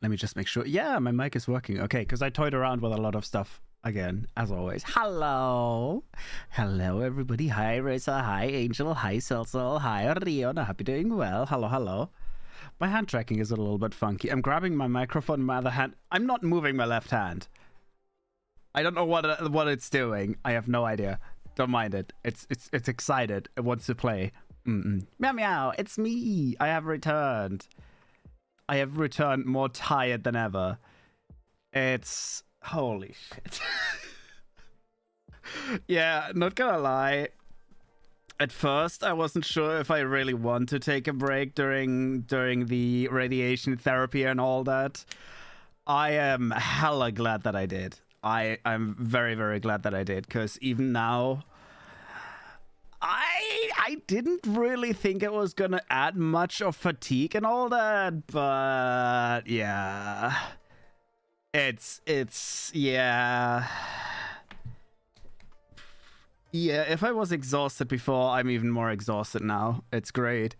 Let me just make sure. Yeah, my mic is working. Okay, because I toyed around with a lot of stuff again, as always. Hello. Hello, everybody. Hi, Racer. Hi, Angel. Hi, Celso. Hi, Rion. I hope you're doing well. Hello, hello. My hand tracking is a little bit funky. I'm grabbing my microphone in my other hand. I'm not moving my left hand. I don't know what it's doing. I have no idea. Don't mind it. It's excited. It wants to play. Meow meow. It's me. I have returned. I have returned more tired than ever. It's holy shit. Yeah, not gonna lie. At first, I wasn't sure if I really want to take a break during the radiation therapy and all that. I am hella glad that I did. I'm very, very glad that I did, because even now, I didn't really think it was gonna add much of fatigue and all that, but yeah, it's yeah. Yeah, if I was exhausted before, I'm even more exhausted now. It's great.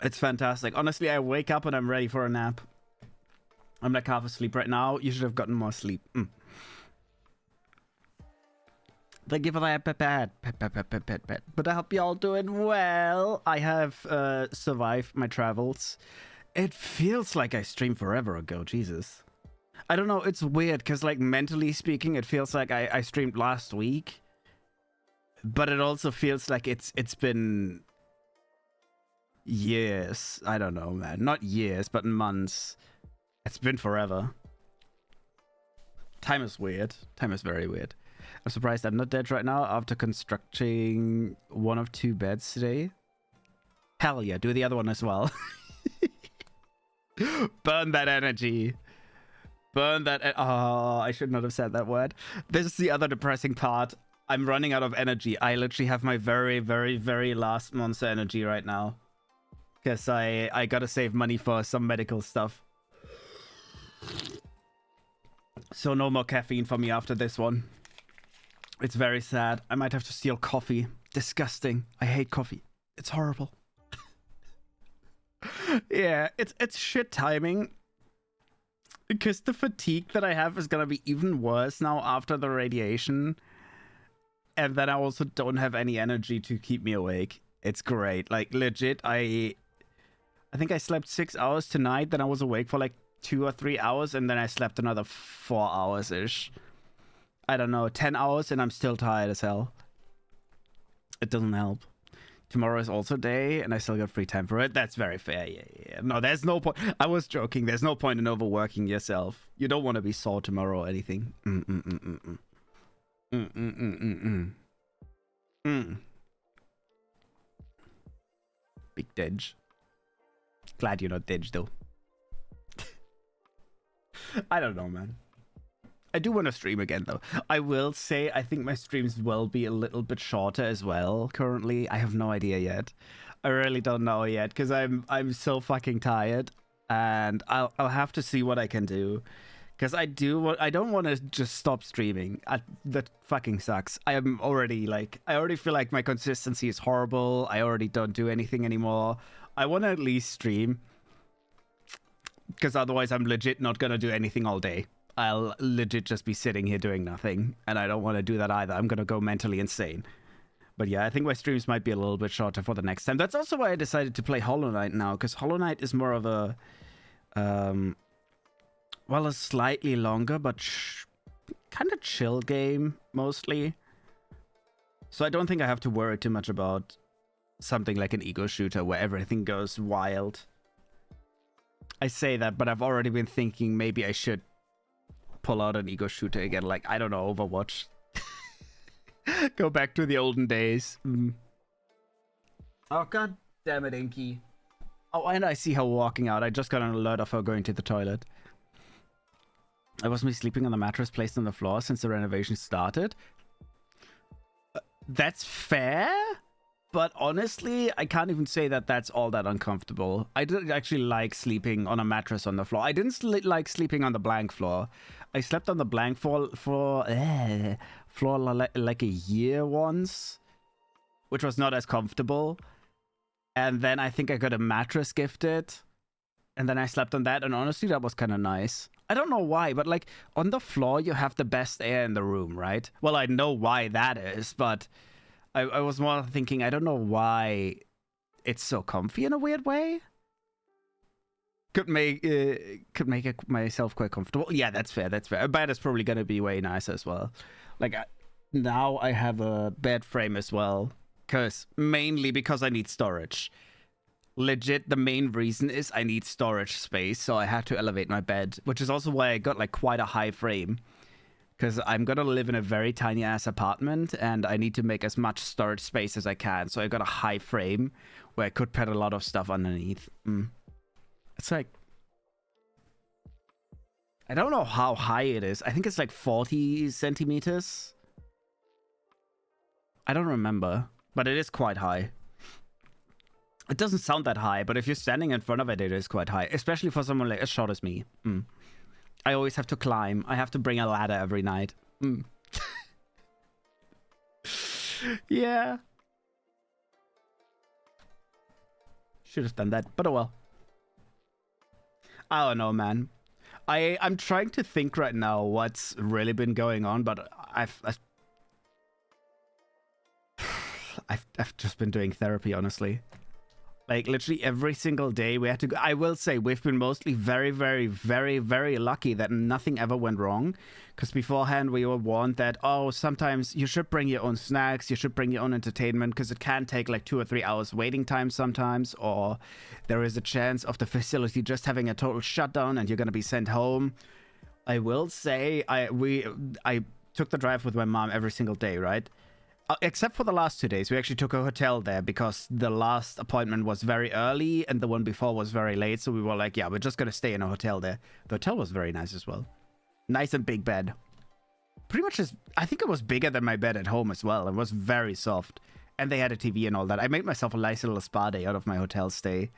It's fantastic. Honestly, I wake up and I'm ready for a nap. I'm like half asleep right now. You should have gotten more sleep. Thank you for that, pet. But I hope you all doing well. I have survived my travels. It feels like I streamed forever ago. Jesus. I don't know. It's weird because, like, mentally speaking, it feels like I streamed last week. But it also feels like it's been years. I don't know, man. Not years, but months. It's been forever. Time is weird. Time is very weird. I'm surprised I'm not dead right now after constructing one of 2 beds today. Hell yeah, do the other one as well. Burn that energy. Burn that. Oh, I should not have said that word. This is the other depressing part. I'm running out of energy. I literally have my very, very, very last monster energy right now. Because I gotta save money for some medical stuff. So no more caffeine for me after this one. It's very sad. I might have to steal coffee. Disgusting. I hate coffee. It's horrible. Yeah, it's shit timing. Because the fatigue that I have is gonna be even worse now after the radiation. And then I also don't have any energy to keep me awake. It's great. Like, legit, I think I slept 6 hours tonight, then I was awake for like 2 or 3 hours, and then I slept another 4 hours-ish. I don't know, 10 hours, and I'm still tired as hell. It doesn't help. Tomorrow is also day, and I still got free time for it. That's very fair. Yeah. No, there's no point. I was joking. There's no point in overworking yourself. You don't want to be sore tomorrow or anything. Big Didge. Glad you're not Didge, though. I don't know, man. I do want to stream again, though. I will say I think my streams will be a little bit shorter as well. Currently, I have no idea yet. I really don't know yet because I'm so fucking tired, and I'll have to see what I can do. Because I don't want to just stop streaming. That fucking sucks. I already feel like my consistency is horrible. I already don't do anything anymore. I want to at least stream. Because otherwise I'm legit not going to do anything all day. I'll legit just be sitting here doing nothing. And I don't want to do that either. I'm going to go mentally insane. But yeah, I think my streams might be a little bit shorter for the next time. That's also why I decided to play Hollow Knight now. Because Hollow Knight is more of a... well, a slightly longer, but kind of chill game, mostly. So I don't think I have to worry too much about something like an ego shooter where everything goes wild. I say that, but I've already been thinking maybe I should pull out an ego shooter again. Like, I don't know, Overwatch. Go back to the olden days. Oh, god damn it, Inky. Oh, and I see her walking out. I just got an alert of her going to the toilet. I was me sleeping on the mattress placed on the floor since the renovation started. That's fair, but honestly, I can't even say that that's all that uncomfortable. I didn't actually like sleeping on a mattress on the floor. I didn't like sleeping on the blank floor. I slept on the blank floor like a year once, which was not as comfortable. And then I think I got a mattress gifted. And then I slept on that. And honestly, that was kind of nice. I don't know why, but like on the floor, you have the best air in the room, right? Well, I know why that is, but I was more thinking, I don't know why it's so comfy in a weird way. Could make it myself quite comfortable. Yeah, that's fair. That's fair. A bed is probably gonna be way nicer as well. Like now I have a bed frame as well, mainly because I need storage. Legit, the main reason is I need storage space, so I had to elevate my bed, which is also why I got like quite a high frame. Because I'm gonna live in a very tiny ass apartment and I need to make as much storage space as I can. So I got a high frame where I could put a lot of stuff underneath. It's like, I don't know how high it is. I think it's like 40 centimeters. I don't remember, but it is quite high. It doesn't sound that high, but if you're standing in front of it, it is quite high, especially for someone like as short as me. I always have to climb. I have to bring a ladder every night. Yeah. Should have done that, but oh well. I don't know, man. I'm trying to think right now what's really been going on, but I've just been doing therapy, honestly. Like, literally every single day we had to go. I will say we've been mostly very, very, very, very lucky that nothing ever went wrong. Because beforehand we were warned that, oh, sometimes you should bring your own snacks, you should bring your own entertainment, because it can take like 2 or 3 hours waiting time sometimes, or there is a chance of the facility just having a total shutdown and you're going to be sent home. I will say I took the drive with my mom every single day, right? Except for the last 2 days. We actually took a hotel there because the last appointment was very early and the one before was very late. So we were like, yeah, we're just going to stay in a hotel there. The hotel was very nice as well. Nice and big bed. Pretty much I think it was bigger than my bed at home as well. It was very soft. And they had a TV and all that. I made myself a nice little spa day out of my hotel stay.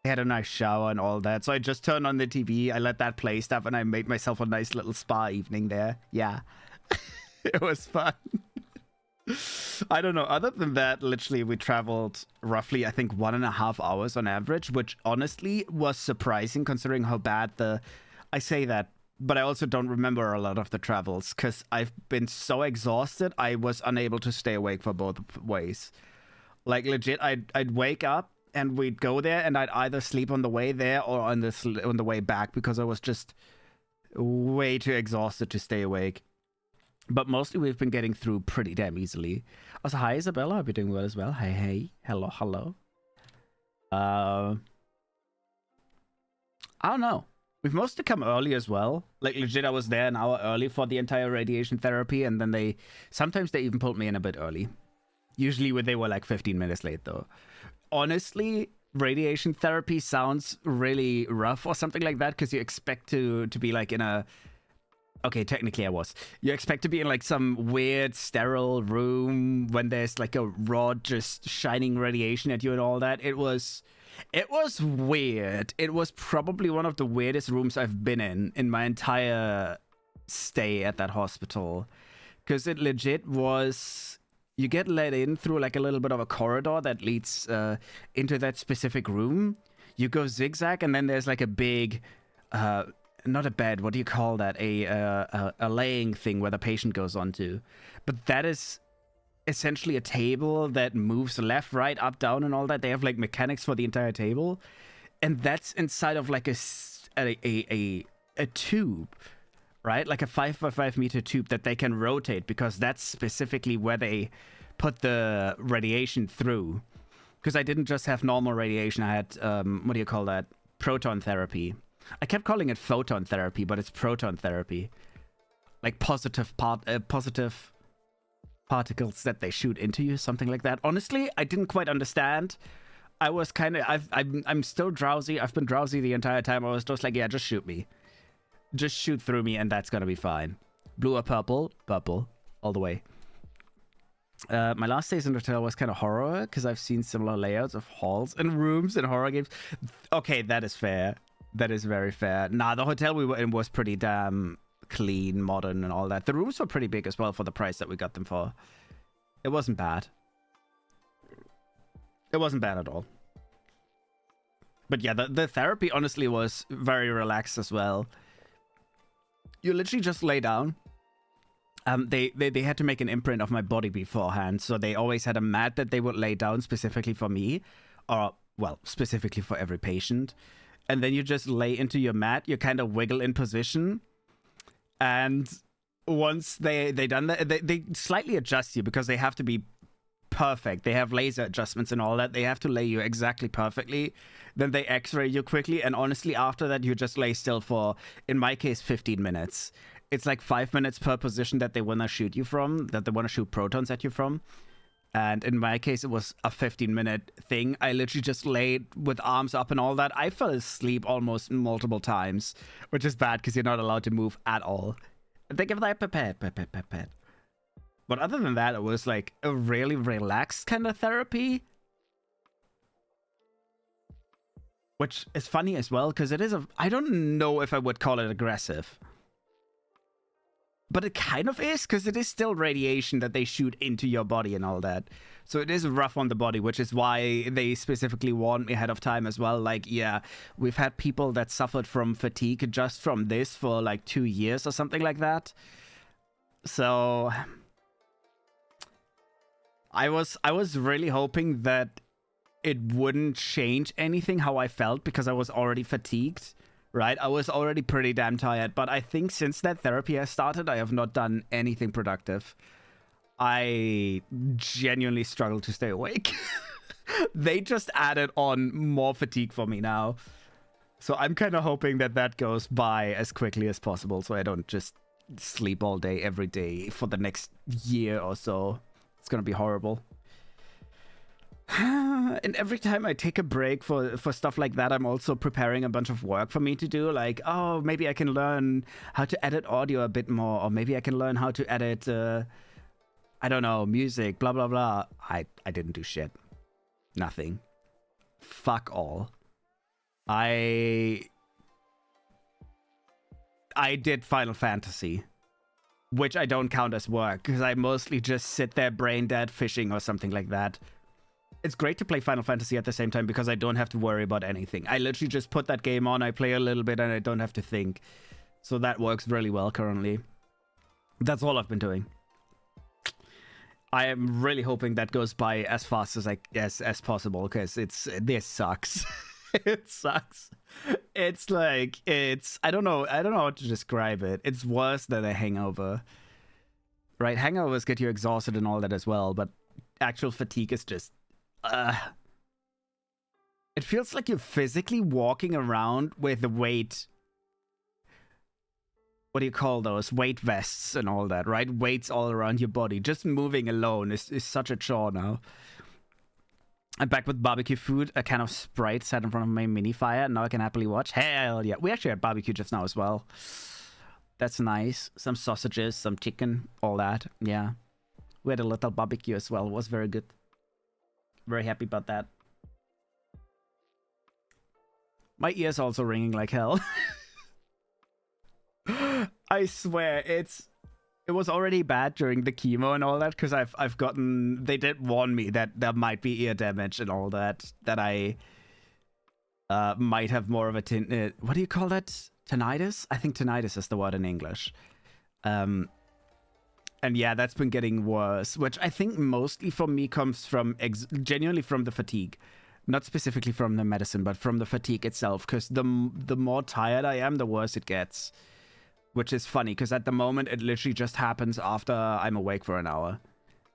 They had a nice shower and all that. So I just turned on the TV. I let that play stuff and I made myself a nice little spa evening there. Yeah. It was fun. I don't know. Other than that, literally, we traveled roughly, I think, 1.5 hours on average, which honestly was surprising considering how bad I say that, but I also don't remember a lot of the travels because I've been so exhausted, I was unable to stay awake for both ways. Like, legit, I'd wake up and we'd go there and I'd either sleep on the way there or on the way back because I was just way too exhausted to stay awake. But mostly we've been getting through pretty damn easily. Also, hi Isabella, hope you're doing well as well. Hey, hey, hello, hello. I don't know. We've mostly come early as well. Like legit, I was there an hour early for the entire radiation therapy, and then sometimes they even pulled me in a bit early. Usually they were like 15 minutes late though. Honestly, radiation therapy sounds really rough or something like that because you expect to be like in a... Okay, technically I was. You expect to be in like some weird sterile room when there's like a rod just shining radiation at you and all that. It was weird. It was probably one of the weirdest rooms I've been in my entire stay at that hospital. Because it legit was... You get let in through like a little bit of a corridor that leads into that specific room. You go zigzag and then there's like a big... not a bed, what do you call that? A laying thing where the patient goes onto. But that is essentially a table that moves left, right, up, down, and all that. They have like mechanics for the entire table. And that's inside of like a tube, right? Like a 5x5 meter tube that they can rotate because that's specifically where they put the radiation through. Because I didn't just have normal radiation, I had, what do you call that? Proton therapy. I kept calling it photon therapy, but it's proton therapy. Like positive particles that they shoot into you, something like that. Honestly, I didn't quite understand. I was kind of... I'm still drowsy. I've been drowsy the entire time. I was just like, yeah, just shoot me. Just shoot through me and that's gonna be fine. Blue or purple? Purple. All the way. My last days in the hotel was kind of horror because I've seen similar layouts of halls and rooms in horror games. Okay, that is fair. That is very fair. Nah, the hotel we were in was pretty damn clean, modern, and all that. The rooms were pretty big as well for the price that we got them for. It wasn't bad. It wasn't bad at all. But yeah, the therapy honestly was very relaxed as well. You literally just lay down. They had to make an imprint of my body beforehand, so they always had a mat that they would lay down specifically for me, or, well, specifically for every patient. And then you just lay into your mat, you kind of wiggle in position, and once they done that, they slightly adjust you because they have to be perfect. They have laser adjustments and all that. They have to lay you exactly perfectly. Then they x-ray you quickly, and honestly, after that, you just lay still for, in my case, 15 minutes. It's like 5 minutes per position that they want to shoot you from, that they want to shoot protons at you from. And in my case, it was a 15-minute thing. I literally just laid with arms up and all that. I fell asleep almost multiple times, which is bad because you're not allowed to move at all. Think of that, pet. But other than that, it was like a really relaxed kind of therapy. Which is funny as well, because it is I don't know if I would call it aggressive. But it kind of is, because it is still radiation that they shoot into your body and all that. So it is rough on the body, which is why they specifically warned me ahead of time as well. Like, yeah, we've had people that suffered from fatigue just from this for like 2 years or something like that. So I was really hoping that it wouldn't change anything how I felt, because I was already fatigued, right? I was already pretty damn tired, but I think since that therapy has started, I have not done anything productive. I genuinely struggle to stay awake. They just added on more fatigue for me now. So I'm kind of hoping that that goes by as quickly as possible, so I don't just sleep all day, every day for the next year or so. It's gonna be horrible. And every time I take a break for stuff like that, I'm also preparing a bunch of work for me to do. Like, oh, maybe I can learn how to edit audio a bit more, or maybe I can learn how to edit, I don't know, music, blah, blah, blah. I didn't do shit. Nothing. Fuck all. I did Final Fantasy, which I don't count as work, because I mostly just sit there brain dead fishing or something like that. It's great to play Final Fantasy at the same time because I don't have to worry about anything. I literally just put that game on, I play a little bit, and I don't have to think. So that works really well currently. That's all I've been doing. I am really hoping that goes by as fast as possible, because this sucks. It sucks. It's like, I don't know how to describe it. It's worse than a hangover. Right? Hangovers get you exhausted and all that as well, but actual fatigue is just it feels like you're physically walking around with the weight. What do you call those? Weight vests and all that, right? Weights all around your body. Just moving alone is such a chore now. I'm back with barbecue food. A can of Sprite sat in front of my mini fire. Now I can happily watch. Hell yeah. We actually had barbecue just now as well. That's nice. Some sausages, some chicken, all that. Yeah. We had a little barbecue as well. It was very good. Very happy about that. My ears also ringing like hell. I swear, it was already bad during the chemo and all that, because I've gotten, they did warn me that there might be ear damage and all that I might have more of a what do you call that? Tinnitus? I think tinnitus is the word in English. And yeah, that's been getting worse, which I think mostly for me comes from genuinely from the fatigue. Not specifically from the medicine, but from the fatigue itself, because the more tired I am, the worse it gets. Which is funny, because at the moment, it literally just happens after I'm awake for an hour.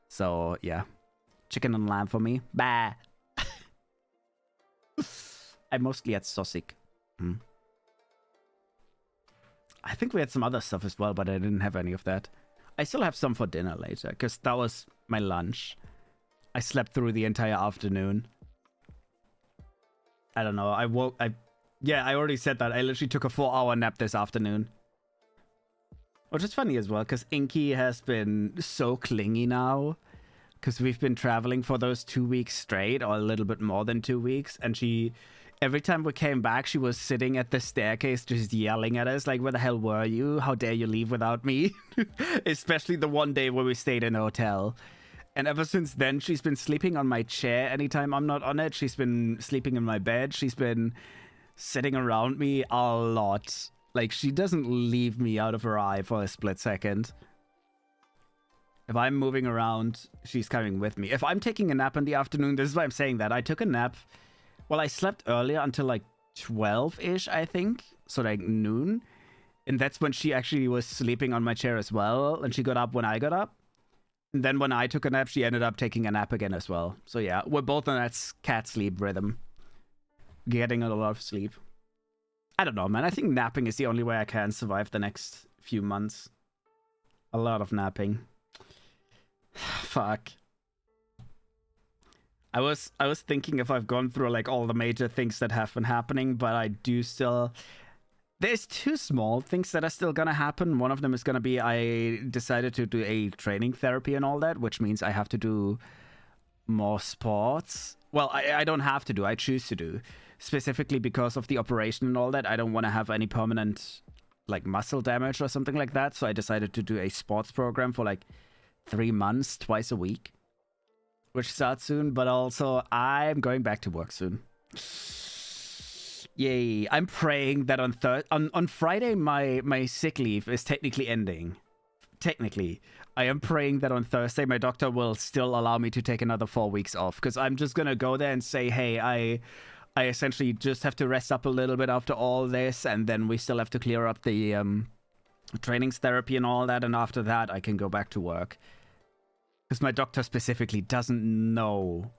So, yeah. Chicken and lamb for me. Bah! I'm mostly at Sosik. I think we had some other stuff as well, but I didn't have any of that. I still have some for dinner later, because that was my lunch. I slept through the entire afternoon. I don't know. Yeah, I already said that. I literally took a 4-hour nap this afternoon. Which is funny as well, because Inky has been so clingy now. Because we've been traveling for those 2 weeks straight, or a little bit more than 2 weeks. And every time we came back, she was sitting at the staircase just yelling at us, like, where the hell were you? How dare you leave without me? Especially the one day where we stayed in a hotel. And ever since then, she's been sleeping on my chair anytime I'm not on it. She's been sleeping in my bed. She's been sitting around me a lot. Like, she doesn't leave me out of her eye for a split second. If I'm moving around, she's coming with me. If I'm taking a nap in the afternoon, this is why I'm saying that. I took a nap. Well, I slept earlier until like 12-ish, I think. So like noon. And that's when she actually was sleeping on my chair as well. And she got up when I got up. And then when I took a nap, she ended up taking a nap again as well. So yeah, we're both on that cat sleep rhythm. Getting a lot of sleep. I don't know, man. I think napping is the only way I can survive the next few months. A lot of napping. Fuck. I was thinking if I've gone through like all the major things that have been happening, but I do still... There's two small things that are still gonna happen. One of them is gonna be I decided to do a training therapy and all that, which means I have to do more sports. Well, I don't have to do, I choose to do. Specifically because of the operation and all that, I don't want to have any permanent like muscle damage or something like that. So I decided to do a sports program for like 3 months, twice a week, which starts soon. But also I'm going back to work soon. Yay. I'm praying that on Friday my sick leave is technically ending. Technically. I am praying that on Thursday my doctor will still allow me to take another 4 weeks off, because I'm just gonna go there and say, hey, I essentially just have to rest up a little bit after all this, and then we still have to clear up the trainings therapy and all that, and after that I can go back to work. Because my doctor specifically doesn't know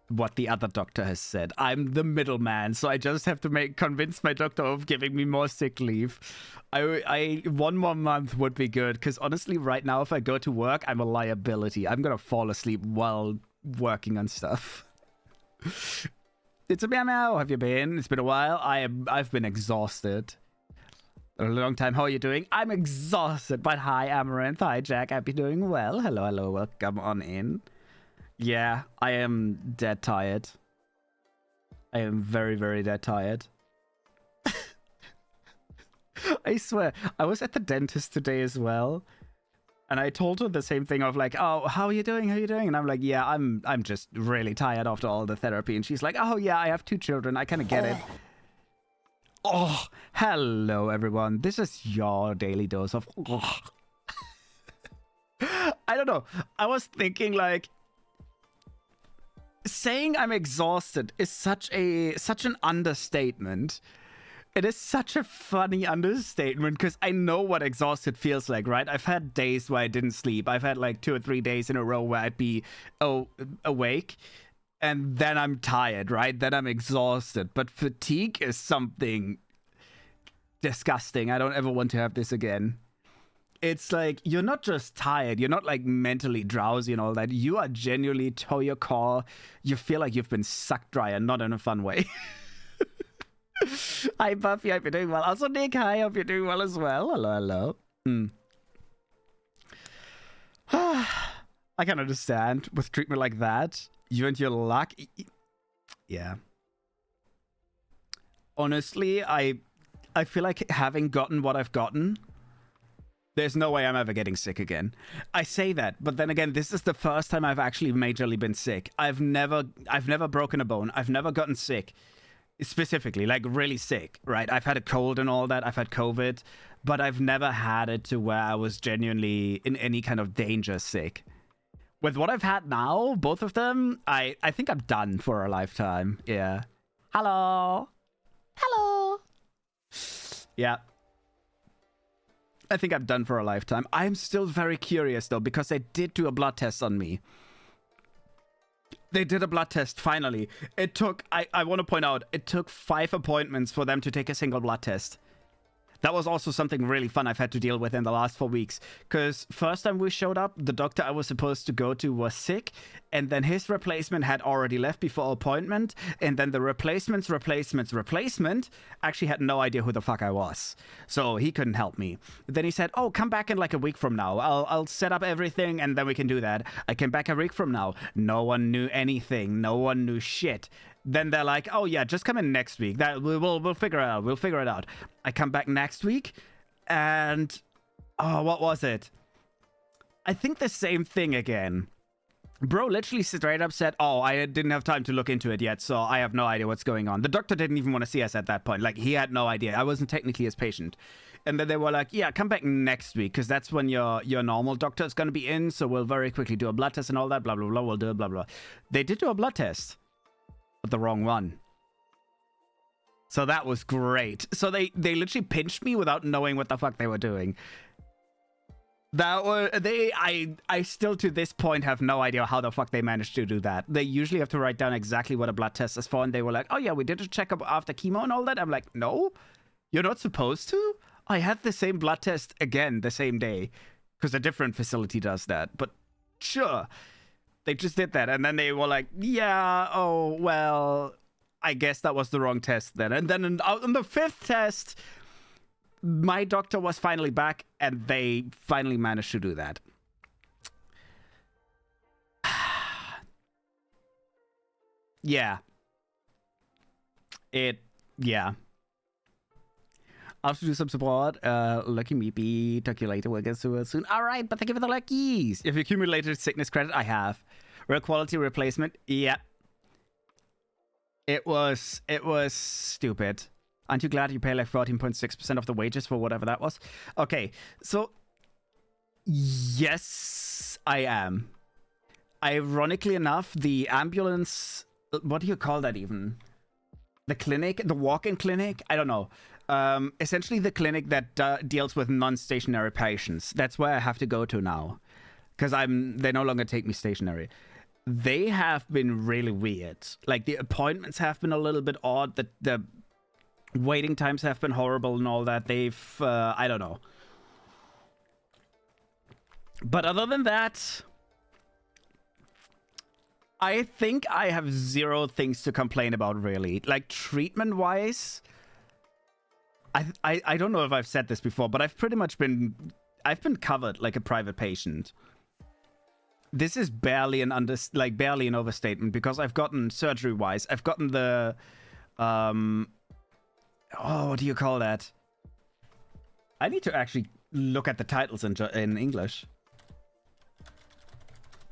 what the other doctor has said. I'm the middleman, so I just have to convince my doctor of giving me more sick leave. I 1 more month would be good, because honestly right now if I go to work, I'm a liability. I'm gonna fall asleep while working on stuff. It's a meow meow. Have you been? It's been a while. I've been exhausted. A long time. How are you doing? I'm exhausted, but hi Amaranth. Hi Jack. I've been doing well. Hello, hello. Welcome on in. Yeah, I am dead tired. I am very, very dead tired. I swear, I was at the dentist today as well. And I told her the same thing of like, oh, how are you doing? How are you doing? And I'm like, yeah, I'm just really tired after all the therapy. And she's like, oh yeah, I have 2 children. I kind of get it. Oh, hello everyone. This is your daily dose of... Oh. I don't know. I was thinking like... Saying I'm exhausted is such an understatement. It is such a funny understatement, because I know what exhausted feels like, right? I've had days where I didn't sleep. I've had like 2 or 3 days in a row where I'd be awake, and then I'm tired, right? Then I'm exhausted. But fatigue is something disgusting. I don't ever want to have this again. It's like, you're not just tired, you're not like mentally drowsy and all that. You are genuinely to your core. You feel like you've been sucked dry, and not in a fun way. Hi Buffy, hope you're doing well. Also Nick, hi, hope you're doing well as well. Hello, hello. I can understand with treatment like that. You and your luck. Yeah. Honestly, I feel like having gotten what I've gotten, there's no way I'm ever getting sick again. I say that, but then again, this is the first time I've actually majorly been sick. I've never broken a bone. I've never gotten sick. Specifically, like really sick, right? I've had a cold and all that. I've had COVID, but I've never had it to where I was genuinely in any kind of danger sick. With what I've had now, both of them, I think I'm done for a lifetime. Yeah. Hello. Hello. Yeah. I think I'm done for a lifetime. I'm still very curious though, because they did do a blood test on me. They did a blood test, finally. It took, I want to point out, it took 5 appointments for them to take a single blood test. That was also something really fun I've had to deal with in the last 4 weeks. Because first time we showed up, the doctor I was supposed to go to was sick. And then his replacement had already left before appointment. And then the replacement actually had no idea who the fuck I was. So he couldn't help me. Then he said, oh, come back in like a week from now. I'll set up everything and then we can do that. I came back a week from now. No one knew anything. No one knew shit. Then they're like, oh yeah, just come in next week. That we'll figure it out. We'll figure it out. I come back next week and oh, what was it? I think the same thing again. Bro literally straight up said, oh, I didn't have time to look into it yet, so I have no idea what's going on. The doctor didn't even want to see us at that point. Like, he had no idea. I wasn't technically his patient. And then they were like, yeah, come back next week, because that's when your normal doctor is going to be in, so we'll very quickly do a blood test and all that, blah, blah, blah, we'll do it, blah, blah. They did do a blood test, but the wrong one. So that was great. So they literally pinched me without knowing what the fuck they were doing. That was I still to this point have no idea how the fuck they managed to do that. They usually have to write down exactly what a blood test is for, and they were like, oh yeah, we did a checkup after chemo and all that. I'm like, no, you're not supposed to. I had the same blood test again the same day, because a different facility does that. But sure, they just did that, and then they were like, yeah, oh well, I guess that was the wrong test then. And then on the 5th test, my doctor was finally back, and they finally managed to do that. Yeah. Yeah. I'll have to do some support. Lucky meepy. Talk to you later. We'll get to it soon. All right, but thank you for the luckies. If you accumulated sickness credit, I have. Real quality replacement. Yeah. It was stupid. Aren't you glad you pay like 14.6% of the wages for whatever that was? Okay, so yes, I am. Ironically enough, the ambulance, what do you call that even? The clinic, the walk-in clinic? I don't know. Essentially the clinic that deals with non-stationary patients. That's where I have to go to now, because they no longer take me stationary. They have been really weird. Like, the appointments have been a little bit odd. The waiting times have been horrible and all that. They've, I don't know. But other than that, I think I have zero things to complain about, really. Like, treatment-wise, I don't know if I've said this before, but I've pretty much been... I've been covered like a private patient. This is barely an overstatement, because I've gotten surgery-wise. I've gotten the... Oh, what do you call that? I need to actually look at the titles in English.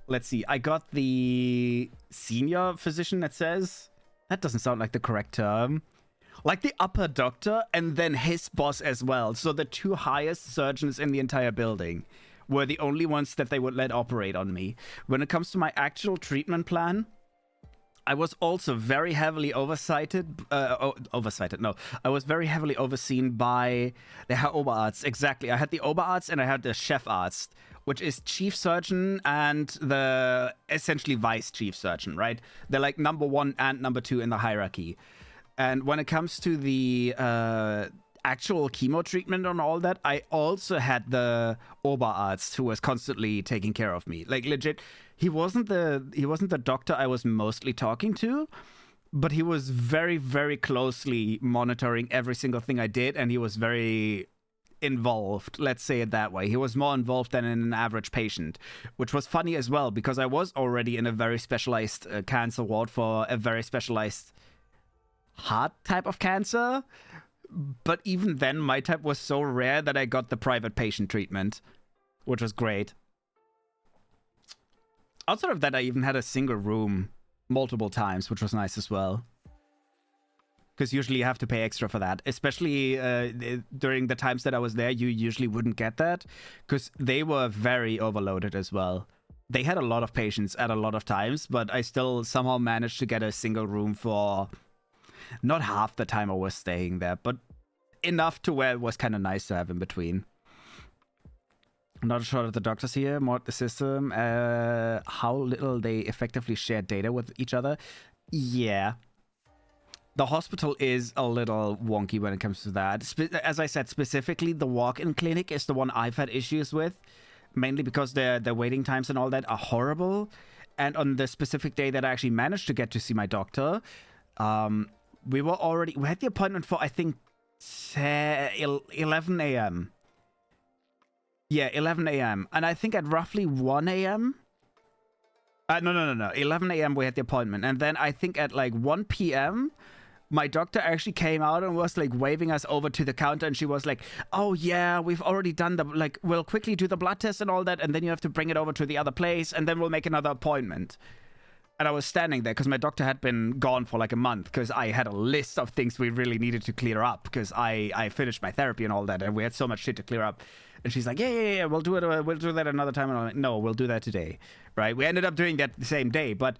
Let's see. I got the senior physician, that says. That doesn't sound like the correct term. Like the upper doctor and then his boss as well. So the 2 highest surgeons in the entire building were the only ones that they would let operate on me. When it comes to my actual treatment plan, I was also very heavily I was very heavily overseen by the Herr Oberarzt. Exactly. I had the Oberarzt and I had the Chefarzt, which is chief surgeon and the essentially vice chief surgeon, right? They're like number 1 and number 2 in the hierarchy. And when it comes to the actual chemo treatment and all that, I also had the Oberarzt who was constantly taking care of me. Like, legit, he wasn't the doctor I was mostly talking to, but he was very, very closely monitoring every single thing I did, and he was very involved, let's say it that way. He was more involved than an average patient, which was funny as well, because I was already in a very specialized cancer ward for a very specialized heart type of cancer. But even then, my type was so rare that I got the private patient treatment, which was great. Outside of that, I even had a single room multiple times, which was nice as well. Because usually you have to pay extra for that. Especially during the times that I was there, you usually wouldn't get that. Because they were very overloaded as well. They had a lot of patients at a lot of times, but I still somehow managed to get a single room for... not half the time I was staying there, but enough to where it was kind of nice to have in between. Not sure that the doctors here mod the system, how little they effectively share data with each other. Yeah. The hospital is a little wonky when it comes to that. As I said, specifically, the walk-in clinic is the one I've had issues with, mainly because the waiting times and all that are horrible. And on the specific day that I actually managed to get to see my doctor, we had the appointment for, I think, 11 a.m. Yeah, 11 a.m. And I think at roughly 1 a.m. No. 11 a.m. we had the appointment. And then I think at like 1 p.m. my doctor actually came out and was like waving us over to the counter, and she was like, oh yeah, we've already done the, like, we'll quickly do the blood test and all that, and then you have to bring it over to the other place, and then we'll make another appointment. And I was standing there because my doctor had been gone for like a month because I had a list of things we really needed to clear up because I finished my therapy and all that, and we had so much shit to clear up. And she's like, yeah, we'll do it. We'll do that another time. And I'm like, no, we'll do that today, right? We ended up doing that the same day, but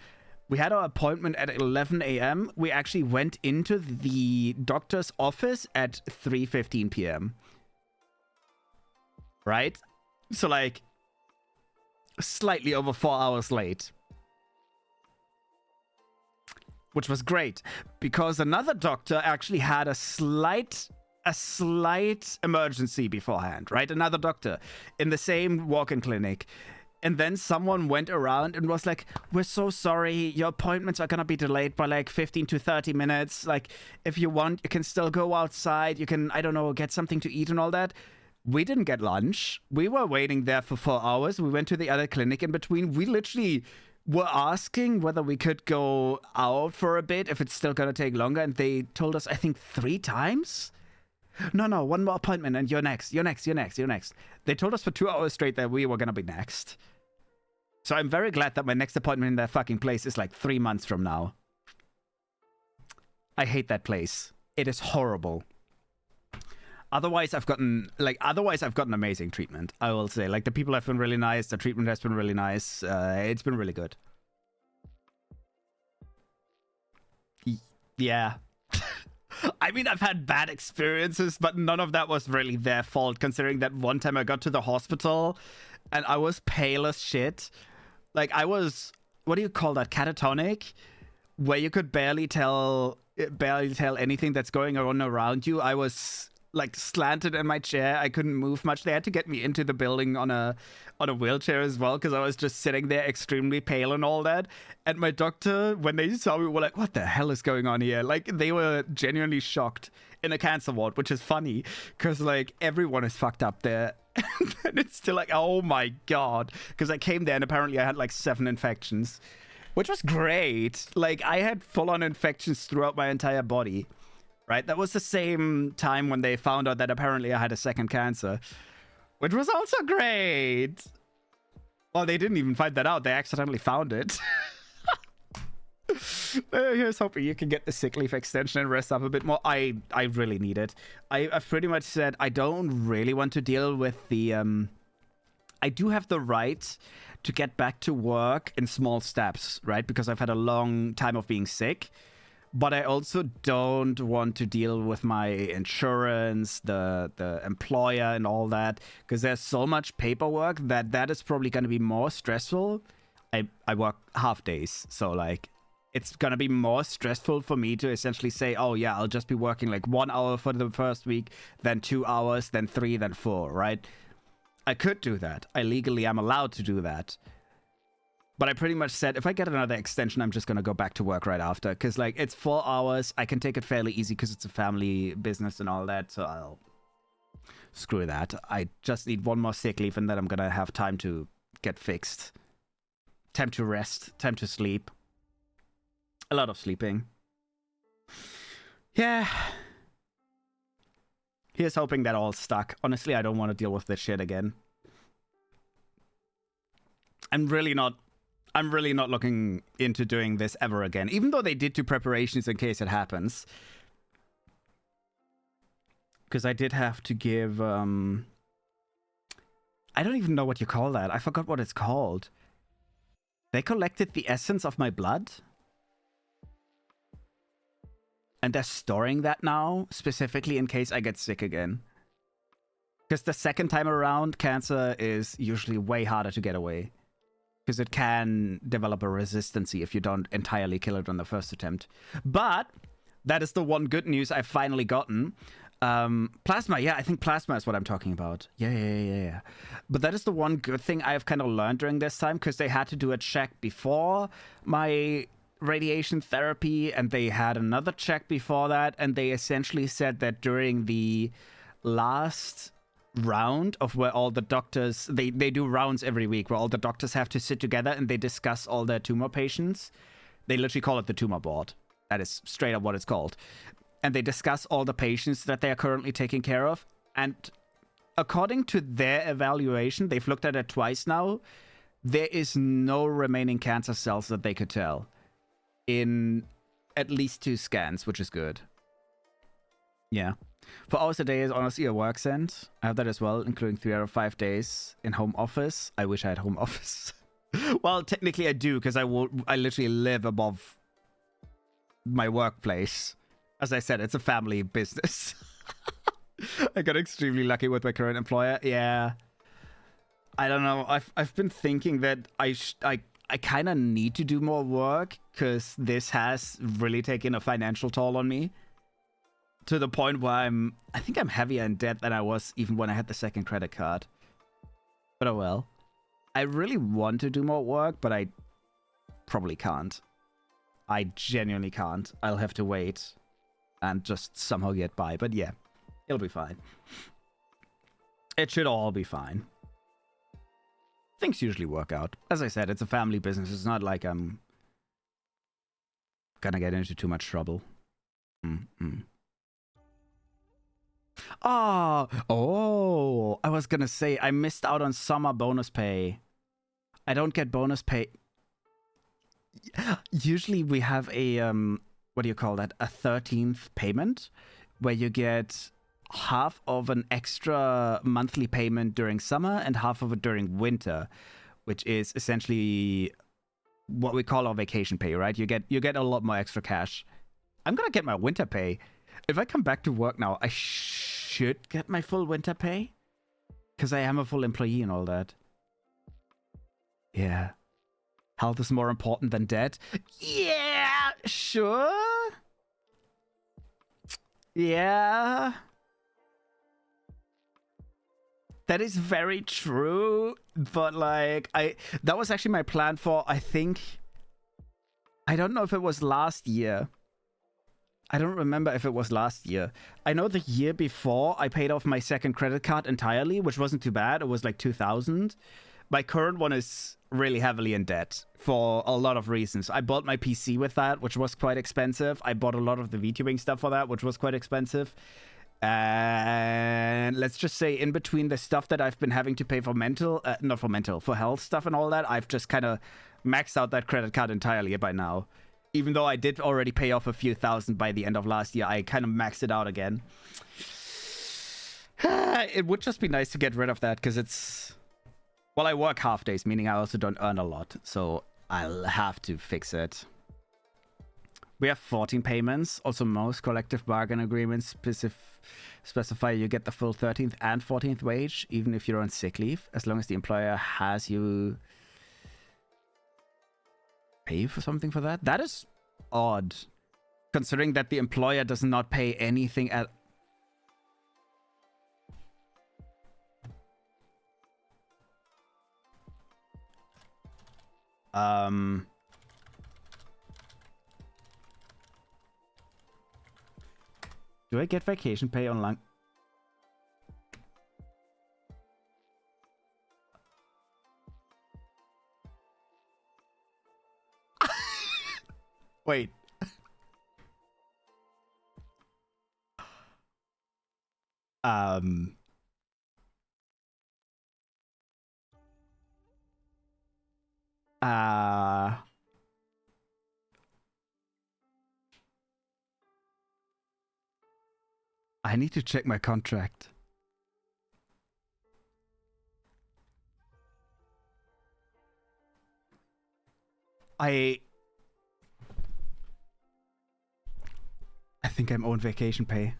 we had our appointment at 11 a.m. We actually went into the doctor's office at 3:15 p.m. Right? So like slightly over 4 hours late. Which was great because another doctor actually had a slight emergency beforehand, right? Another doctor in the same walk-in clinic. And then someone went around and was like, we're so sorry, your appointments are gonna be delayed by like 15 to 30 minutes. Like, if you want, you can still go outside. You can, I don't know, get something to eat and all that. We didn't get lunch. We were waiting there for 4 hours. We went to the other clinic in between. We literally were asking whether we could go out for a bit if it's still gonna take longer. And they told us, I think 3 times? No, one more appointment and you're next. They told us for 2 hours straight that we were gonna be next. So I'm very glad that my next appointment in that fucking place is like 3 months from now. I hate that place. It is horrible. Otherwise, I've gotten amazing treatment, I will say. Like, the people have been really nice. The treatment has been really nice. It's been really good. Yeah. I mean, I've had bad experiences, but none of that was really their fault, considering that one time I got to the hospital and I was pale as shit. Like, I was, what do you call that, catatonic? Where you could barely tell anything that's going on around you. I was like slanted in my chair. I couldn't move much. They had to get me into the building on a wheelchair as well, because I was just sitting there extremely pale and all that. And my doctor, when they saw me, were like, what the hell is going on here? Like, they were genuinely shocked in a cancer ward, which is funny because like everyone is fucked up there. And it's still like, oh my god, because I came there and apparently I had like 7 infections, which was great. Like, I had full-on infections throughout my entire body. Right, that was the same time when they found out that apparently I had a second cancer, which was also great. Well, they didn't even find that out. They accidentally found it. Here's hoping you can get the sick leave extension and rest up a bit more. I really need it. I've pretty much said I don't really want to deal with the... I do have the right to get back to work in small steps, right? Because I've had a long time of being sick. But I also don't want to deal with my insurance, the employer and all that, because there's so much paperwork that is probably going to be more stressful. I work half days, so like it's going to be more stressful for me to essentially say, oh yeah, I'll just be working like 1 hour for the first week, then 2 hours, then 3, then 4, right? I could do that. I legally am allowed to do that. But I pretty much said, if I get another extension, I'm just going to go back to work right after. Because, like, it's 4 hours. I can take it fairly easy because it's a family business and all that. So I'll... Screw that. I just need 1 more sick leave and then I'm going to have time to get fixed. Time to rest. Time to sleep. A lot of sleeping. Yeah. Here's hoping that all stuck. Honestly, I don't want to deal with this shit again. I'm really not looking into doing this ever again, even though they did do preparations in case it happens. Because I did have to give, I don't even know what you call that. I forgot what it's called. They collected the essence of my blood. And they're storing that now, specifically in case I get sick again. Because the second time around, cancer is usually way harder to get away. Because it can develop a resistance if you don't entirely kill it on the first attempt. But that is the one good news I've finally gotten. Plasma, yeah, I think plasma is what I'm talking about. Yeah. But that is the one good thing I've kind of learned during this time, because they had to do a check before my radiation therapy, and they had another check before that, and they essentially said that during the last round of where all the doctors, they do rounds every week where all the doctors have to sit together and they discuss all their tumor patients. They literally call it the tumor board. That is straight up what it's called. And they discuss all the patients that they are currently taking care of. And according to their evaluation, they've looked at it twice now, there is no remaining cancer cells that they could tell in at least 2 scans, which is good. Yeah. 4 hours a day is honestly a work sent. I have that as well, including 3 out of 5 days in home office. I wish I had home office. Well, technically I do, because I literally live above my workplace. As I said, it's a family business. I got extremely lucky with my current employer. Yeah. I don't know. I've been thinking that I kind of need to do more work, because this has really taken a financial toll on me. To the point where I think I'm heavier in debt than I was even when I had the second credit card. But oh well. I really want to do more work, but I probably can't. I genuinely can't. I'll have to wait and just somehow get by. But yeah, it'll be fine. It should all be fine. Things usually work out. As I said, it's a family business. It's not like I'm gonna get into too much trouble. Oh, I was gonna say, I missed out on summer bonus pay. I don't get bonus pay. Usually we have a, what do you call that? A 13th payment, where you get half of an extra monthly payment during summer and half of it during winter, which is essentially what we call our vacation pay, right? You get a lot more extra cash. I'm gonna get my winter pay. If I come back to work now, I should get my full winter pay, because I am a full employee and all that. Yeah. Health is more important than debt. Yeah, sure. Yeah. That is very true, but like that was actually my plan for, I think, I don't know if it was last year. I don't remember if it was last year. I know the year before I paid off my second credit card entirely, which wasn't too bad. It was like 2,000. My current one is really heavily in debt for a lot of reasons. I bought my PC with that, which was quite expensive. I bought a lot of the VTubing stuff for that, which was quite expensive. And let's just say in between the stuff that I've been having to pay for for health stuff and all that, I've just kind of maxed out that credit card entirely by now. Even though I did already pay off a few thousand by the end of last year, I kind of maxed it out again. It would just be nice to get rid of that, because it's... Well, I work half days, meaning I also don't earn a lot, so I'll have to fix it. We have 14 payments. Also, most collective bargain agreements specify you get the full 13th and 14th wage, even if you're on sick leave, as long as the employer has you pay for something for that. That is odd, considering that the employer does not pay anything at... Do I get vacation pay on long... Wait. I need to check my contract. I think I'm owed vacation pay.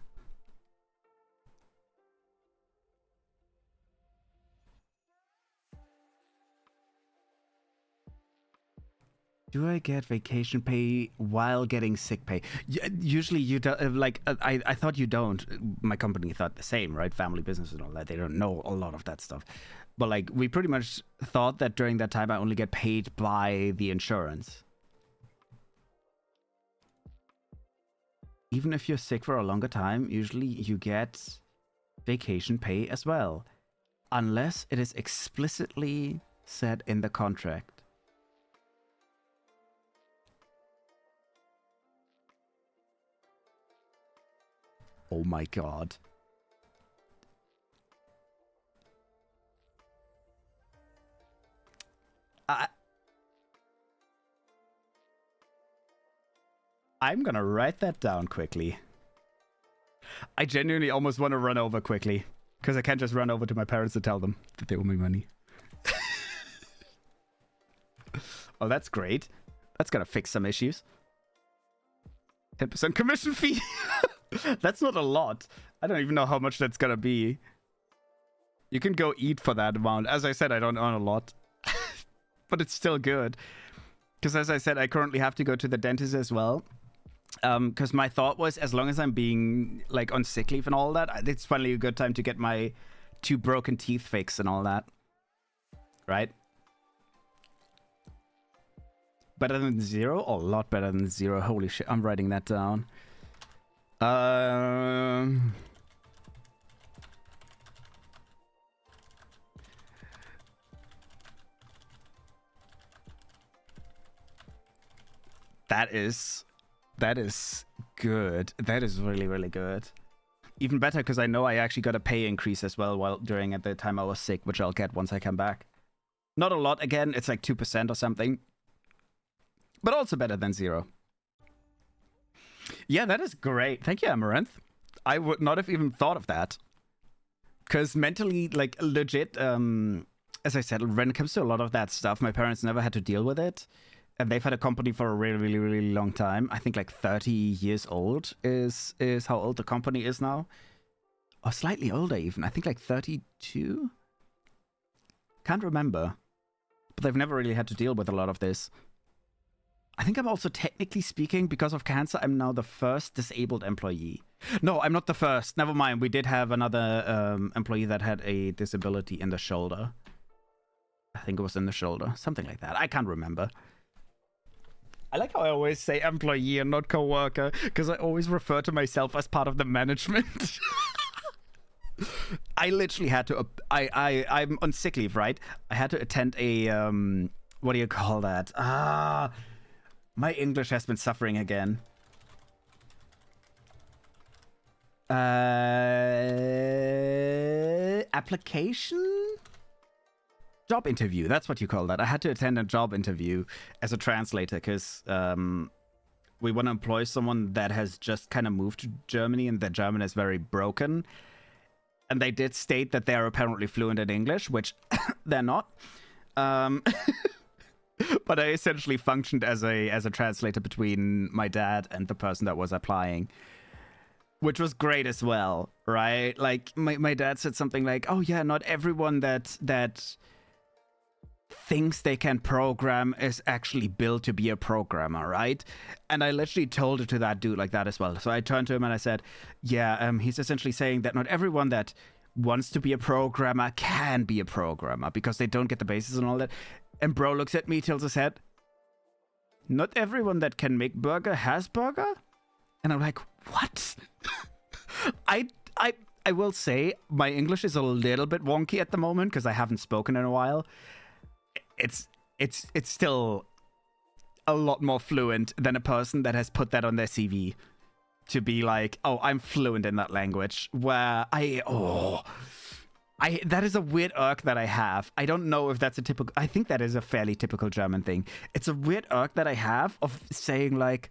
Do I get vacation pay while getting sick pay? Usually you don't, like, I thought you don't. My company thought the same, right? Family business and all that. They don't know a lot of that stuff. But like, we pretty much thought that during that time I only get paid by the insurance. Even if you're sick for a longer time, usually you get vacation pay as well. Unless it is explicitly said in the contract. Oh my god. I'm gonna write that down quickly. I genuinely almost want to run over quickly. Because I can't just run over to my parents to tell them that they owe me money. Oh, that's great. That's gonna fix some issues. 10% commission fee. That's not a lot. I don't even know how much that's gonna be. You can go eat for that amount. As I said, I don't earn a lot. But it's still good. Because as I said, I currently have to go to the dentist as well. Because my thought was, as long as I'm being like on sick leave and all that, it's finally a good time to get my 2 broken teeth fixed and all that. Right? Better than 0? Oh, a lot better than 0. Holy shit, I'm writing that down. That is good. That is really, really good. Even better because I know I actually got a pay increase as well while during at the time I was sick, which I'll get once I come back. Not a lot again, it's like 2% or something. But also better than 0. Yeah, that is great. Thank you, Amaranth. I would not have even thought of that. Because mentally, like, legit, as I said, when it comes to a lot of that stuff, my parents never had to deal with it. And they've had a company for a really, really, really long time. I think like 30 years old is how old the company is now. Or slightly older even. I think like 32? Can't remember. But they've never really had to deal with a lot of this. I think I'm also, technically speaking, because of cancer, I'm now the first disabled employee. No, I'm not the first. Never mind. We did have another employee that had a disability in the shoulder. I think it was in the shoulder. Something like that. I can't remember. I like how I always say employee and not co-worker, because I always refer to myself as part of the management. I literally had to... I'm on sick leave, right? I had to attend a... what do you call that? My English has been suffering again. Application? Job interview. That's what you call that. I had to attend a job interview as a translator because we want to employ someone that has just kind of moved to Germany and their German is very broken. And they did state that they're apparently fluent in English, which they're not. But I essentially functioned as a translator between my dad and the person that was applying, which was great as well, right? Like my dad said something like, "Oh yeah, not everyone that thinks they can program is actually built to be a programmer, right?" And I literally told it to that dude like that as well. So I turned to him and I said, "Yeah, he's essentially saying that not everyone that wants to be a programmer can be a programmer because they don't get the basics and all that." And bro looks at me, tilts his head. "Not everyone that can make burger has burger?" And I'm like, what? I will say my English is a little bit wonky at the moment because I haven't spoken in a while. It's still a lot more fluent than a person that has put that on their CV to be like, "Oh, I'm fluent in that language." Where that is a weird irk that I have. I don't know if that's a typical... I think that is a fairly typical German thing. It's a weird irk that I have of saying like,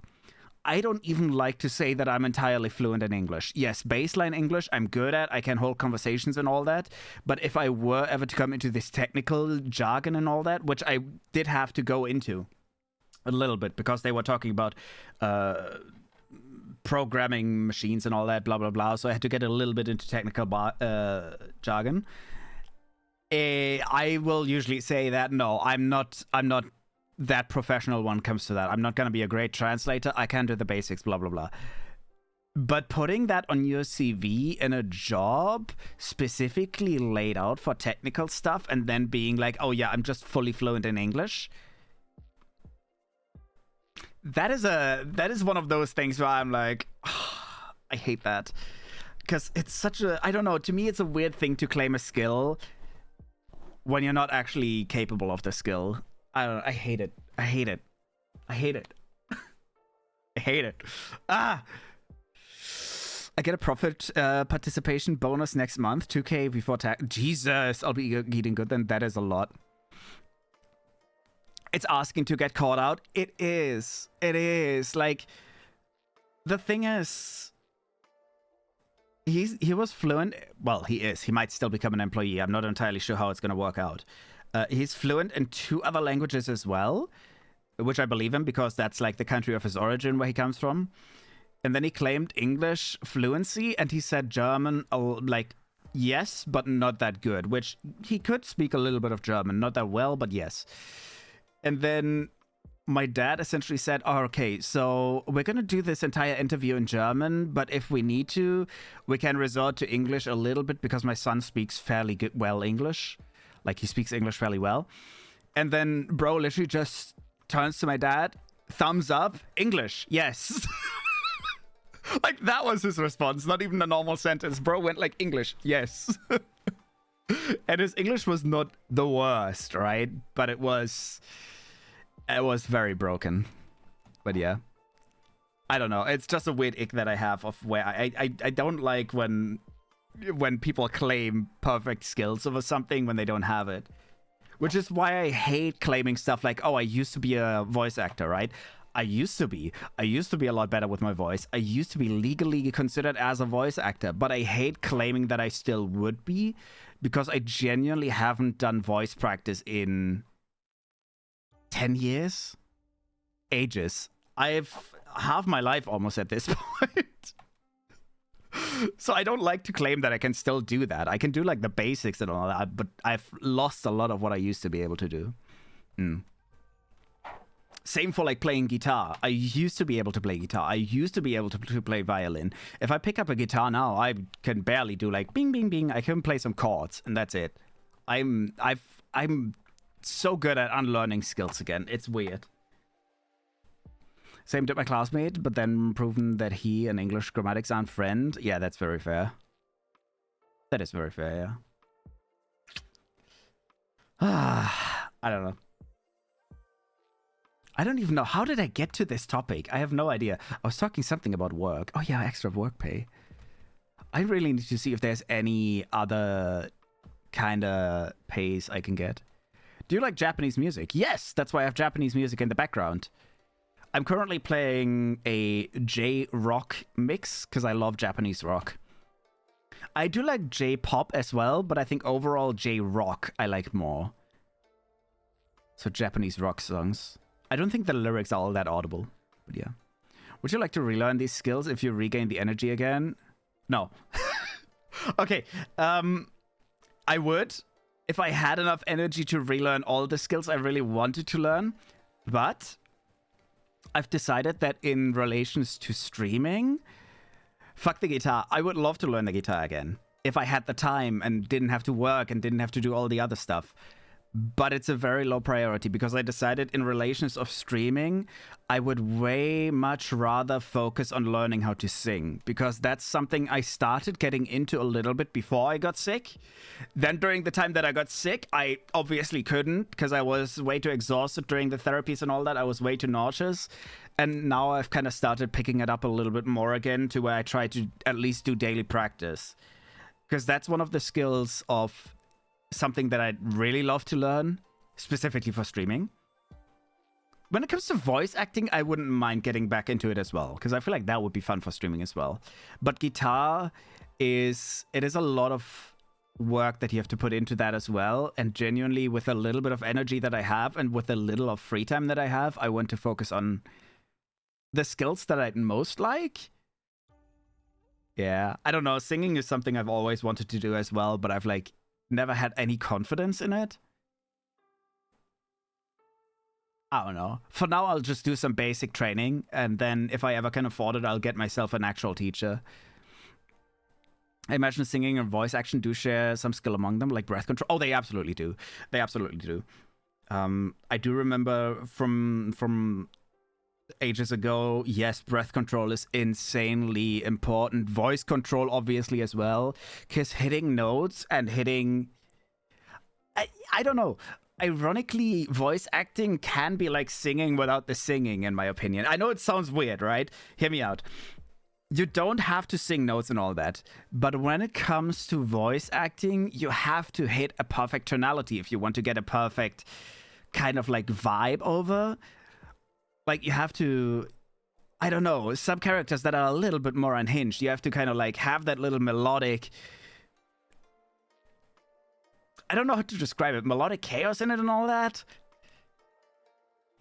I don't even like to say that I'm entirely fluent in English. Yes, baseline English I'm good at. I can hold conversations and all that. But if I were ever to come into this technical jargon and all that, which I did have to go into a little bit because they were talking about programming machines and all that, blah, blah, blah. So I had to get a little bit into technical jargon. I will usually say that, no, I'm not that professional when it comes to that. I'm not going to be a great translator. I can do the basics, blah, blah, blah. But putting that on your CV in a job specifically laid out for technical stuff and then being like, "Oh yeah, I'm just fully fluent in English." That is one of those things where I'm like, I hate that. Because it's such a, I don't know, to me it's a weird thing to claim a skill when you're not actually capable of the skill. I don't know, I hate it. I hate it. I hate it. I hate it. I get a profit participation bonus next month, 2K before tax. Jesus, I'll be eating good then. That is a lot. It's asking to get caught out. It is. It is. Like, the thing is, he was fluent. Well, he is. He might still become an employee. I'm not entirely sure how it's going to work out. He's fluent in 2 other languages as well, which I believe him because that's like the country of his origin where he comes from. And then he claimed English fluency, and he said German, like, yes, but not that good, which he could speak a little bit of German. Not that well, but yes. And then my dad essentially said, oh, okay, so we're going to do this entire interview in German, but if we need to, we can resort to English a little bit because my son speaks fairly well English. Like, he speaks English fairly well. And then bro literally just turns to my dad, thumbs up, English, yes. Like, that was his response, not even a normal sentence. Bro went like, English, yes. And his English was not the worst, right? But it was very broken. But yeah, I don't know. It's just a weird ick that I have of where I don't like when people claim perfect skills over something when they don't have it. Which is why I hate claiming stuff like, oh, I used to be a voice actor, right? I used to be a lot better with my voice. I used to be legally considered as a voice actor, but I hate claiming that I still would be because I genuinely haven't done voice practice in 10 years? Ages. I've half my life almost at this point. So I don't like to claim that I can still do that. I can do like the basics and all that, but I've lost a lot of what I used to be able to do. Same for like playing guitar. I used to be able to play guitar. I used to be able to play violin. If I pick up a guitar now, I can barely do like bing, bing, bing. I can play some chords and that's it. I'm so good at unlearning skills again. It's weird. Same did my classmate, but then proven that he and English grammatics aren't friend. Yeah, that's very fair. That is very fair, yeah. I don't know. I don't even know. How did I get to this topic? I have no idea. I was talking something about work. Oh yeah, extra work pay. I really need to see if there's any other kind of pays I can get. Do you like Japanese music? Yes, that's why I have Japanese music in the background. I'm currently playing a J-rock mix because I love Japanese rock. I do like J-pop as well, but I think overall J-rock I like more. So Japanese rock songs. I don't think the lyrics are all that audible, but yeah. Would you like to relearn these skills if you regain the energy again? No. Okay, I would if I had enough energy to relearn all the skills I really wanted to learn, but I've decided that in relations to streaming, fuck the guitar. I would love to learn the guitar again if I had the time and didn't have to work and didn't have to do all the other stuff. But it's a very low priority because I decided in relations of streaming, I would way much rather focus on learning how to sing because that's something I started getting into a little bit before I got sick. Then during the time that I got sick, I obviously couldn't because I was way too exhausted during the therapies and all that. I was way too nauseous. And now I've kind of started picking it up a little bit more again to where I try to at least do daily practice. Because that's one of the skills of something that I'd really love to learn, specifically for streaming. When it comes to voice acting, I wouldn't mind getting back into it as well, because I feel like that would be fun for streaming as well. But guitar is a lot of work that you have to put into that as well. And genuinely, with a little bit of energy that I have and with a little of free time that I have, I want to focus on the skills that I'd most like. Yeah, I don't know. Singing is something I've always wanted to do as well, but I've like never had any confidence in it. I don't know. For now, I'll just do some basic training, and then if I ever can afford it, I'll get myself an actual teacher. I imagine singing and voice action do share some skill among them, like breath control. Oh, they absolutely do. They absolutely do. I do remember from ages ago, yes, breath control is insanely important. Voice control, obviously, as well. Because hitting notes and hitting... I don't know. Ironically, voice acting can be like singing without the singing, in my opinion. I know it sounds weird, right? Hear me out. you don't have to sing notes and all that, but when it comes to voice acting, you have to hit a perfect tonality if you want to get a perfect kind of like vibe over. Like you have to, I don't know, some characters that are a little bit more unhinged, you have to kind of like have that little melodic, I don't know how to describe it, melodic chaos in it and all that.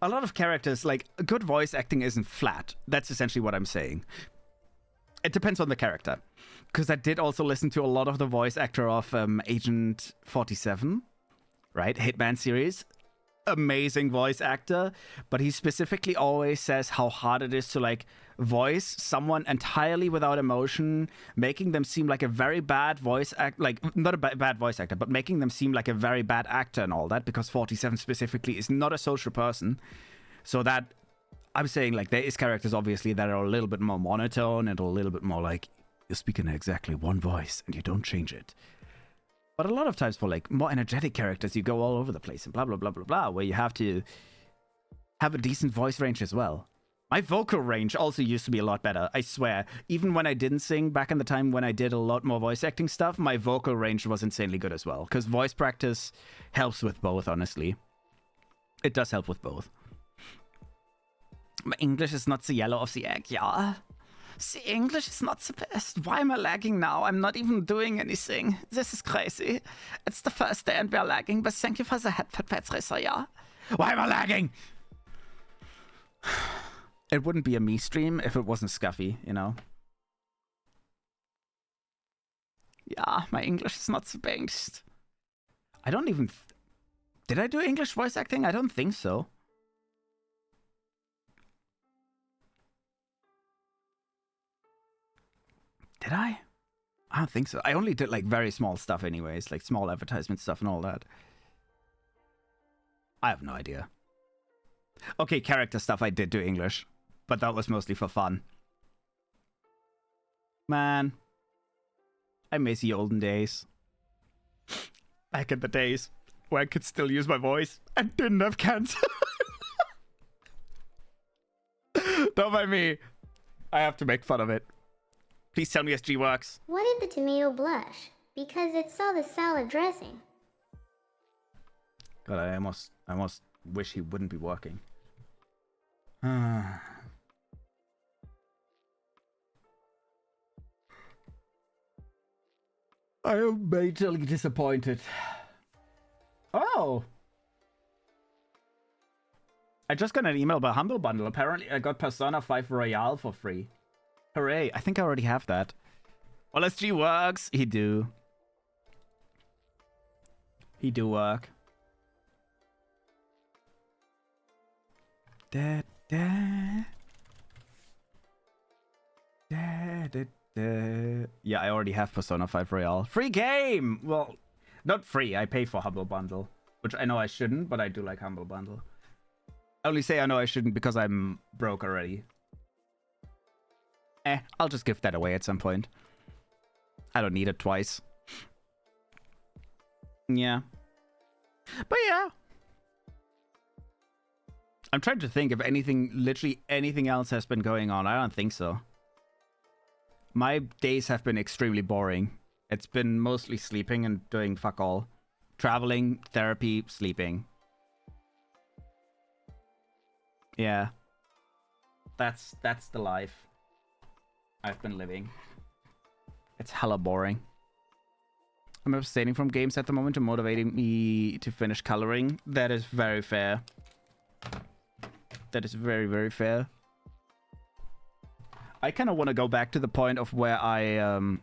A lot of characters, like, good voice acting isn't flat. That's essentially what I'm saying. It depends on the character. Because I did also listen to a lot of the voice actor of Agent 47, right? Hitman series. Amazing voice actor. But he specifically always says how hard it is to, like, voice someone entirely without emotion, making them seem like a very bad voice act, like, not a bad voice actor, but making them seem like a very bad actor and all that, because 47 specifically is not a social person. So that, I'm saying, like, there is characters, obviously, that are a little bit more monotone and a little bit more like, you're speaking in exactly one voice and you don't change it. But a lot of times for, like, more energetic characters, you go all over the place and blah, blah, blah, blah, blah, where you have to have a decent voice range as well. My vocal range also used to be a lot better, I swear. Even when I didn't sing, back in the time when I did a lot more voice acting stuff, my vocal range was insanely good as well. Because voice practice helps with both, honestly. It does help with both. My English is not the yellow of the egg, yeah. The English is not the best. Why am I lagging now? I'm not even doing anything. This is crazy. It's the first day and we're lagging, but thank you for the headpad racer, yeah. Why am I lagging? It wouldn't be a me stream if it wasn't scuffy, you know? Yeah, my English is not the best. I don't even... Did I do English voice acting? I don't think so. Did I? I don't think so. I only did like very small stuff anyways, like small advertisement stuff and all that. I have no idea. Okay, character stuff I did do English, but that was mostly for fun. Man, I miss the olden days. Back in the days where I could still use my voice and didn't have cancer. Don't mind me. I have to make fun of it. Please tell me SG works. What did the tomato blush? Because it saw the salad dressing. God, I almost wish he wouldn't be working. I am majorly disappointed. Oh! I just got an email about Humble Bundle. Apparently I got Persona 5 Royale for free. Hooray. I think I already have that. Well, SG works. He do. He do work. Da, da. Da, da, da. Yeah, I already have Persona 5 Royale. Free game! Well, not free. I pay for Humble Bundle. Which I know I shouldn't, but I do like Humble Bundle. I only say I know I shouldn't because I'm broke already. I'll just give that away at some point. I don't need it twice. Yeah. But yeah. I'm trying to think if anything, literally anything else has been going on. I don't think so. My days have been extremely boring. It's been mostly sleeping and doing fuck all. Traveling, therapy, sleeping. Yeah. That's the life I've been living. It's hella boring. I'm abstaining from games at the moment to motivating me to finish coloring. That is very fair. That is very, very fair. I kind of want to go back to the point of where I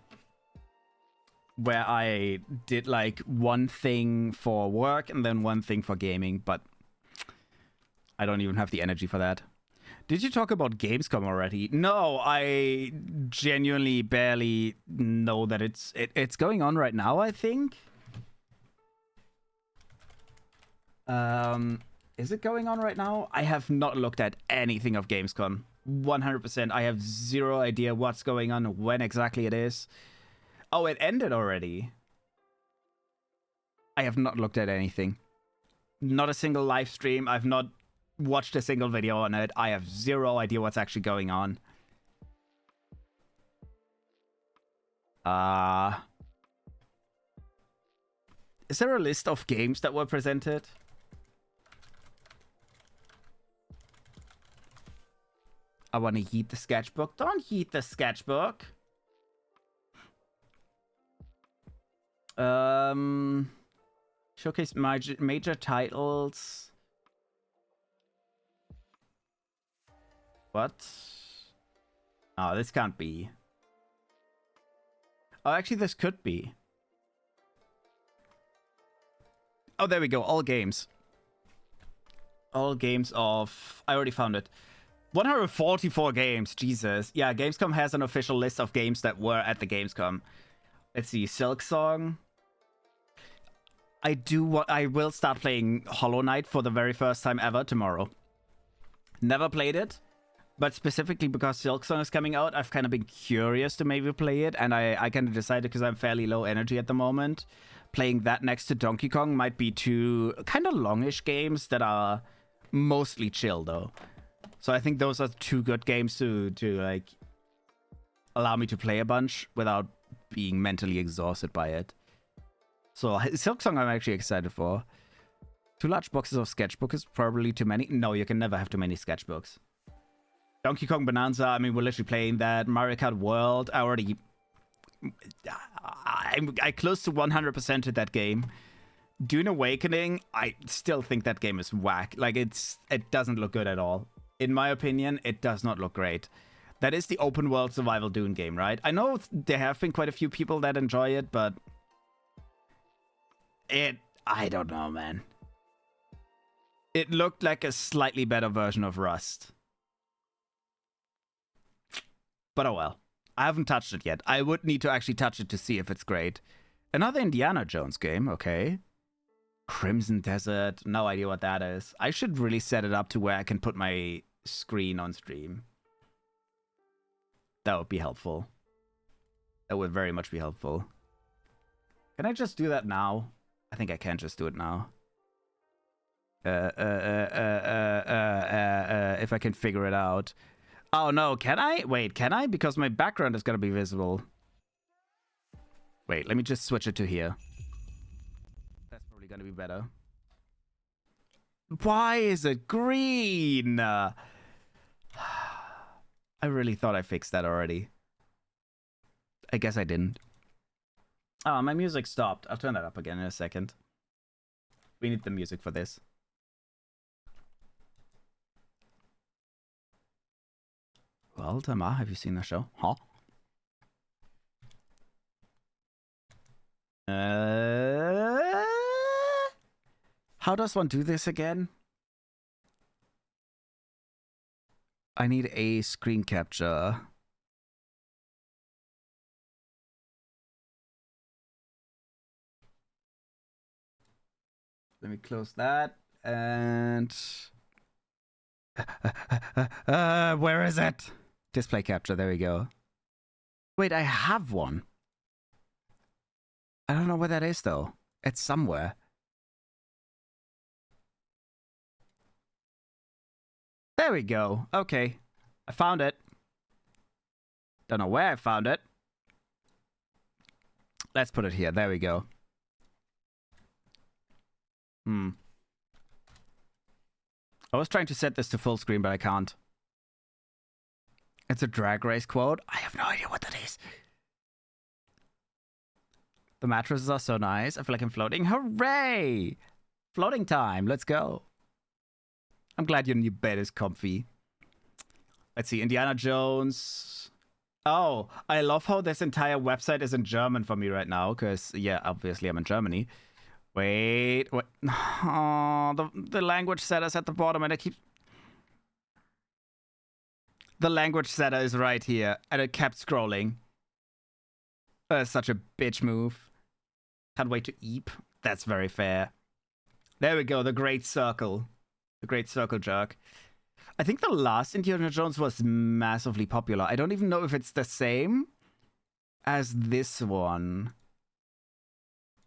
did like one thing for work and then one thing for gaming, but I don't even have the energy for that. Did you talk about Gamescom already? No, I genuinely barely know that it's going on right now, I think. Is it going on right now? I have not looked at anything of Gamescom. 100%. I have zero idea what's going on, when exactly it is. Oh, it ended already. I have not looked at anything. Not a single live stream. I've not watched a single video on it. I have zero idea what's actually going on. Is there a list of games that were presented? I want to heat the sketchbook. Don't heat the sketchbook. Showcase major titles. What? Oh, this can't be. Oh, actually, this could be. Oh, there we go. All games. All games of... I already found it. 144 games. Jesus. Yeah, Gamescom has an official list of games that were at the Gamescom. Let's see. Silksong. I will start playing Hollow Knight for the very first time ever tomorrow. Never played it. But specifically because Silksong is coming out, I've kind of been curious to maybe play it. And I kind of decided, because I'm fairly low energy at the moment, playing that next to Donkey Kong might be two kind of longish games that are mostly chill, though. So I think those are two good games to like, allow me to play a bunch without being mentally exhausted by it. So Silksong I'm actually excited for. 2 large boxes of sketchbook is probably too many. No, you can never have too many sketchbooks. Donkey Kong Bananza, I mean, we're literally playing that. Mario Kart World, I close to 100% to that game. Dune Awakening, I still think that game is whack. Like, it doesn't look good at all. In my opinion, it does not look great. That is the open world survival Dune game, right? I know there have been quite a few people that enjoy it, but I don't know, man. It looked like a slightly better version of Rust. But oh well. I haven't touched it yet. I would need to actually touch it to see if it's great. Another Indiana Jones game, okay. Crimson Desert, no idea what that is. I should really set it up to where I can put my screen on stream. That would be helpful. That would very much be helpful. Can I just do that now? I think I can just do it now. If I can figure it out. Oh no, can I? Wait, can I? Because my background is gonna be visible. Wait, let me just switch it to here. That's probably gonna be better. Why is it green? I really thought I fixed that already. I guess I didn't. Oh, my music stopped. I'll turn that up again in a second. We need the music for this. Well, Tamar, have you seen the show? Huh? How does one do this again? I need a screen capture. Let me close that and... where is it? Display capture, there we go. Wait, I have one. I don't know where that is, though. It's somewhere. There we go. Okay. I found it. Don't know where I found it. Let's put it here. There we go. I was trying to set this to full screen, but I can't. It's a Drag Race quote. I have no idea what that is. The mattresses are so nice. I feel like I'm floating. Hooray! Floating time. Let's go. I'm glad your new bed is comfy. Let's see. Indiana Jones. Oh, I love how this entire website is in German for me right now. Because, yeah, obviously I'm in Germany. Wait. Oh, the language setter's at the bottom and I keep... The language setter is right here. And it kept scrolling. That's such a bitch move. Can't wait to eep. That's very fair. There we go. The Great Circle. The Great Circle Jerk. I think the last Indiana Jones was massively popular. I don't even know if it's the same as this one.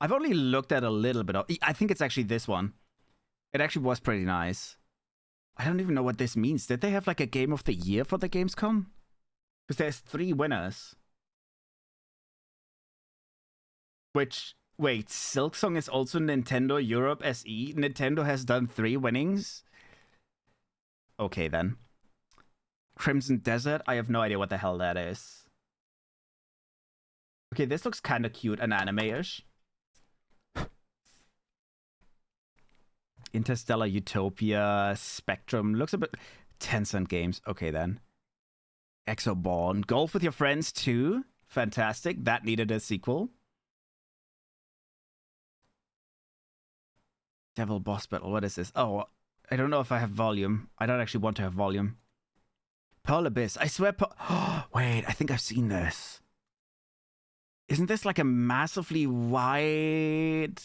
I've only looked at a little bit of... I think it's actually this one. It actually was pretty nice. I don't even know what this means. Did they have like a Game of the Year for the Gamescom? Because there's 3 winners. Which, wait, Silksong is also Nintendo Europe SE? Nintendo has done 3 winnings? Okay, then. Crimson Desert? I have no idea what the hell that is. Okay, this looks kind of cute and anime-ish. Interstellar Utopia, Spectrum. Looks a bit... Tencent Games. Okay, then. Exoborn. Golf with Your Friends 2. Fantastic. That needed a sequel. Devil Boss Battle. What is this? Oh, I don't know if I have volume. I don't actually want to have volume. Pearl Abyss. I swear... Wait, I think I've seen this. Isn't this like a massively wide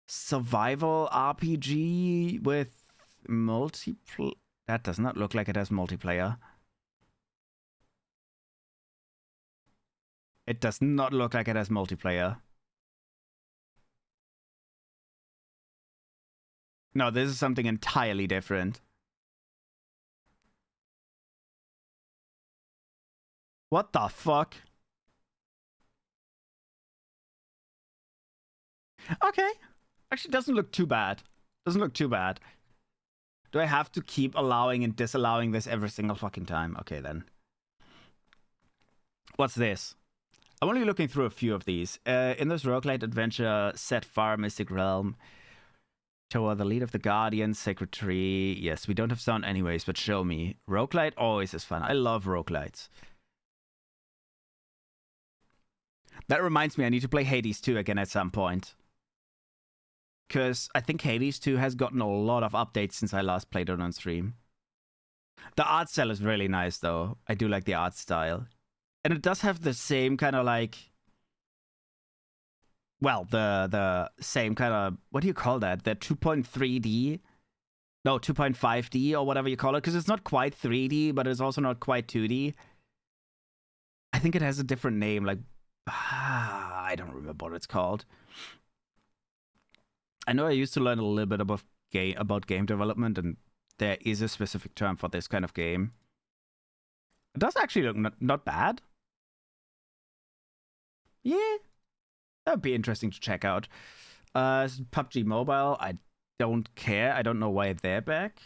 survival RPG with multiplayer? That does not look like it has multiplayer. It does not look like it has multiplayer. No, this is something entirely different. What the fuck? Okay. Actually, doesn't look too bad. Doesn't look too bad. Do I have to keep allowing and disallowing this every single fucking time? Okay, then. What's this? I'm only looking through a few of these. In this roguelite adventure, set far Mystic Realm. Toward the lead of the Guardian, Sacred Tree. Yes, we don't have sound anyways, but show me. Roguelite always is fun. I love roguelites. That reminds me, I need to play Hades 2 again at some point. Because I think Hades 2 has gotten a lot of updates since I last played it on stream. The art style is really nice, though. I do like the art style. And it does have the same kind of like... Well, the same kind of... What do you call that? The 2.3D? No, 2.5D or whatever you call it. Because it's not quite 3D, but it's also not quite 2D. I think it has a different name. Like... I don't remember what it's called. I know I used to learn a little bit about game development, and there is a specific term for this kind of game. It does actually look not bad. Yeah, that would be interesting to check out. PUBG Mobile, I don't care. I don't know why they're back.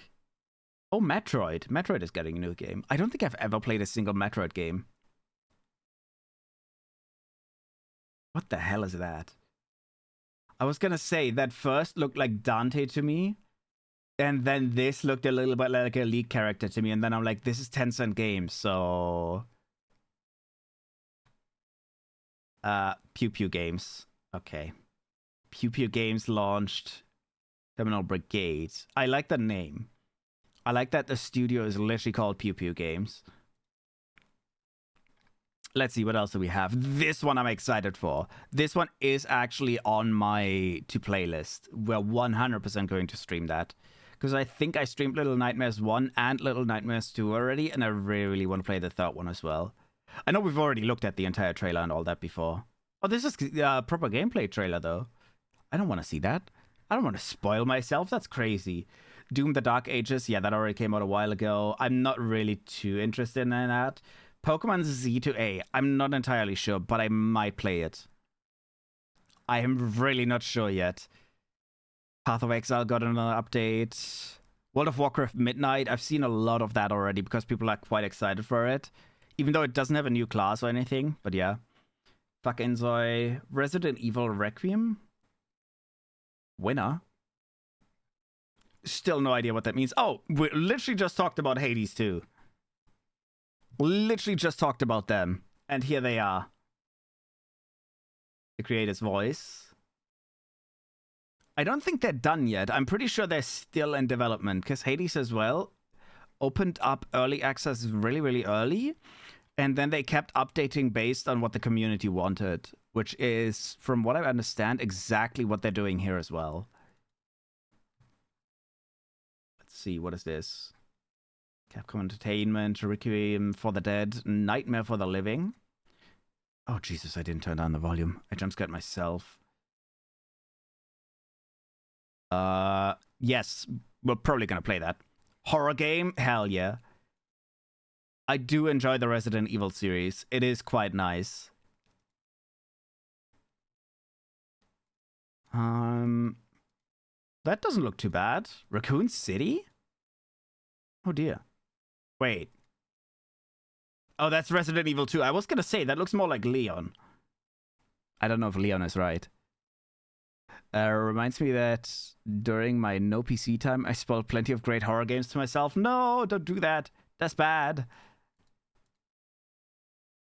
Oh, Metroid. Metroid is getting a new game. I don't think I've ever played a single Metroid game. What the hell is that? I was gonna say, that first looked like Dante to me. And then this looked a little bit like a League character to me. And then I'm like, this is Tencent Games, so... Pew Pew Games. Okay. Pew Pew Games launched Terminal Brigade. I like the name. I like that the studio is literally called Pew Pew Games. Let's see, what else do we have? This one I'm excited for. This one is actually on my to-play list. We're 100% going to stream that. Because I think I streamed Little Nightmares 1 and Little Nightmares 2 already, and I really want to play the third one as well. I know we've already looked at the entire trailer and all that before. Oh, this is a proper gameplay trailer, though. I don't want to see that. I don't want to spoil myself. That's crazy. Doom the Dark Ages. Yeah, that already came out a while ago. I'm not really too interested in that. Pokemon Z to A. I'm not entirely sure, but I might play it. I am really not sure yet. Path of Exile got another update. World of Warcraft Midnight. I've seen a lot of that already because people are quite excited for it. Even though it doesn't have a new class or anything. But yeah. Fuck Enzoy. Resident Evil Requiem. Winner. Still no idea what that means. Oh, we literally just talked about Hades 2. Literally just talked about them. And here they are. The creator's voice. I don't think they're done yet. I'm pretty sure they're still in development. Because Hades as well opened up early access really, really early. And then they kept updating based on what the community wanted. Which is, from what I understand, exactly what they're doing here as well. Let's see, what is this? Capcom Entertainment, Requiem for the Dead, Nightmare for the Living. Oh, Jesus, I didn't turn down the volume. I jump scared myself. Yes, we're probably going to play that. Horror game? Hell yeah. I do enjoy the Resident Evil series. It is quite nice. That doesn't look too bad. Raccoon City? Oh dear. Wait. Oh, that's Resident Evil 2. I was gonna say, that looks more like Leon. I don't know if Leon is right. Reminds me that during my no PC time, I spoiled plenty of great horror games to myself. No, don't do that. That's bad.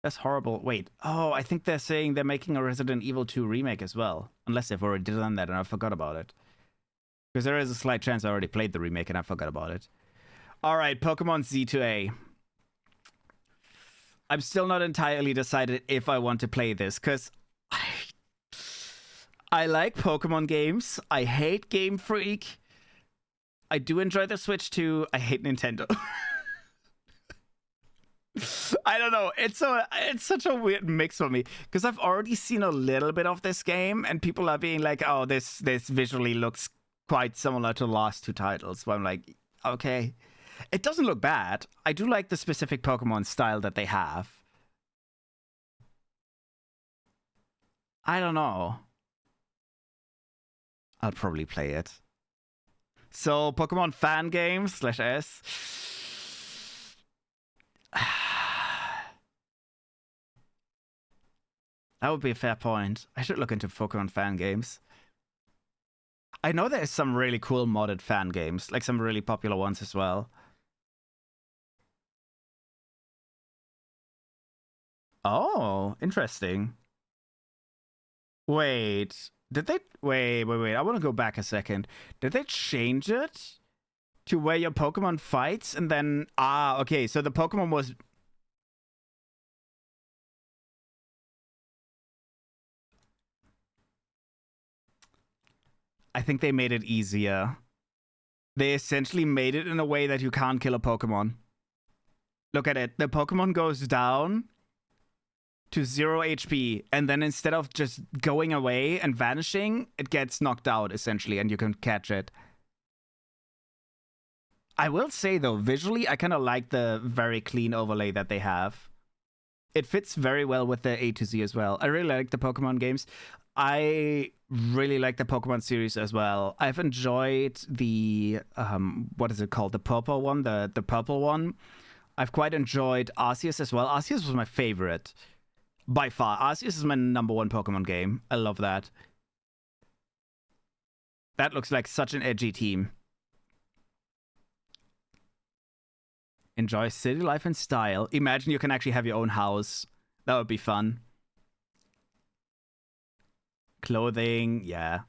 That's horrible. Wait. Oh, I think they're saying they're making a Resident Evil 2 remake as well. Unless they've already done that and I forgot about it. Because there is a slight chance I already played the remake and I forgot about it. Alright, Pokemon Z2A. I'm still not entirely decided if I want to play this, because I like Pokemon games. I hate Game Freak. I do enjoy the Switch too. I hate Nintendo. I don't know. It's such a weird mix for me, because I've already seen a little bit of this game, and people are being like, "Oh, this visually looks quite similar to the last two titles." So I'm like, okay. It doesn't look bad. I do like the specific Pokemon style that they have. I don't know. I'll probably play it. So, Pokemon fan game /S. That would be a fair point. I should look into Pokemon fan games. I know there's some really cool modded fan games, like some really popular ones as well. Oh, interesting. Wait, did they... Wait. I want to go back a second. Did they change it to where your Pokemon fights and then... Ah, okay, so the Pokemon was... I think they made it easier. They essentially made it in a way that you can't kill a Pokemon. Look at it. The Pokemon goes down to 0 HP, and then instead of just going away and vanishing, it gets knocked out, essentially, and you can catch it. I will say, though, visually, I kind of like the very clean overlay that they have. It fits very well with the A to Z as well. I really like the Pokemon games. I really like the Pokemon series as well. I've enjoyed the, what is it called? The purple one, the purple one. I've quite enjoyed Arceus as well. Arceus was my favorite. By far. Arceus is my #1 Pokemon game. I love that. That looks like such an edgy team. Enjoy city life and style. Imagine you can actually have your own house. That would be fun. Clothing, yeah.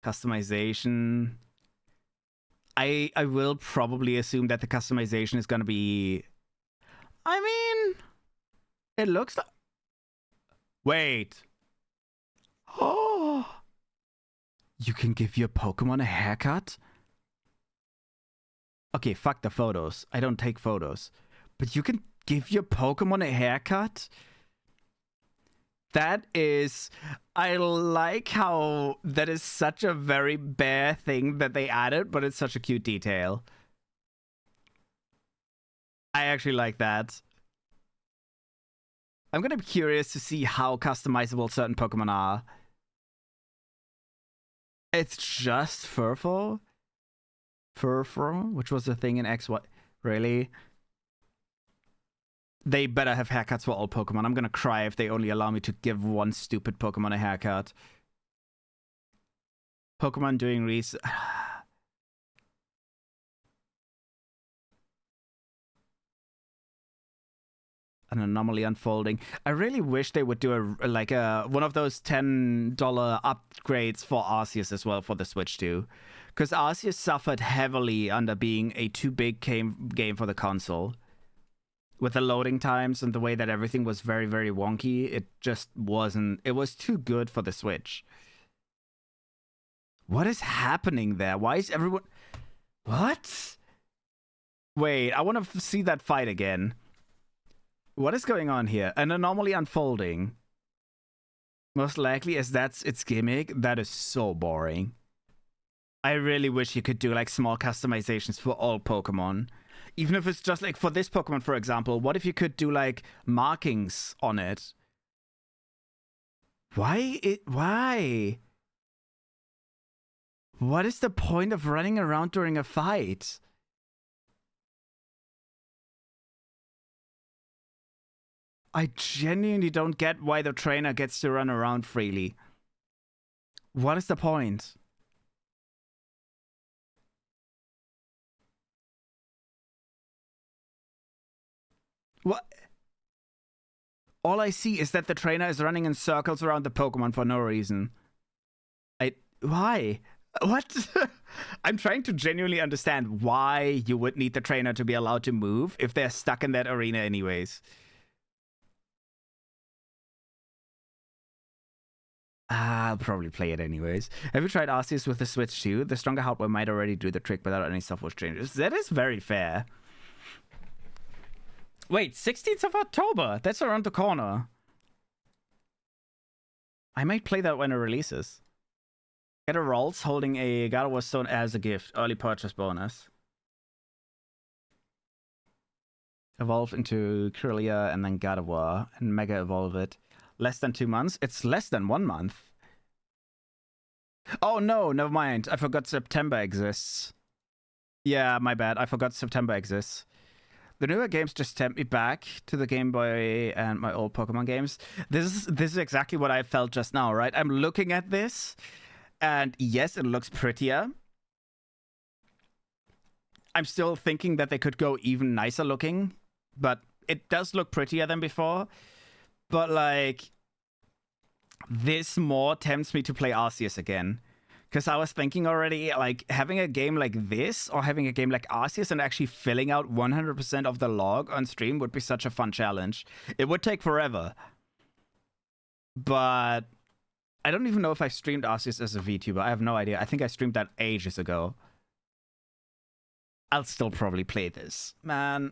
Customization. I will probably assume that the customization is going to be... I mean, it looks like... Wait. Oh! You can give your Pokemon a haircut? Okay, fuck the photos. I don't take photos. But you can give your Pokemon a haircut? That is... I like how that is such a very bare thing that they added, but it's such a cute detail. I actually like that. I'm gonna be curious to see how customizable certain Pokemon are. It's just Furfrou? Furfrou? Which was the thing in XY? Really? They better have haircuts for all Pokemon. I'm gonna cry if they only allow me to give one stupid Pokemon a haircut. Pokemon doing research. An anomaly unfolding. I really wish they would do a one of those $10 upgrades for Arceus as well for the Switch too, because Arceus suffered heavily under being a too big game for the console. With the loading times and the way that everything was very, very wonky, it just wasn't... It was too good for the Switch. What is happening there? Why is everyone... What? Wait, I want to see that fight again. What is going on here? An anomaly unfolding. Most likely, as that's its gimmick. That is so boring. I really wish you could do like small customizations for all Pokemon. Even if it's just like for this Pokemon, for example, what if you could do like markings on it? Why? What is the point of running around during a fight? I genuinely don't get why the trainer gets to run around freely. What is the point? What? All I see is that the trainer is running in circles around the Pokemon for no reason. Why? What? I'm trying to genuinely understand why you would need the trainer to be allowed to move if they're stuck in that arena anyways. I'll probably play it anyways. Have you tried Arceus with the Switch 2? The stronger hardware might already do the trick without any software changes. That is very fair. Wait, 16th of October. That's around the corner. I might play that when it releases. Get a Rolls holding a God of War Stone as a gift. Early purchase bonus. Evolve into Kirlia and then God of War. And Mega Evolve it. Less than 2 months? It's less than 1 month. Oh no, never mind. I forgot September exists. Yeah, my bad. I forgot September exists. The newer games just tempt me back to the Game Boy and my old Pokemon games. This is exactly what I felt just now, right? I'm looking at this, and yes, it looks prettier. I'm still thinking that they could go even nicer looking, but it does look prettier than before. But, like, this more tempts me to play Arceus again. Because I was thinking already, like, having a game like this or having a game like Arceus and actually filling out 100% of the log on stream would be such a fun challenge. It would take forever. But I don't even know if I streamed Arceus as a VTuber. I have no idea. I think I streamed that ages ago. I'll still probably play this. Man.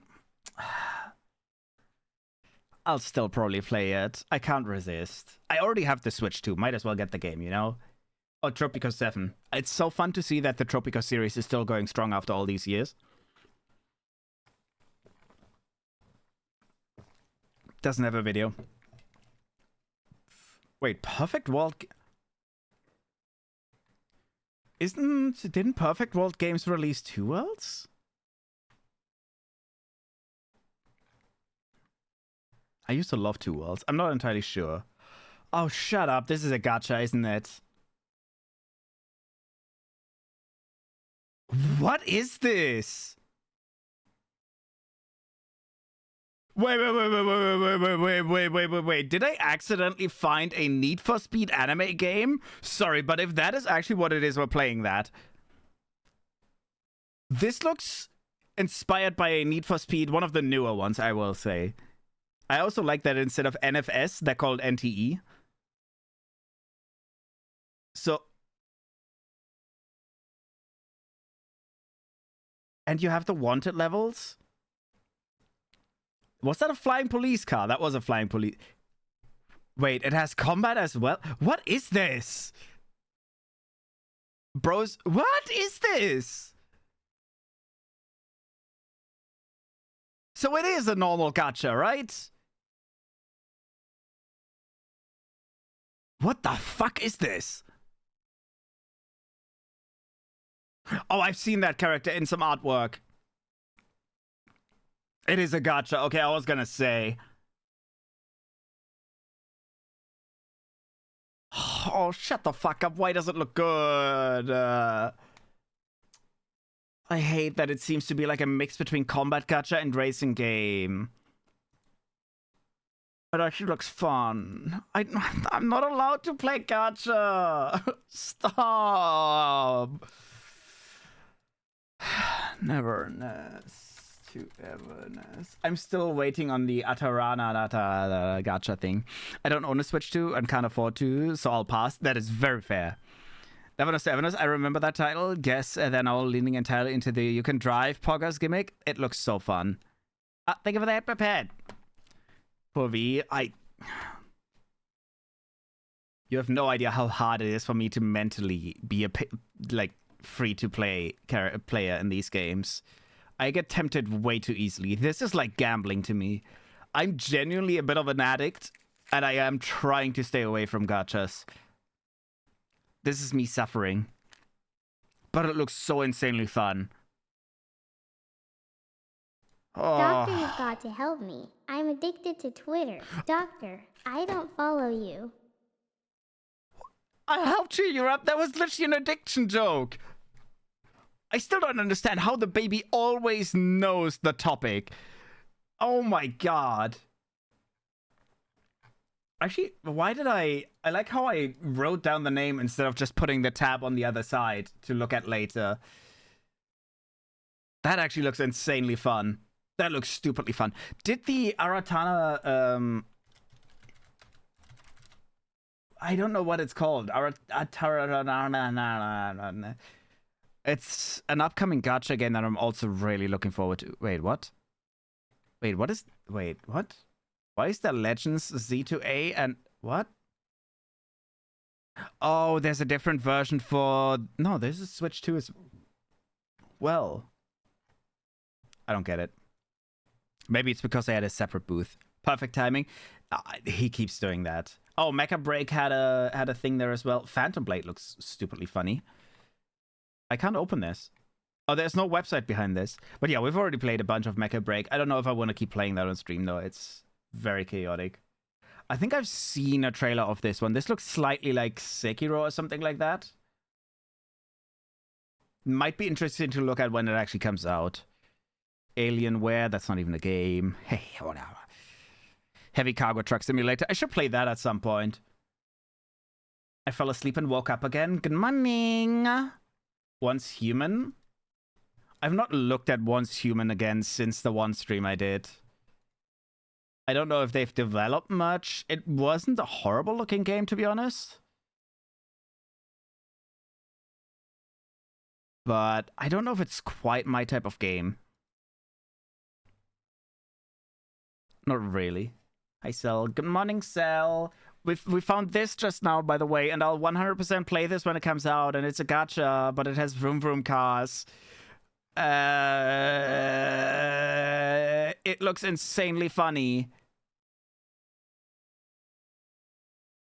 I'll still probably play it. I can't resist. I already have the Switch too. Might as well get the game, you know? Oh, Tropico 7. It's so fun to see that the Tropico series is still going strong after all these years. Doesn't have a video. Wait, Perfect World... Didn't Perfect World Games release 2 worlds? I used to love 2 worlds. I'm not entirely sure. Oh, shut up. This is a gacha, isn't it? What is this? Wait. Did I accidentally find a Need for Speed anime game? Sorry, but if that is actually what it is, we're playing that. This looks inspired by a Need for Speed, one of the newer ones, I will say. I also like that instead of NFS, they're called NTE. So... And you have the wanted levels? Was that a flying police car? That was a flying police... Wait, it has combat as well? What is this? Bros, what is this? So it is a normal gacha, right? What the fuck is this? Oh, I've seen that character in some artwork. It is a gacha. Okay, I was gonna say. Oh, shut the fuck up. Why does it look good? I hate that it seems to be like a mix between combat gacha and racing game. It actually looks fun. I'm not allowed to play gacha. Stop. Neverness to everness. I'm still waiting on the Atarana gacha thing. I don't own a Switch 2 and can't afford to, so I'll pass. That is very fair. Neverness to everness. I remember that title. Guess they're now leaning entirely into the you can drive poggers gimmick. It looks so fun. Thank you for that, prepared. For V, you have no idea how hard it is for me to mentally be a free-to-play player in these games. I get tempted way too easily. This is like gambling to me. I'm genuinely a bit of an addict And I am trying to stay away from gachas. This is me suffering. But it looks so insanely fun. Doctor, you've Oh, got to help me. I'm addicted to Twitter. Doctor, I don't follow you. I helped cheer you up. That was literally an addiction joke. I still don't understand how the baby always knows the topic. Oh my god. Actually, why did I like how I wrote down the name instead of just putting the tab on the other side to look at later. That actually looks insanely fun. That looks stupidly fun. Did the Aratana, I don't know what it's called. It's an upcoming gacha game that I'm also really looking forward to. Wait, what? Wait, what? Why is there Legends Z to A and what? Oh, there's a different version for... No, there's a Switch 2 as well. I don't get it. Maybe it's because I had a separate booth. Perfect timing. He keeps doing that. Oh, Mecha Break had a thing there as well. Phantom Blade looks stupidly funny. I can't open this. Oh, there's no website behind this. But yeah, we've already played a bunch of Mecha Break. I don't know if I want to keep playing that on stream, though. It's very chaotic. I think I've seen a trailer of this one. This looks slightly like Sekiro or something like that. Might be interesting to look at when it actually comes out. Alienware, that's not even a game. Hey, whatever. Heavy Cargo Truck Simulator. I should play that at some point. I fell asleep and woke up again. Good morning. Once Human. I've not looked at Once Human again since the one stream I did. I don't know if they've developed much. It wasn't a horrible looking game, to be honest. But I don't know if it's quite my type of game. Not really. Hi, Cell. Good morning, Cell. We found this just now, by the way, and I'll 100% play this when it comes out, and it's a gacha, but it has vroom vroom cars. It looks insanely funny.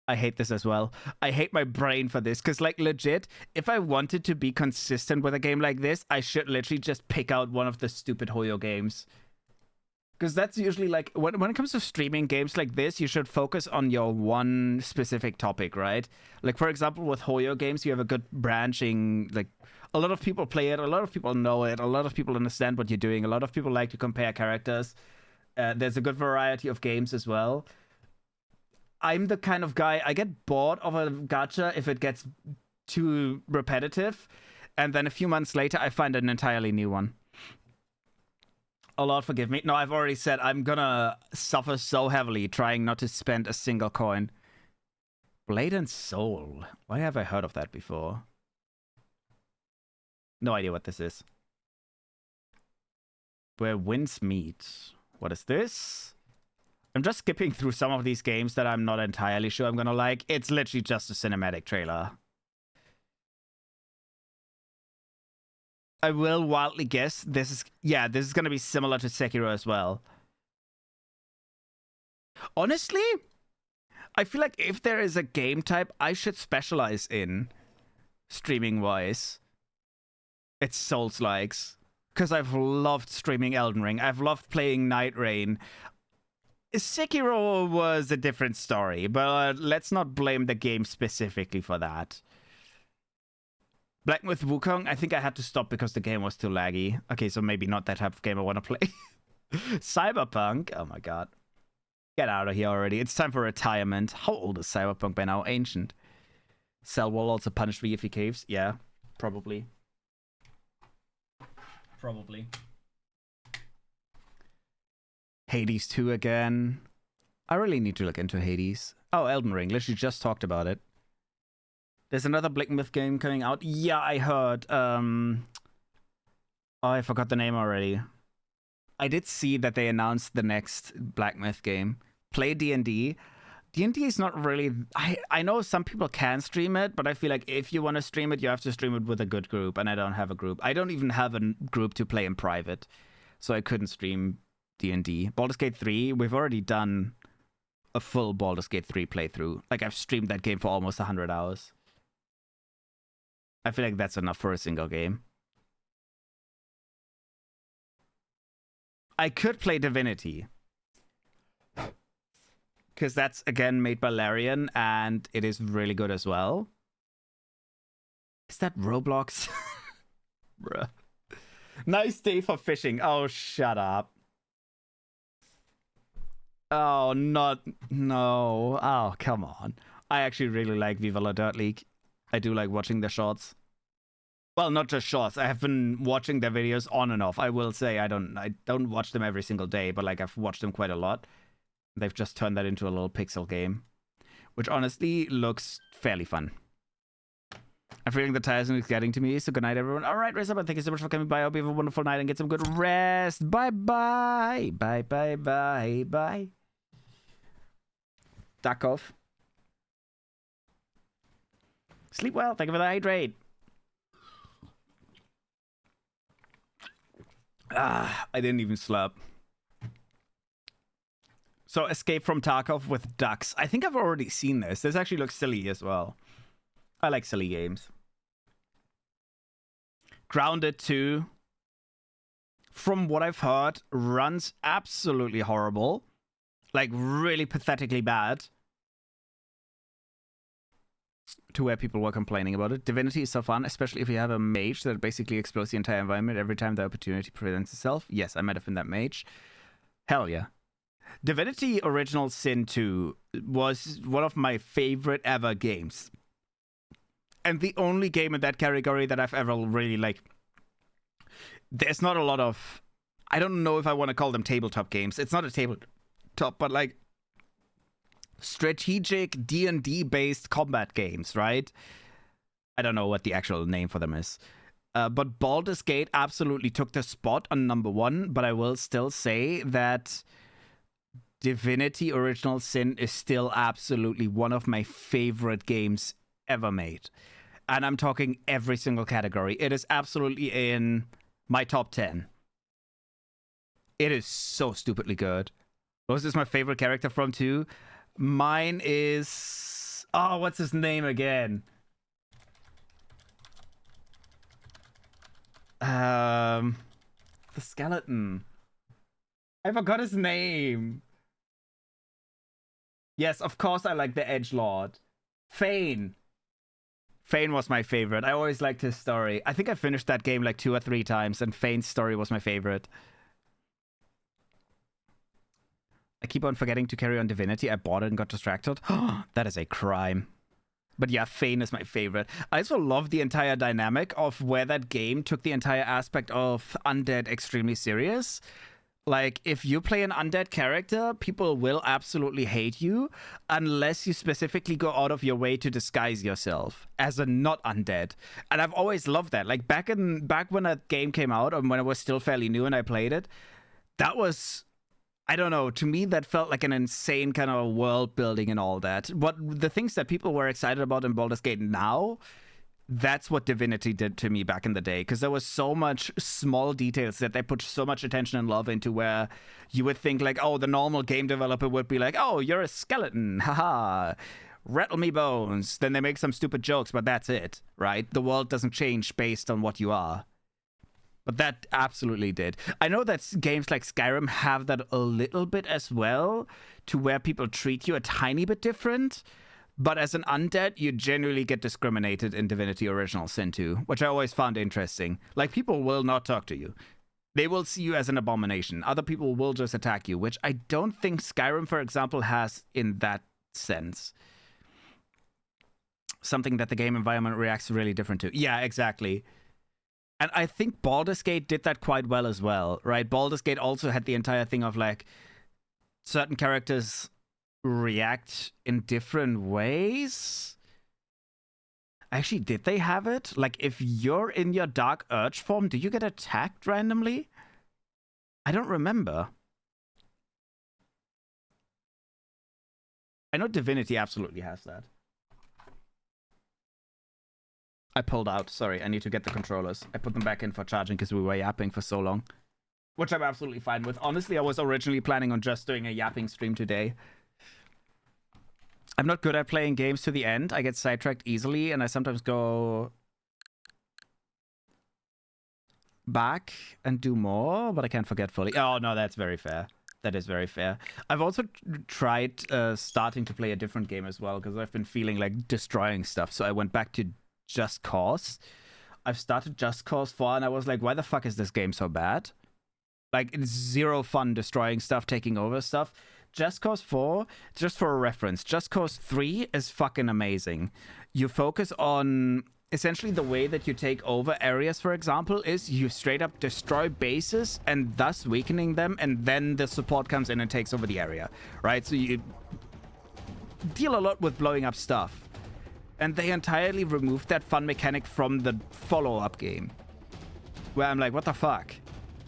I hate this as well. I hate my brain for this, because, like, legit, if I wanted to be consistent with a game like this, I should literally just pick out one of the stupid Hoyo games. Because that's usually, like, when it comes to streaming games like this, you should focus on your one specific topic, right? Like, for example, with Hoyo games, you have a good branching, like, a lot of people play it, a lot of people know it, a lot of people understand what you're doing, a lot of people like to compare characters. There's a good variety of games as well. I'm the kind of guy, I get bored of a gacha if it gets too repetitive, and then a few months later, I find an entirely new one. Oh Lord, forgive me. No, I've already said I'm gonna suffer so heavily trying not to spend a single coin. Blade and Soul. Why have I heard of that before? No idea what this is. Where winds meet. What is this? I'm just skipping through some of these games that I'm not entirely sure I'm gonna like. It's literally just a cinematic trailer. I will wildly guess this is going to be similar to Sekiro as well. Honestly, I feel like if there is a game type I should specialize in, streaming-wise, it's Souls-likes. Because I've loved streaming Elden Ring. I've loved playing Night Rain. Sekiro was a different story, but let's not blame the game specifically for that. Black Myth Wukong, I think I had to stop because the game was too laggy. Okay, so maybe not that type of game I want to play. Cyberpunk, oh my god. Get out of here already. It's time for retirement. How old is Cyberpunk by now? Ancient. Cell will also punish me if he caves. Yeah, probably. Probably. Hades 2 again. I really need to look into Hades. Oh, Elden Ring. Literally just talked about it. There's another Black Myth game coming out. Yeah, I heard. Oh, I forgot the name already. I did see that they announced the next Black Myth game. Play D&D. D&D is not really... I know some people can stream it, but I feel like if you want to stream it, you have to stream it with a good group, and I don't have a group. I don't even have a group to play in private, so I couldn't stream D&D. Baldur's Gate 3, we've already done a full Baldur's Gate 3 playthrough. Like, I've streamed that game for almost 100 hours. I feel like that's enough for a single game. I could play Divinity. Because that's, again, made by Larian, and it is really good as well. Is that Roblox? Bruh. Nice day for fishing. Oh, shut up. Oh, no. Oh, come on. I actually really like Viva La Dirt League. I do like watching their shorts. Well, not just shorts. I have been watching their videos on and off. I will say I don't watch them every single day, but like I've watched them quite a lot. They've just turned that into a little pixel game, which honestly looks fairly fun. I'm feeling the tiresome is getting to me, so good night, everyone. All right, Razor, thank you so much for coming by. I hope you have a wonderful night and get some good rest. Bye-bye. Bye-bye. Duck off. Sleep well. Thank you for the hydrate. I didn't even slurp. So, Escape from Tarkov with ducks. I think I've already seen this. This actually looks silly as well. I like silly games. Grounded 2. From what I've heard, runs absolutely horrible. Like, really pathetically bad. To where people were complaining about it. Divinity is so fun, especially if you have a mage that basically explores the entire environment every time the opportunity presents itself. Yes, I might have been that mage. Hell yeah. Divinity Original Sin 2 was one of my favorite ever games. And the only game in that category that I've ever really, like... There's not a lot of... I don't know if I want to call them tabletop games. It's not a tabletop, but like... strategic D&D based combat games, right? I don't know what the actual name for them is. But Baldur's Gate absolutely took the spot on number 1, but I will still say that Divinity Original Sin is still absolutely one of my favorite games ever made. And I'm talking every single category. It is absolutely in my top 10. It is so stupidly good. Rose is my favorite character from 2. Mine is... Oh, what's his name again? The skeleton. I forgot his name. Yes, of course I like the Edgelord. Fane. Fane was my favorite. I always liked his story. I think I finished that game like 2 or 3 times, and Fane's story was my favorite. I keep on forgetting to carry on Divinity. I bought it and got distracted. That is a crime. But yeah, Fane is my favorite. I also love the entire dynamic of where that game took the entire aspect of undead extremely serious. Like, if you play an undead character, people will absolutely hate you unless you specifically go out of your way to disguise yourself as a not undead. And I've always loved that. Like, back when that game came out, or when it was still fairly new and I played it, that was... I don't know, to me that felt like an insane kind of world building and all that. What the things that people were excited about in Baldur's Gate now, that's what Divinity did to me back in the day, because there was so much small details that they put so much attention and love into, where you would think like, oh, the normal game developer would be like, oh, you're a skeleton, haha, rattle me bones. Then they make some stupid jokes, but that's it, right? The world doesn't change based on what you are. But that absolutely did. I know that games like Skyrim have that a little bit as well, to where people treat you a tiny bit different. But as an undead, you genuinely get discriminated in Divinity Original Sin 2, which I always found interesting. Like, people will not talk to you. They will see you as an abomination. Other people will just attack you, which I don't think Skyrim, for example, has in that sense. Something that the game environment reacts really different to. Yeah, exactly. And I think Baldur's Gate did that quite well as well, right? Baldur's Gate also had the entire thing of, like, certain characters react in different ways. Actually, did they have it? Like, if you're in your Dark Urge form, do you get attacked randomly? I don't remember. I know Divinity absolutely has that. I pulled out. Sorry, I need to get the controllers. I put them back in for charging because we were yapping for so long. Which I'm absolutely fine with. Honestly, I was originally planning on just doing a yapping stream today. I'm not good at playing games to the end. I get sidetracked easily, and I sometimes go back and do more, but I can't forget fully. Oh, no, that's very fair. That is very fair. I've also tried starting to play a different game as well, because I've been feeling like destroying stuff. So I went back to Just Cause. I've started Just Cause 4, and I was like, why the fuck is this game so bad? Like, it's zero fun destroying stuff, taking over stuff. Just Cause 4, just for a reference, Just Cause 3 is fucking amazing. You focus on... Essentially, the way that you take over areas, for example, is you straight up destroy bases and thus weakening them, and then the support comes in and takes over the area, right? So you deal a lot with blowing up stuff. And they entirely removed that fun mechanic from the follow-up game. Where I'm like, what the fuck?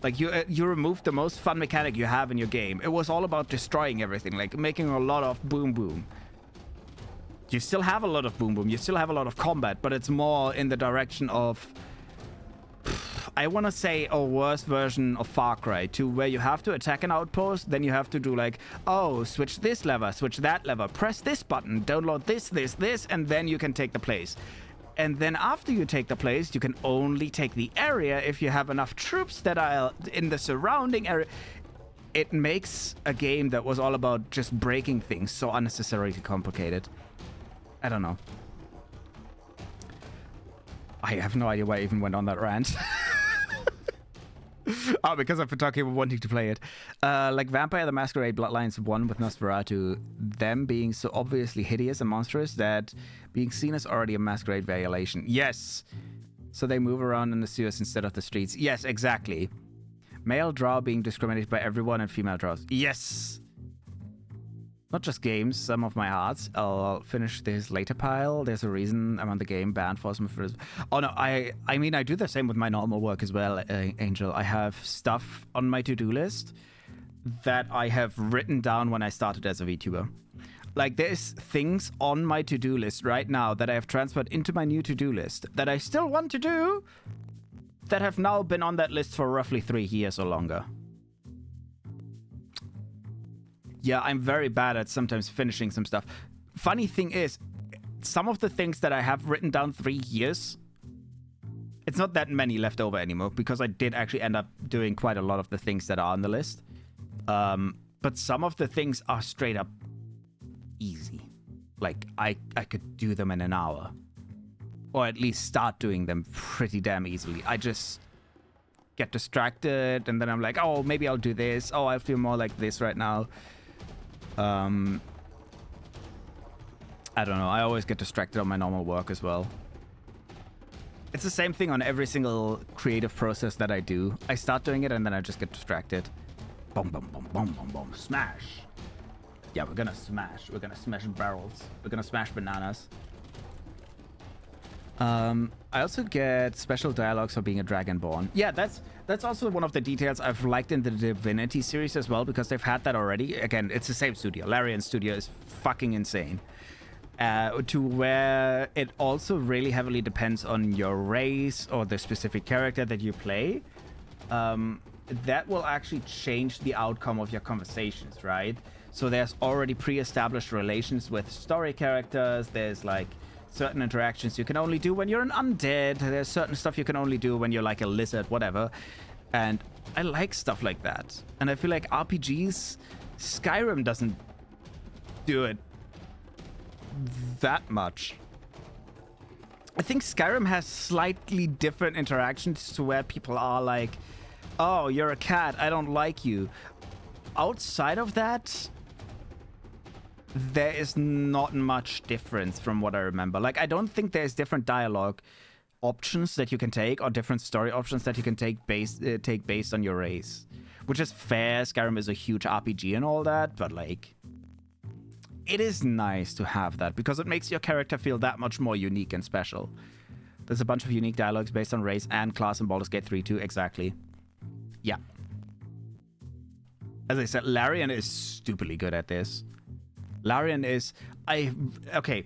Like, you removed the most fun mechanic you have in your game. It was all about destroying everything, like making a lot of boom boom. You still have a lot of boom boom, you still have a lot of combat, but it's more in the direction of, I want to say, a worse version of Far Cry 2, where you have to attack an outpost, then you have to do like, oh, switch this lever, switch that lever, press this button, download this, and then you can take the place. And then after you take the place, you can only take the area if you have enough troops that are in the surrounding area. It makes a game that was all about just breaking things so unnecessarily complicated. I don't know. I have no idea why I even went on that rant. Oh, because I've been talking about wanting to play it. Like Vampire the Masquerade Bloodlines 1 with Nosferatu, them being so obviously hideous and monstrous that being seen as already a Masquerade violation. Yes! So they move around in the sewers instead of the streets. Yes, exactly. Male drow being discriminated by everyone and female drows. Yes! Not just games, some of my hearts. I'll finish this later pile. There's a reason I'm on the game banned for some... Oh no, I mean, I do the same with my normal work as well, Angel. I have stuff on my to-do list that I have written down when I started as a VTuber. Like, there's things on my to-do list right now that I have transferred into my new to-do list that I still want to do, that have now been on that list for roughly 3 years or longer. Yeah, I'm very bad at sometimes finishing some stuff. Funny thing is, some of the things that I have written down 3 years, it's not that many left over anymore, because I did actually end up doing quite a lot of the things that are on the list. But some of the things are straight up easy. Like, I could do them in an hour. Or at least start doing them pretty damn easily. I just get distracted, and then I'm like, oh, maybe I'll do this. Oh, I feel more like this right now. I don't know. I always get distracted on my normal work as well. It's the same thing on every single creative process that I do. I start doing it and then I just get distracted. Boom, boom, boom, boom, boom, boom. Smash. Yeah, we're gonna smash. We're gonna smash barrels. We're gonna smash bananas. I also get special dialogues for being a Dragonborn. Yeah, that's also one of the details I've liked in the Divinity series as well, because they've had that already. Again, it's the same studio. Larian Studio is fucking insane. To where it also really heavily depends on your race or the specific character that you play. That will actually change the outcome of your conversations, right? So there's already pre-established relations with story characters. There's like certain interactions you can only do when you're an undead. There's certain stuff you can only do when you're like a lizard, whatever. And I like stuff like that. And I feel like RPGs, Skyrim doesn't do it that much. I think Skyrim has slightly different interactions to where people are like, oh, you're a cat, I don't like you. Outside of that, there is not much difference from what I remember. Like, I don't think there's different dialogue options that you can take, or different story options that you can take based on your race. Which is fair. Skyrim is a huge RPG and all that, but like, it is nice to have that because it makes your character feel that much more unique and special. There's a bunch of unique dialogues based on race and class in Baldur's Gate 3 too, exactly. Yeah. As I said, Larian is stupidly good at this. Larian is... Okay.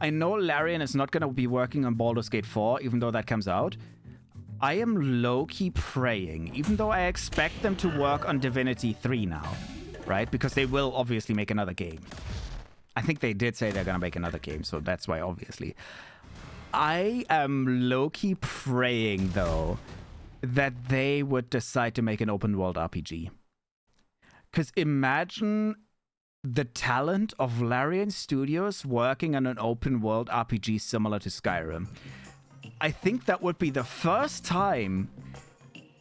I know Larian is not going to be working on Baldur's Gate 4, even though that comes out. I am low-key praying, even though I expect them to work on Divinity 3 now, right? Because they will obviously make another game. I think they did say they're gonna make another game, so that's why, obviously. I am low-key praying, though, that they would decide to make an open-world RPG. Because imagine the talent of Larian Studios working on an open-world RPG similar to Skyrim. I think that would be the first time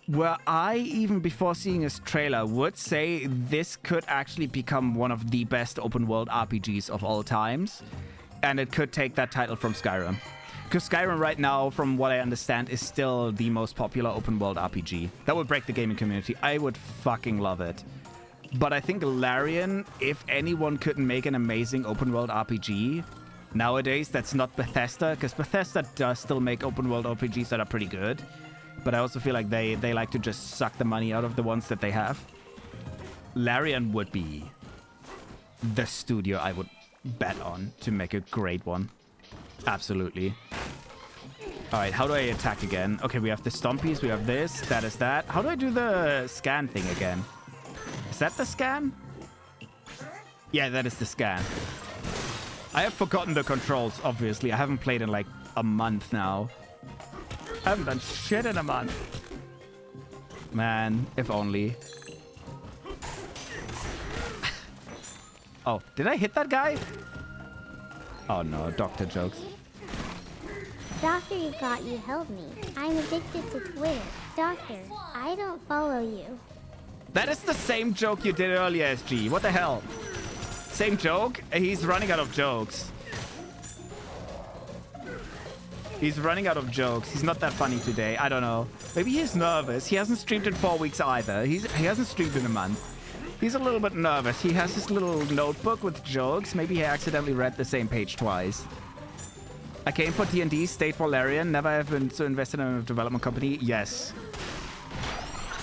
where I, even before seeing this trailer, would say this could actually become one of the best open-world RPGs of all times. And it could take that title from Skyrim. Because Skyrim right now, from what I understand, is still the most popular open-world RPG. That would break the gaming community. I would fucking love it. But I think Larian, if anyone could make an amazing open-world RPG, nowadays, that's not Bethesda, because Bethesda does still make open-world RPGs that are pretty good. But I also feel like they like to just suck the money out of the ones that they have. Larian would be the studio I would bet on to make a great one. Absolutely. All right, how do I attack again? Okay, we have the stompies, we have this, that is that. How do I do the scan thing again? Is that the scan? Yeah, that is the scan. I have forgotten the controls, obviously. I haven't played in like a month now. I haven't done shit in a month. Man, if only. Oh, did I hit that guy? Oh no, doctor jokes. Doctor, you got you held me. I'm addicted to Twitter. Doctor, I don't follow you. That is the same joke you did earlier, SG. What the hell? Same joke? He's running out of jokes. He's running out of jokes. He's not that funny today. I don't know. Maybe he's nervous. He hasn't streamed in 4 weeks either. He hasn't streamed in a month. He's a little bit nervous. He has his little notebook with jokes. Maybe he accidentally read the same page twice. I came for D&D, stayed for Larian. Never have been so invested in a development company. Yes.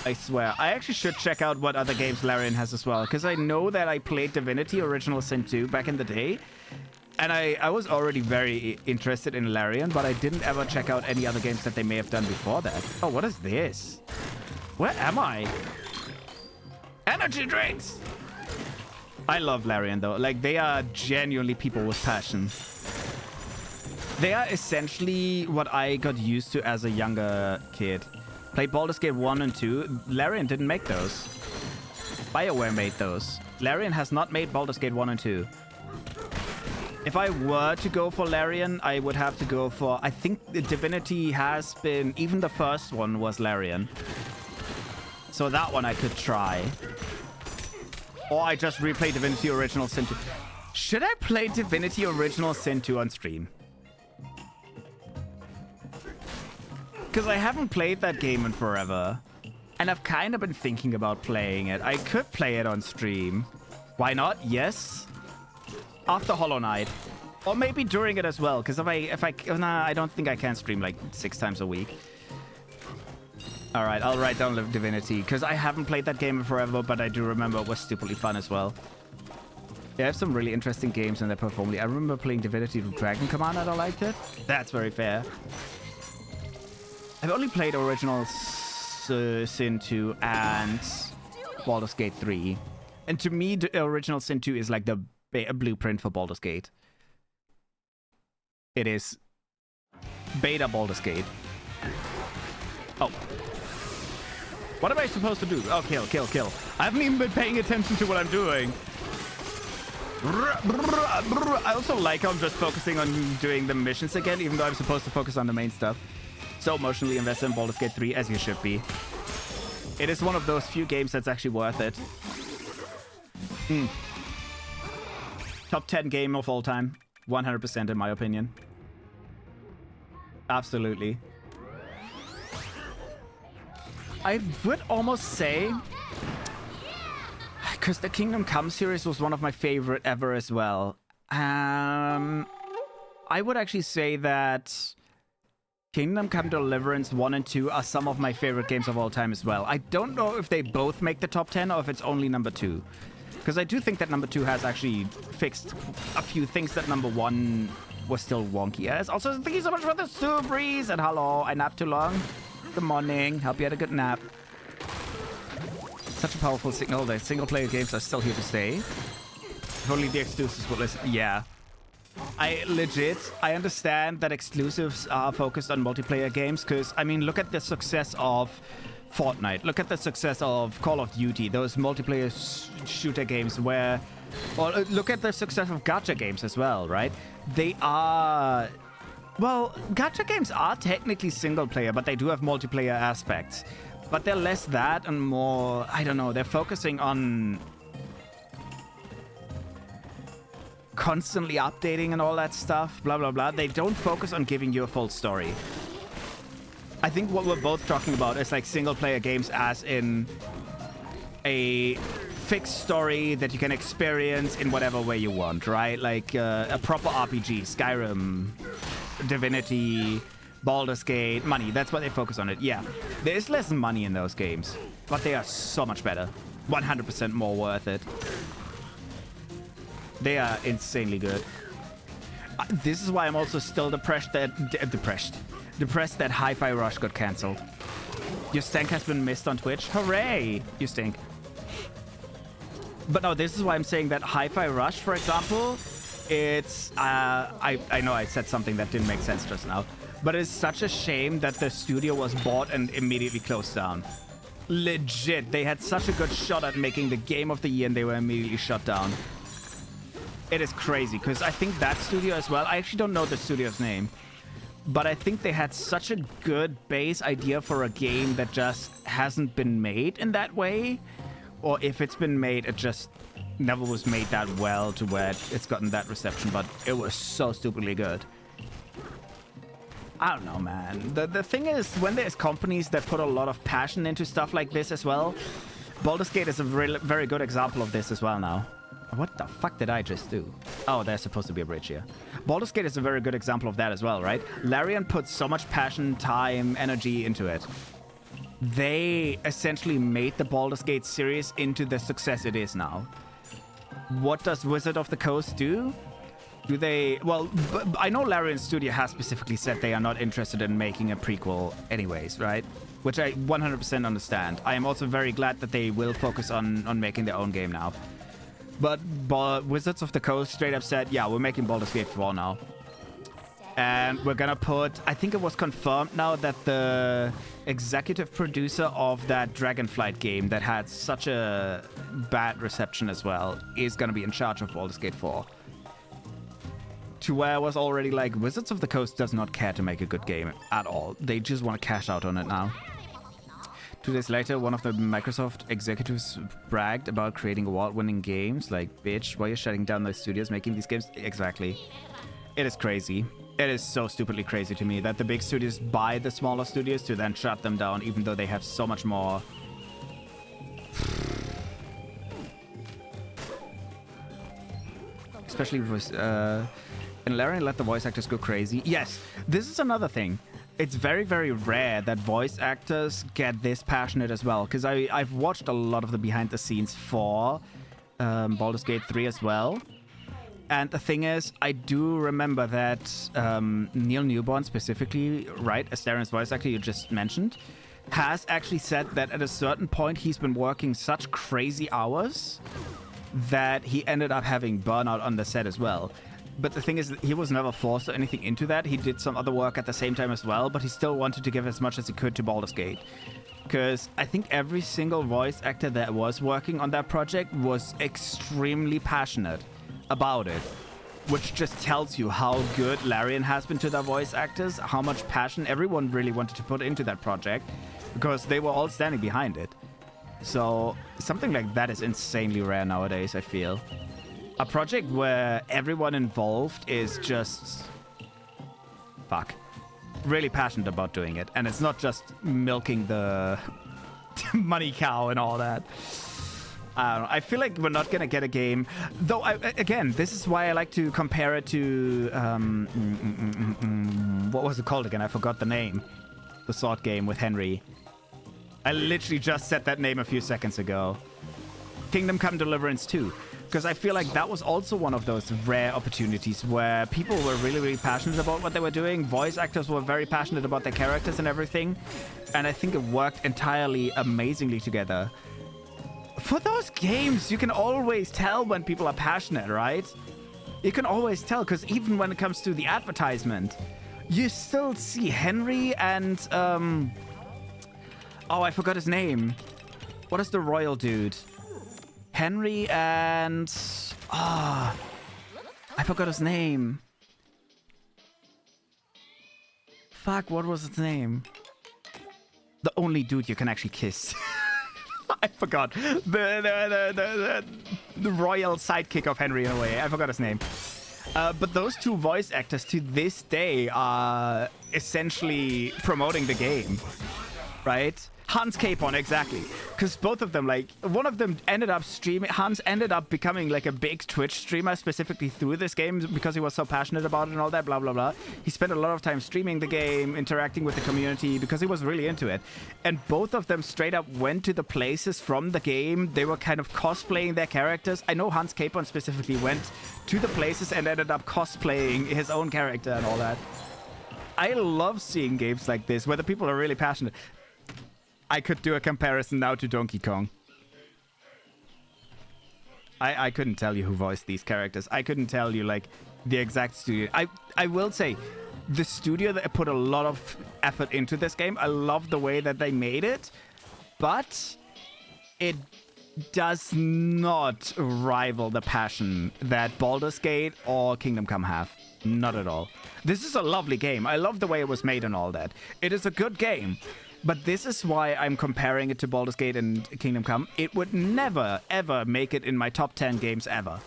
I swear. I actually should check out what other games Larian has as well. Because I know that I played Divinity Original Sin 2 back in the day. And I was already very interested in Larian, but I didn't ever check out any other games that they may have done before that. Oh, what is this? Where am I? Energy drinks! I love Larian, though. Like, they are genuinely people with passion. They are essentially what I got used to as a younger kid. Played Baldur's Gate 1 and 2. Larian didn't make those. BioWare made those. Larian has not made Baldur's Gate 1 and 2. If I were to go for Larian, I would have to go for... I think the Divinity has been... Even the first one was Larian. So that one I could try. Or I just replay Divinity Original Sin 2. Should I play Divinity Original Sin 2 on stream? Because I haven't played that game in forever. And I've kind of been thinking about playing it. I could play it on stream. Why not? Yes. After Hollow Knight. Or maybe during it as well. Because nah, I don't think I can stream like 6 times a week. Alright, I'll write down Divinity. Because I haven't played that game in forever, but I do remember it was stupidly fun as well. They have some really interesting games in their portfolio. I remember playing Divinity to Dragon Command and I liked it. That's very fair. I've only played Original Sin 2 and Baldur's Gate 3. And to me, the Original Sin 2 is like the blueprint for Baldur's Gate. It is beta Baldur's Gate. Oh. What am I supposed to do? Oh, kill, kill, kill. I haven't even been paying attention to what I'm doing. I also like how I'm just focusing on doing the missions again, even though I'm supposed to focus on the main stuff. So emotionally invested in Baldur's Gate 3, as you should be. It is one of those few games that's actually worth it. Top 10 game of all time. 100% in my opinion. Absolutely. I would almost say... Because the Kingdom Come series was one of my favorite ever as well. I would actually say that... Kingdom Come Deliverance 1 and 2 are some of my favorite games of all time as well. I don't know if they both make the top 10 or if it's only number 2. Because I do think that number 2 has actually fixed a few things that number 1 was still wonky as. Also, thank you so much for the super breeze. And hello, I napped too long. Good morning. Hope you had a good nap. Such a powerful signal that single-player games are still here to stay. If only the exclusives would listen. Yeah. I understand that exclusives are focused on multiplayer games because, I mean, look at the success of Fortnite. Look at the success of Call of Duty, those multiplayer shooter games where... Or look at the success of gacha games as well, right? They are... Well, gacha games are technically single player, but they do have multiplayer aspects. But they're less that and more... I don't know, they're focusing on... constantly updating and all that stuff, blah, blah, blah. They don't focus on giving you a full story. I think what we're both talking about is like single player games as in a fixed story that you can experience in whatever way you want, right? Like a proper RPG, Skyrim, Divinity, Baldur's Gate, money. That's what they focus on it. Yeah, there is less money in those games, but they are so much better. 100% more worth it. They are insanely good. This is why I'm also still depressed that Hi-Fi Rush got cancelled. Your stank has been missed on Twitch. Hooray! You stink. But no, this is why I'm saying that Hi-Fi Rush, for example, it's... I know I said something that didn't make sense just now. But it's such a shame that the studio was bought and immediately closed down. Legit. They had such a good shot at making the game of the year and they were immediately shut down. It is crazy, because I think that studio as well, I actually don't know the studio's name, but I think they had such a good base idea for a game that just hasn't been made in that way. Or if it's been made, it just never was made that well to where it's gotten that reception, but it was so stupidly good. I don't know, man. The thing is, when there's companies that put a lot of passion into stuff like this as well, Baldur's Gate is a very good example of this as well now. What the fuck did I just do? Oh, there's supposed to be a bridge here. Baldur's Gate is a very good example of that as well, right? Larian put so much passion, time, energy into it. They essentially made the Baldur's Gate series into the success it is now. What does Wizard of the Coast do? Do they... Well, I know Larian Studio has specifically said they are not interested in making a prequel anyways, right? Which I 100% understand. I am also very glad that they will focus on making their own game now. But Wizards of the Coast straight up said, yeah, we're making Baldur's Gate 4 now. And we're gonna put... I think it was confirmed now that the executive producer of that Dragonflight game that had such a bad reception as well is gonna be in charge of Baldur's Gate 4. To where I was already like, Wizards of the Coast does not care to make a good game at all. They just want to cash out on it now. 2 days later, one of the Microsoft executives bragged about creating award-winning games. Like, bitch, why are you shutting down those studios making these games? Exactly. It is crazy. It is so stupidly crazy to me that the big studios buy the smaller studios to then shut them down, even though they have so much more. Especially with... and Larian let the voice actors go crazy. Yes, this is another thing. It's very, very rare that voice actors get this passionate as well. Because I've watched a lot of the behind the scenes for Baldur's Gate 3 as well. And the thing is, I do remember that Neil Newborn specifically, right, as Darren's voice actor you just mentioned, has actually said that at a certain point he's been working such crazy hours that he ended up having burnout on the set as well. But the thing is, he was never forced or anything into that. He did some other work at the same time as well, but he still wanted to give as much as he could to Baldur's Gate. Because I think every single voice actor that was working on that project was extremely passionate about it. Which just tells you how good Larian has been to their voice actors, how much passion everyone really wanted to put into that project, because they were all standing behind it. So something like that is insanely rare nowadays, I feel. A project where everyone involved is just... fuck. Really passionate about doing it. And it's not just milking the money cow and all that. I don't know. I feel like we're not going to get a game. Though, again, this is why I like to compare it to... what was it called again? I forgot the name. The sword game with Henry. I literally just said that name a few seconds ago. Kingdom Come Deliverance 2. Because I feel like that was also one of those rare opportunities where people were really, really passionate about what they were doing. Voice actors were very passionate about their characters and everything. And I think it worked entirely amazingly together. For those games, you can always tell when people are passionate, right? You can always tell, because even when it comes to the advertisement, you still see Henry and, oh, I forgot his name. What is the royal dude? Henry and, I forgot his name. Fuck, what was his name? The only dude you can actually kiss. I forgot. The royal sidekick of Henry in a way. I forgot his name. But those two voice actors to this day are essentially promoting the game, right? Hans Capon, exactly. Because both of them, like, one of them ended up streaming. Hans ended up becoming like a big Twitch streamer specifically through this game because he was so passionate about it and all that, blah, blah, blah. He spent a lot of time streaming the game, interacting with the community because he was really into it. And both of them straight up went to the places from the game. They were kind of cosplaying their characters. I know Hans Capon specifically went to the places and ended up cosplaying his own character and all that. I love seeing games like this where the people are really passionate. I could do a comparison now to Donkey Kong. I couldn't tell you who voiced these characters. I couldn't tell you, like, the exact studio. I will say, the studio that put a lot of effort into this game, I love the way that they made it, but it does not rival the passion that Baldur's Gate or Kingdom Come have. Not at all. This is a lovely game. I love the way it was made and all that. It is a good game. But this is why I'm comparing it to Baldur's Gate and Kingdom Come. It would never, ever make it in my top 10 games ever.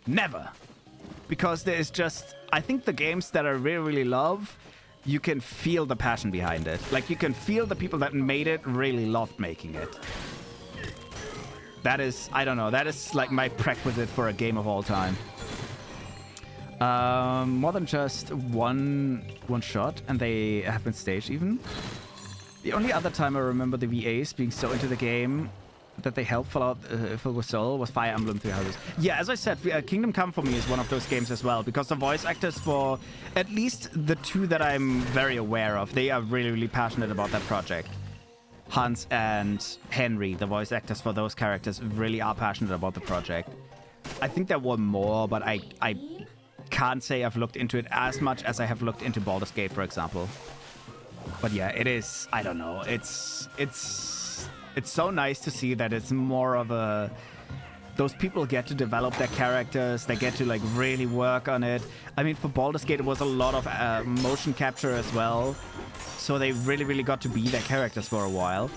Never. Because there is just... I think the games that I really, really love, you can feel the passion behind it. Like, you can feel the people that made it really loved making it. That is... I don't know. That is, like, my prerequisite for a game of all time. More than just one shot, and they have been staged even. The only other time I remember the VAs being so into the game that they helped Fallout With Soul was Fire Emblem Three Houses. Yeah, as I said, Kingdom Come for me is one of those games as well, because the voice actors for at least the two that I'm very aware of, they are really, really passionate about that project. Hans and Henry, the voice actors for those characters, really are passionate about the project. I think there were more, but I can't say I've looked into it as much as I have looked into Baldur's Gate, for example. But yeah, it is, I don't know, it's so nice to see that it's more of a... Those people get to develop their characters, they get to, like, really work on it. I mean, for Baldur's Gate, it was a lot of motion capture as well. So they really, really got to be their characters for a while.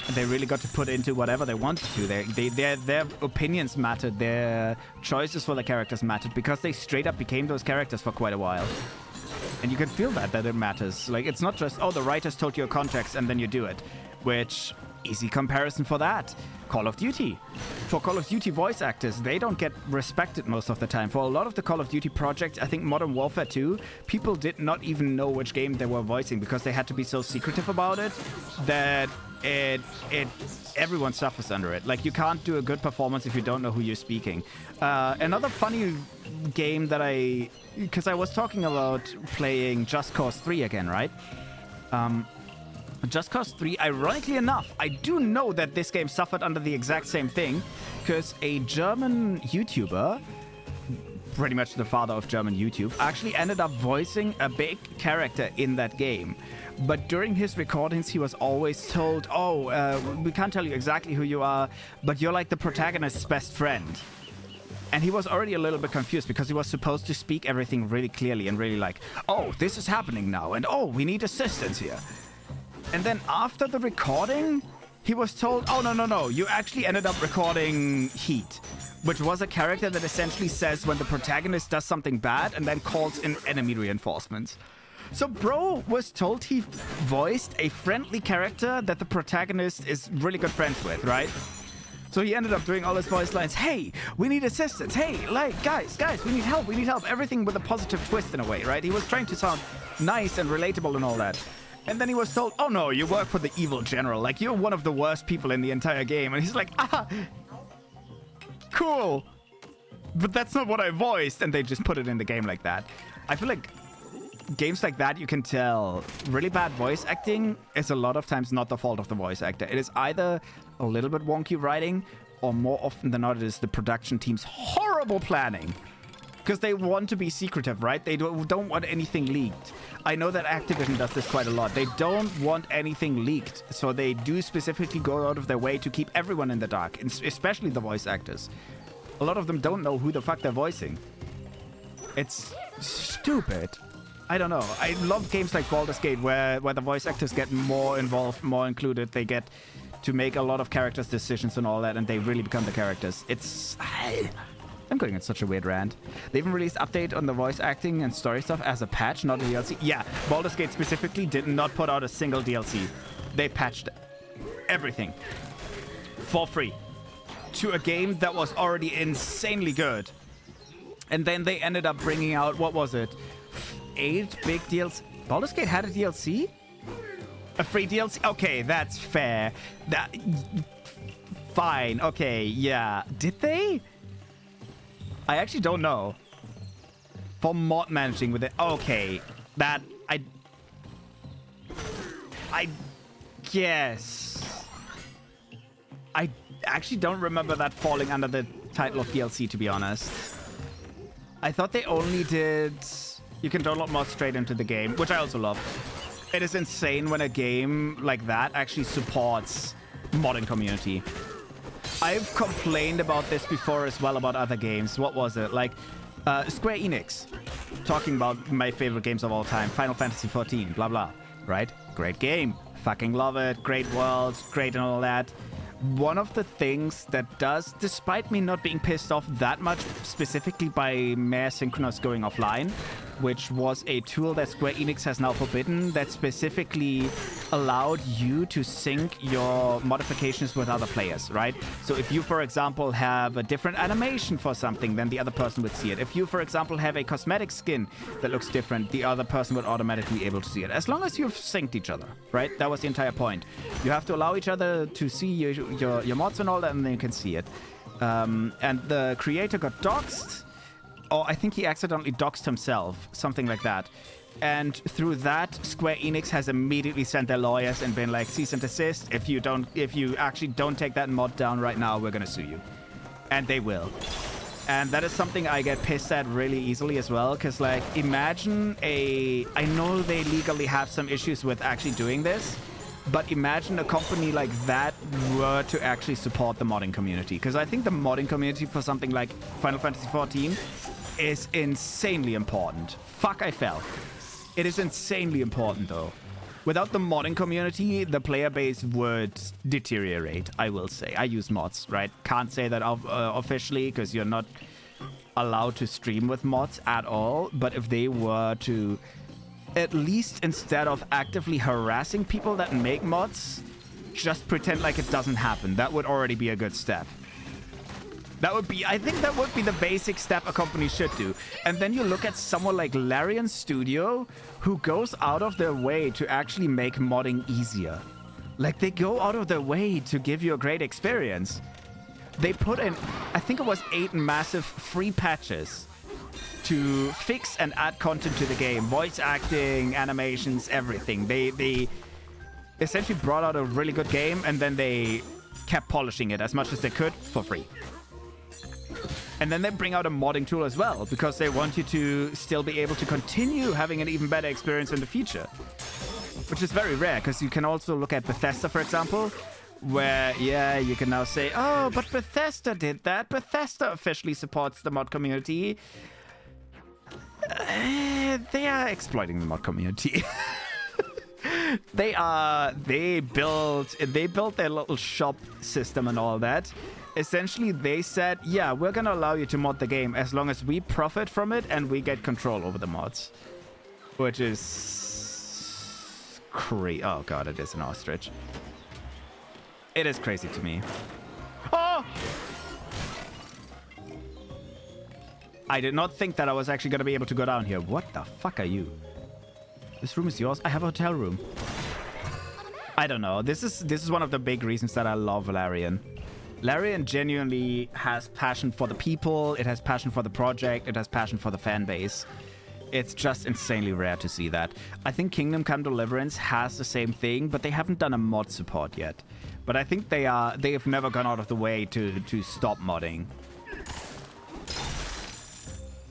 And they really got to put into whatever they wanted to. Their opinions mattered, their choices for the characters mattered, because they straight up became those characters for quite a while. And you can feel that it matters. Like, it's not just, oh, the writers told you a context and then you do it. Which, easy comparison for that. Call of Duty. For Call of Duty voice actors, they don't get respected most of the time. For a lot of the Call of Duty projects, I think Modern Warfare 2, people did not even know which game they were voicing because they had to be so secretive about it that everyone suffers under it. Like, you can't do a good performance if you don't know who you're speaking. Another funny game that because I was talking about playing Just Cause 3 again, right? Just Cause 3, ironically enough, I do know that this game suffered under the exact same thing, because a German YouTuber, pretty much the father of German YouTube, actually ended up voicing a big character in that game. But during his recordings, he was always told, oh, we can't tell you exactly who you are, but you're like the protagonist's best friend. And he was already a little bit confused because he was supposed to speak everything really clearly and really like, oh, this is happening now, and oh, we need assistance here. And then after the recording, he was told, oh, no, you actually ended up recording Heat, which was a character that essentially says when the protagonist does something bad and then calls in enemy reinforcements. So bro was told he voiced a friendly character that the protagonist is really good friends with, right? So he ended up doing all his voice lines, hey, we need assistance, hey, like, guys, we need help, everything with a positive twist in a way, right? He was trying to sound nice and relatable and all that. And then he was told, oh no, you work for the evil general. Like, you're one of the worst people in the entire game. And he's like, cool. But that's not what I voiced. And they just put it in the game like that. I feel like games like that, you can tell really bad voice acting is a lot of times not the fault of the voice actor. It is either a little bit wonky writing, or more often than not, it is the production team's horrible planning. Because they want to be secretive, right? They don't want anything leaked. I know that Activision does this quite a lot. They don't want anything leaked. So they do specifically go out of their way to keep everyone in the dark, especially the voice actors. A lot of them don't know who the fuck they're voicing. It's stupid. I don't know. I love games like Baldur's Gate where the voice actors get more involved, more included. They get to make a lot of characters' decisions and all that, and they really become the characters. I'm going in such a weird rant. They even released update on the voice acting and story stuff as a patch, not a DLC. Yeah, Baldur's Gate specifically did not put out a single DLC. They patched everything for free to a game that was already insanely good. And then they ended up bringing out, what was it? 8 big DLC. Baldur's Gate had a DLC? A free DLC? Okay, that's fair. Fine. Okay, yeah. Did they? I actually don't know. For mod managing with it. Okay. That, I guess. I actually don't remember that falling under the title of DLC, to be honest. I thought they only did... You can download mods straight into the game, which I also love. It is insane when a game like that actually supports modding community. I've complained about this before as well about other games. What was it? Like, Square Enix. Talking about my favorite games of all time. Final Fantasy XIV, blah, blah. Right? Great game. Fucking love it. Great world. Great and all that. One of the things that does, despite me not being pissed off that much, specifically by mere synchronous going offline, which was a tool that Square Enix has now forbidden, that specifically allowed you to sync your modifications with other players, right? So if you, for example, have a different animation for something, then the other person would see it. If you, for example, have a cosmetic skin that looks different, the other person would automatically be able to see it. As long as you've synced each other, right? That was the entire point. You have to allow each other to see your mods and all that, and then you can see it. And the creator got doxxed. Or I think he accidentally doxed himself, something like that. And through that, Square Enix has immediately sent their lawyers and been like, cease and desist. If you actually don't take that mod down right now, we're gonna sue you. And they will. And that is something I get pissed at really easily as well. Because, like, imagine I know they legally have some issues with actually doing this. But imagine a company like that were to actually support the modding community. Because I think the modding community for something like Final Fantasy XIV is insanely important. Fuck, I fell. It is insanely important, though. Without the modding community, the player base would deteriorate, I will say. I use mods, right? Can't say that officially, because you're not allowed to stream with mods at all. But if they were to, at least instead of actively harassing people that make mods, just pretend like it doesn't happen. That would already be a good step. I think that would be the basic step a company should do. And then you look at someone like Larian Studio, who goes out of their way to actually make modding easier. Like, they go out of their way to give you a great experience. They put in, I think it was 8 massive free patches to fix and add content to the game. Voice acting, animations, everything. They essentially brought out a really good game, and then they kept polishing it as much as they could for free. And then they bring out a modding tool as well, because they want you to still be able to continue having an even better experience in the future. Which is very rare, because you can also look at Bethesda, for example, where, yeah, you can now say, oh, but Bethesda did that. Bethesda officially supports the mod community. They are exploiting the mod community. They built their little shop system and all that. Essentially, they said, yeah, we're gonna allow you to mod the game as long as we profit from it and we get control over the mods. Which is crazy. Oh god, it is an ostrich. It is crazy to me. Oh! I did not think that I was actually gonna be able to go down here. What the fuck are you? This room is yours? I have a hotel room. I don't know. This is one of the big reasons that I love Larian. Larian genuinely has passion for the people, it has passion for the project, it has passion for the fan base. It's just insanely rare to see that. I think Kingdom Come Deliverance has the same thing, but they haven't done a mod support yet. But I think they have never gone out of the way to stop modding.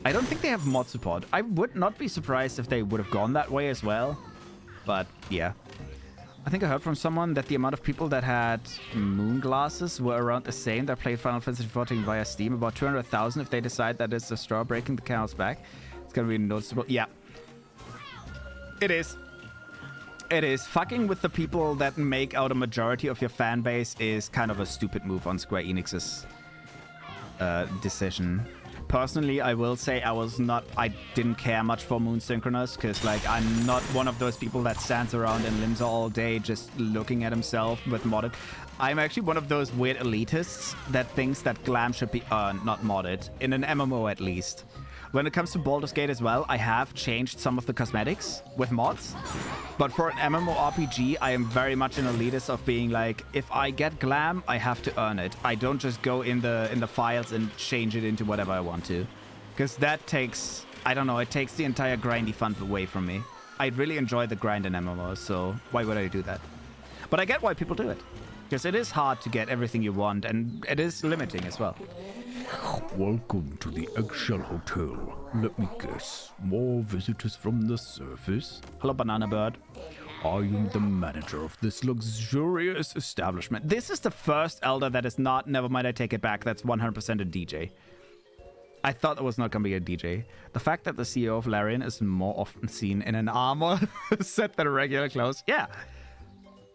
I don't think they have mod support. I would not be surprised if they would have gone that way as well. But yeah. I think I heard from someone that the amount of people that had moon glasses were around the same that played Final Fantasy XIV via Steam. About 200,000 if they decide that it's a straw breaking the camel's back. It's gonna be noticeable. Yeah. It is. It is. Fucking with the people that make out a majority of your fan base is kind of a stupid move on Square Enix's decision. Personally, I will say I didn't care much for Moon Synchronous because, like, I'm not one of those people that stands around in Limsa all day just looking at himself with modded. I'm actually one of those weird elitists that thinks that glam should be not modded, in an MMO at least. When it comes to Baldur's Gate as well, I have changed some of the cosmetics with mods. But for an MMORPG, I am very much an elitist of being like, if I get glam, I have to earn it. I don't just go in the files and change it into whatever I want to. Because that takes, I don't know, it takes the entire grindy fun away from me. I really enjoy the grind in MMOs, so why would I do that? But I get why people do it. Because it is hard to get everything you want, and it is limiting as well. Welcome to the Eggshell Hotel. Let me guess, more visitors from the surface? Hello, Banana Bird. I am the manager of this luxurious establishment. This is the first Elder that is not, never mind, I take it back, that's 100% a DJ. I thought it was not going to be a DJ. The fact that the CEO of Larian is more often seen in an armor set than regular clothes. Yeah.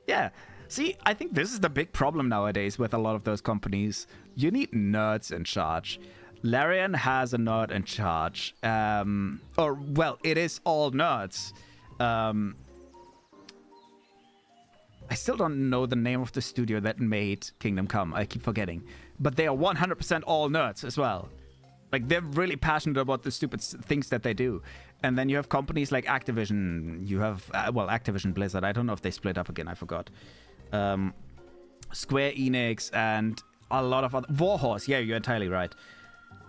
Yeah. See, I think this is the big problem nowadays with a lot of those companies. You need nerds in charge. Larian has a nerd in charge. Or, well, it is all nerds. I still don't know the name of the studio that made Kingdom Come. I keep forgetting. But they are 100% all nerds as well. Like, they're really passionate about the stupid things that they do. And then you have companies like Activision. You have, well, Activision Blizzard. I don't know if they split up again. I forgot. Square Enix and a lot of other... Warhorse. Yeah, you're entirely right.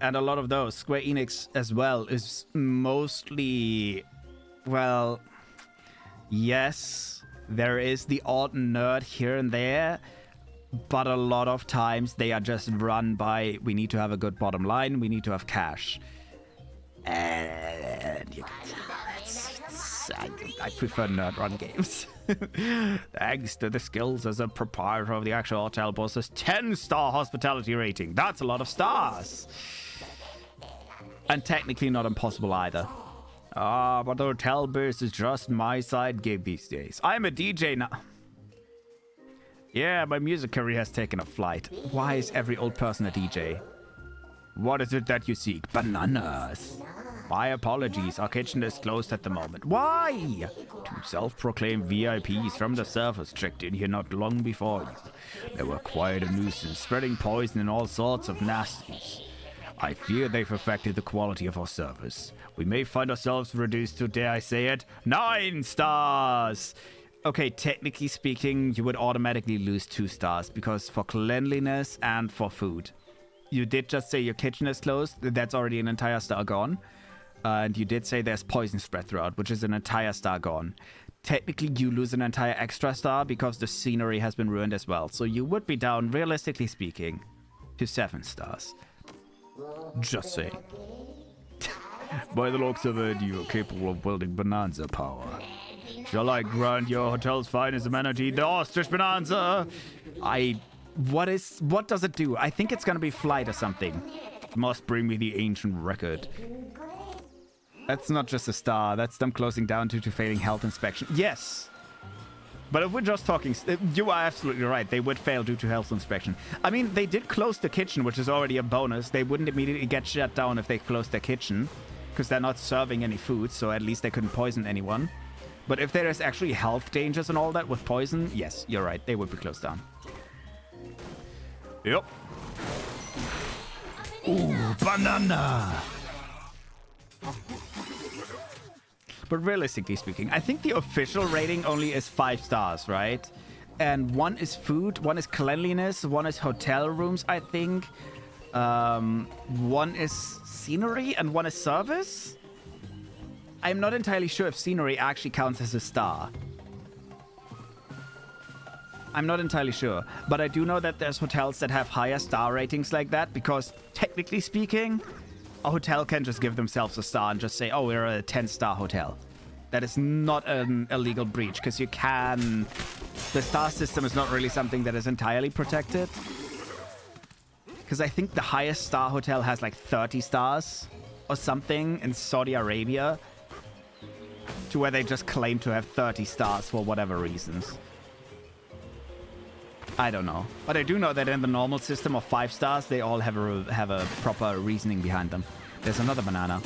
And a lot of those. Square Enix as well is mostly... Well, yes, there is the odd nerd here and there. But a lot of times they are just run by, we need to have a good bottom line, we need to have cash. And you can tell I prefer nerd run games. Thanks to the skills as a proprietor of the actual hotel boss's 10-star hospitality rating. That's a lot of stars. And technically not impossible either. But the hotel biz is just my side gig these days. I'm a DJ now. Yeah, my music career has taken a flight. Why is every old person a DJ? What is it that you seek? Bananas. My apologies, our kitchen is closed at the moment. Why? Two self-proclaimed VIPs from the surface checked in here not long before you. They were quite a nuisance, spreading poison and all sorts of nasties. I fear they've affected the quality of our service. We may find ourselves reduced to, dare I say it, 9 stars! Okay, technically speaking, you would automatically lose 2 stars because for cleanliness and for food. You did just say your kitchen is closed. That's already an entire star gone. And you did say there's poison spread throughout, which is an entire star gone. Technically, you lose an entire extra star because the scenery has been ruined as well. So you would be down, realistically speaking, to 7 stars. Just saying. By the looks of it, you are capable of wielding Bonanza power. Shall I grant your hotel's finest amenity, the ostrich Bonanza? What does it do? I think it's gonna be flight or something. It must bring me the ancient record. That's not just a star. That's them closing down due to failing health inspection. Yes. But if we're just talking, you are absolutely right. They would fail due to health inspection. I mean, they did close the kitchen, which is already a bonus. They wouldn't immediately get shut down if they closed their kitchen, because they're not serving any food, so at least they couldn't poison anyone. But if there is actually health dangers and all that with poison, yes, you're right. They would be closed down. Yep. Ooh, banana! But realistically speaking, I think the official rating only is 5 stars, right? And 1 is food, 1 is cleanliness, 1 is hotel rooms, I think. 1 is scenery, and 1 is service? I'm not entirely sure if scenery actually counts as a star. I'm not entirely sure, but I do know that there's hotels that have higher star ratings like that because, technically speaking, a hotel can just give themselves a star and just say, oh, we're a 10-star hotel. That is not an illegal breach because you can... The star system is not really something that is entirely protected. Because I think the highest star hotel has like 30 stars or something in Saudi Arabia, to where they just claim to have 30 stars for whatever reasons. I don't know. But I do know that in the normal system of 5 stars, they all have a proper reasoning behind them. There's another banana.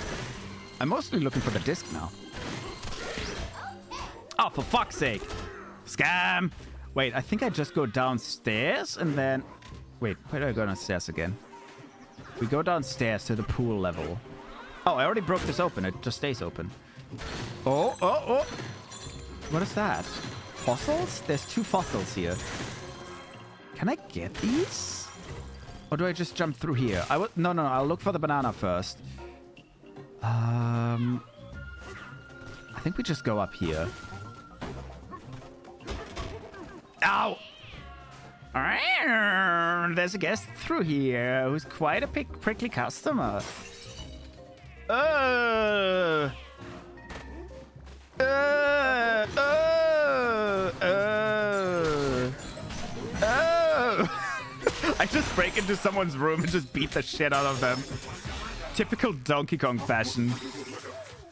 I'm mostly looking for the disc now. Oh, for fuck's sake. Scam! Wait, I think I just go downstairs and then... Wait, where do I go downstairs again? We go downstairs to the pool level. Oh, I already broke this open. It just stays open. Oh, oh, oh! What is that? Fossils? There's 2 fossils here. Can I get these? Or do I just jump through here? No, I'll look for the banana first. I think we just go up here. Ow! There's a guest through here who's quite a prickly customer. I just break into someone's room and just beat the shit out of them. Typical Donkey Kong fashion.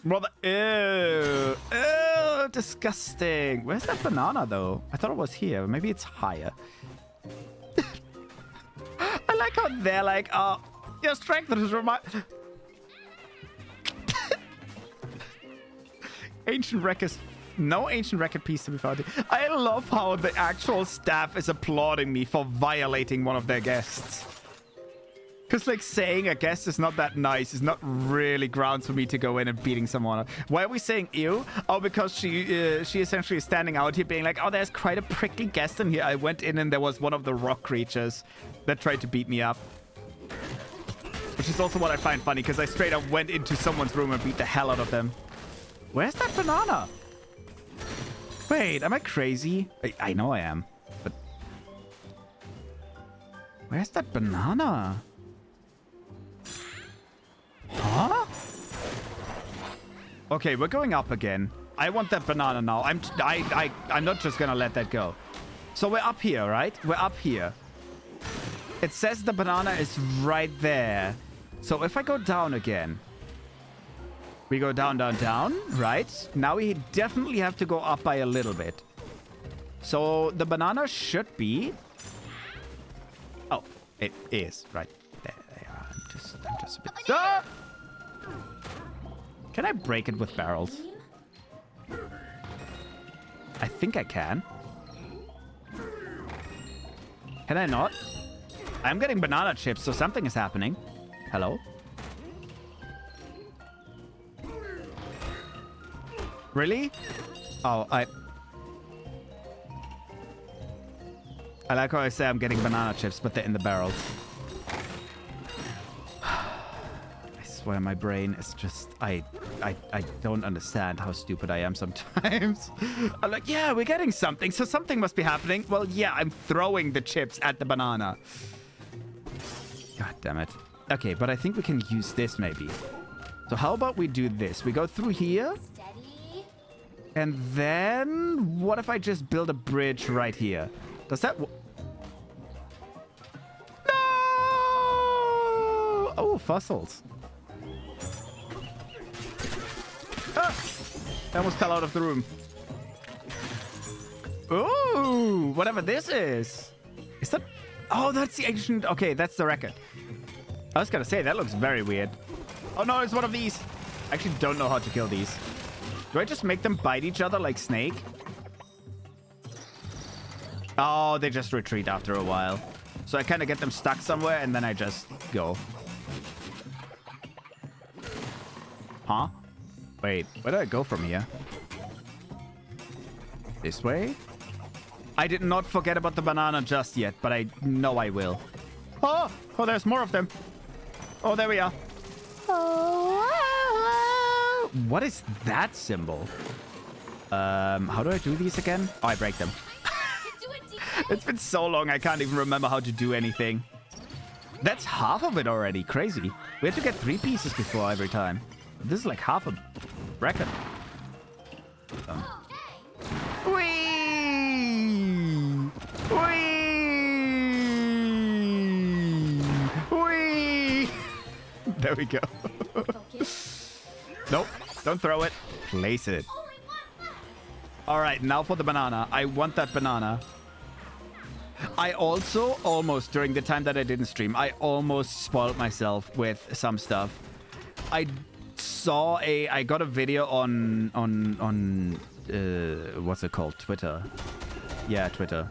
Rather, ew. Ew, disgusting. Where's that banana, though? I thought it was here. Maybe it's higher. I like how they're like, oh, your strength is remind... Ancient records... No ancient record piece to be found. I love how the actual staff is applauding me for violating one of their guests. Because, like, saying a guest is not that nice is not really grounds for me to go in and beating someone up. Why are we saying ew? Oh, because she essentially is standing out here being like, oh, there's quite a prickly guest in here. I went in and there was one of the rock creatures that tried to beat me up. Which is also what I find funny, because I straight up went into someone's room and beat the hell out of them. Where's that banana? Wait, am I crazy? I know I am, but... Where's that banana? Huh? Okay, we're going up again. I want that banana now. I'm not just gonna let that go. So we're up here, right? We're up here. It says the banana is right there. So if I go down again... We go down, down, down, right? Now we definitely have to go up by a little bit. So the banana should be... Oh, it is right there. I'm just a bit... Ah! Can I break it with barrels? I think I can. Can I not? I'm getting banana chips, so something is happening. Hello? Really? Oh, I like how I say I'm getting banana chips, but they're in the barrels. I swear my brain is just... I don't understand how stupid I am sometimes. I'm like, yeah, we're getting something, so something must be happening. Well, yeah, I'm throwing the chips at the banana. God damn it. Okay, but I think we can use this maybe. So how about we do this? We go through here. And then, what if I just build a bridge right here? Does that... No! Oh, fossils. Ah! I almost fell out of the room. Ooh, whatever this is. Is that... Oh, that's the ancient... Okay, that's the record. I was gonna say, that looks very weird. Oh no, it's one of these. I actually don't know how to kill these. Do I just make them bite each other like Snake? Oh, they just retreat after a while. So I kind of get them stuck somewhere and then I just go. Huh? Wait, where do I go from here? This way? I did not forget about the banana just yet, but I know I will. Oh, there's more of them. Oh, there we are. Oh, What is that symbol? How do I do these again? Oh, I break them. It's been so long, I can't even remember how to do anything. That's half of it already. Crazy. We had to get 3 pieces before every time. This is like half a record. Whee! Whee! Whee! There we go. Nope. Don't throw it. Place it. All right, now for the banana. I want that banana. I also almost, during the time that I didn't stream, I almost spoiled myself with some stuff. I got a video on what's it called? Twitter. Yeah, Twitter.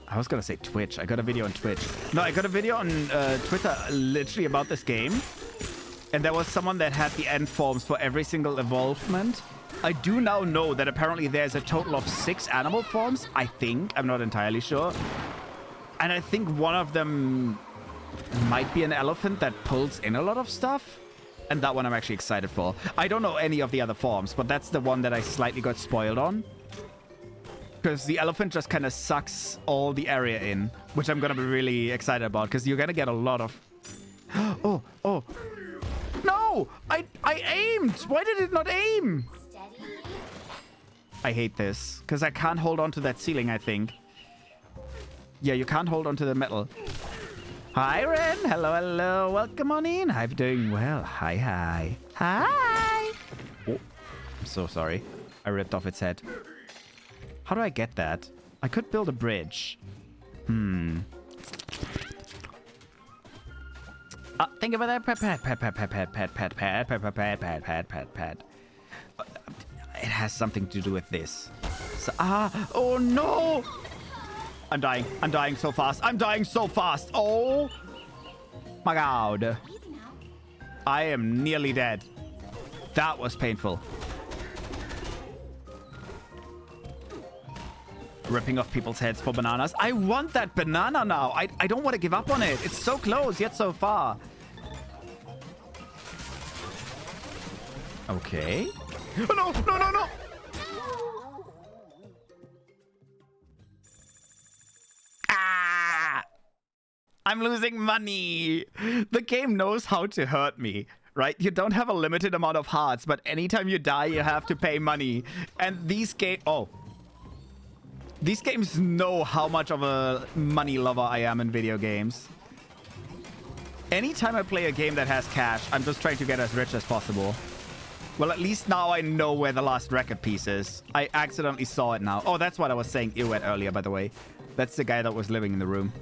I was gonna say Twitch. I got a video on Twitch. No, I got a video on Twitter literally about this game. And there was someone that had the end forms for every single evolvement. I do now know that apparently there's a total of 6 animal forms, I think. I'm not entirely sure. And I think one of them might be an elephant that pulls in a lot of stuff. And that one I'm actually excited for. I don't know any of the other forms, but that's the one that I slightly got spoiled on. Because the elephant just kind of sucks all the area in, which I'm going to be really excited about, because you're going to get a lot of... Oh. No! I aimed! Why did it not aim? I hate this, because I can't hold on to that ceiling, I think. Yeah, you can't hold on to the metal. Hi, Ren. Hello, hello. Welcome on in. I'm doing well. Hi. Hi. Oh, I'm so sorry. I ripped off its head. How do I get that? I could build a bridge. Think about that. Pad. It has something to do with this. So, oh no! I'm dying. I'm dying so fast. I'm dying so fast. Oh my god. I am nearly dead. That was painful. Ripping off people's heads for bananas. I want that banana now. I don't want to give up on it. It's so close, yet so far. Okay. Oh, no. I'm losing money. The game knows how to hurt me, right? You don't have a limited amount of hearts, but anytime you die, you have to pay money. And these games know how much of a money lover I am in video games. Anytime I play a game that has cash, I'm just trying to get as rich as possible. Well, at least now I know where the last record piece is. I accidentally saw it now. Oh, that's what I was saying ew at earlier, by the way. That's the guy that was living in the room.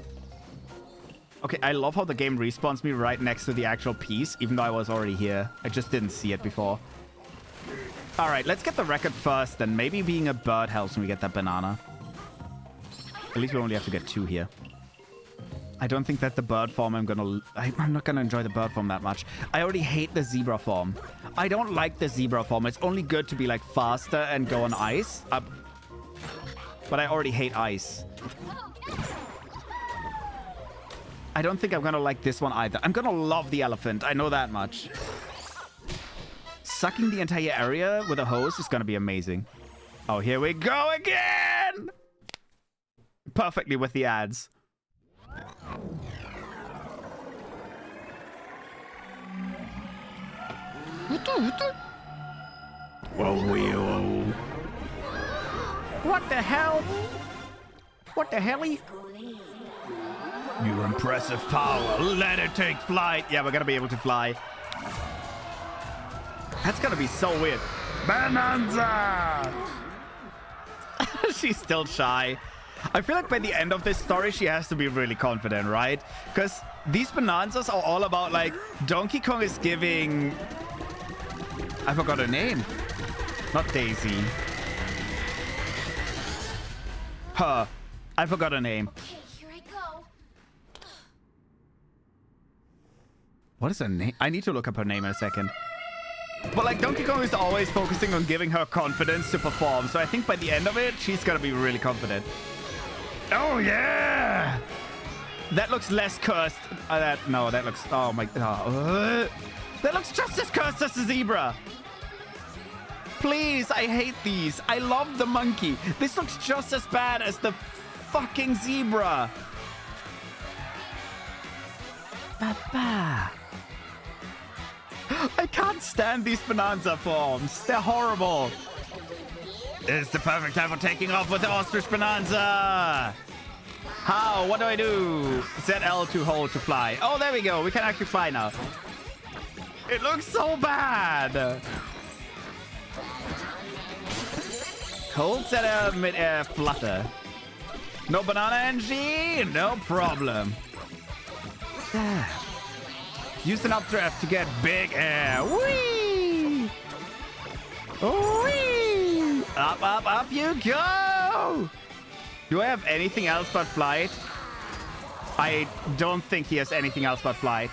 Okay, I love how the game respawns me right next to the actual piece, even though I was already here. I just didn't see it before. All right, let's get the record first, then maybe being a bird helps when we get that banana. At least we only have to get 2 here. I don't think that the bird form I'm not gonna enjoy the bird form that much. I already hate the zebra form. I don't like the zebra form. It's only good to be like faster and go on ice. But I already hate ice. I don't think I'm gonna like this one either. I'm gonna love the elephant. I know that much. Sucking the entire area with a hose is gonna be amazing. Oh, here we go again! Perfectly with the ads. Whoa. What the hell? What the hell-y? Your impressive power. Let it take flight. Yeah, we're gonna be able to fly. That's gonna be so weird. Bananza! She's still shy. I feel like by the end of this story, she has to be really confident, right? Because these Bananzas are all about, like, Donkey Kong is giving... I forgot her name. Not Daisy. Her. I forgot her name. Okay, here I go. What is her name? I need to look up her name in a second. But like Donkey Kong is always focusing on giving her confidence to perform. So I think by the end of it, she's gonna be really confident. Oh yeah! That looks less cursed. No, that looks... Oh my... that looks just as cursed as the zebra. Please, I hate these. I love the monkey. This looks just as bad as the fucking zebra. Baba. I can't stand these Bananza forms. They're horrible. It's the perfect time for taking off with the ostrich Bananza. How? What do I do? ZL to hold to fly. Oh, there we go. We can actually fly now. It looks so bad. Hold ZL mid-air flutter. No banana NG? No problem. Use an updraft to get big air. Whee! Whee! Up, up, up you go! Do I have anything else but flight? I don't think he has anything else but flight.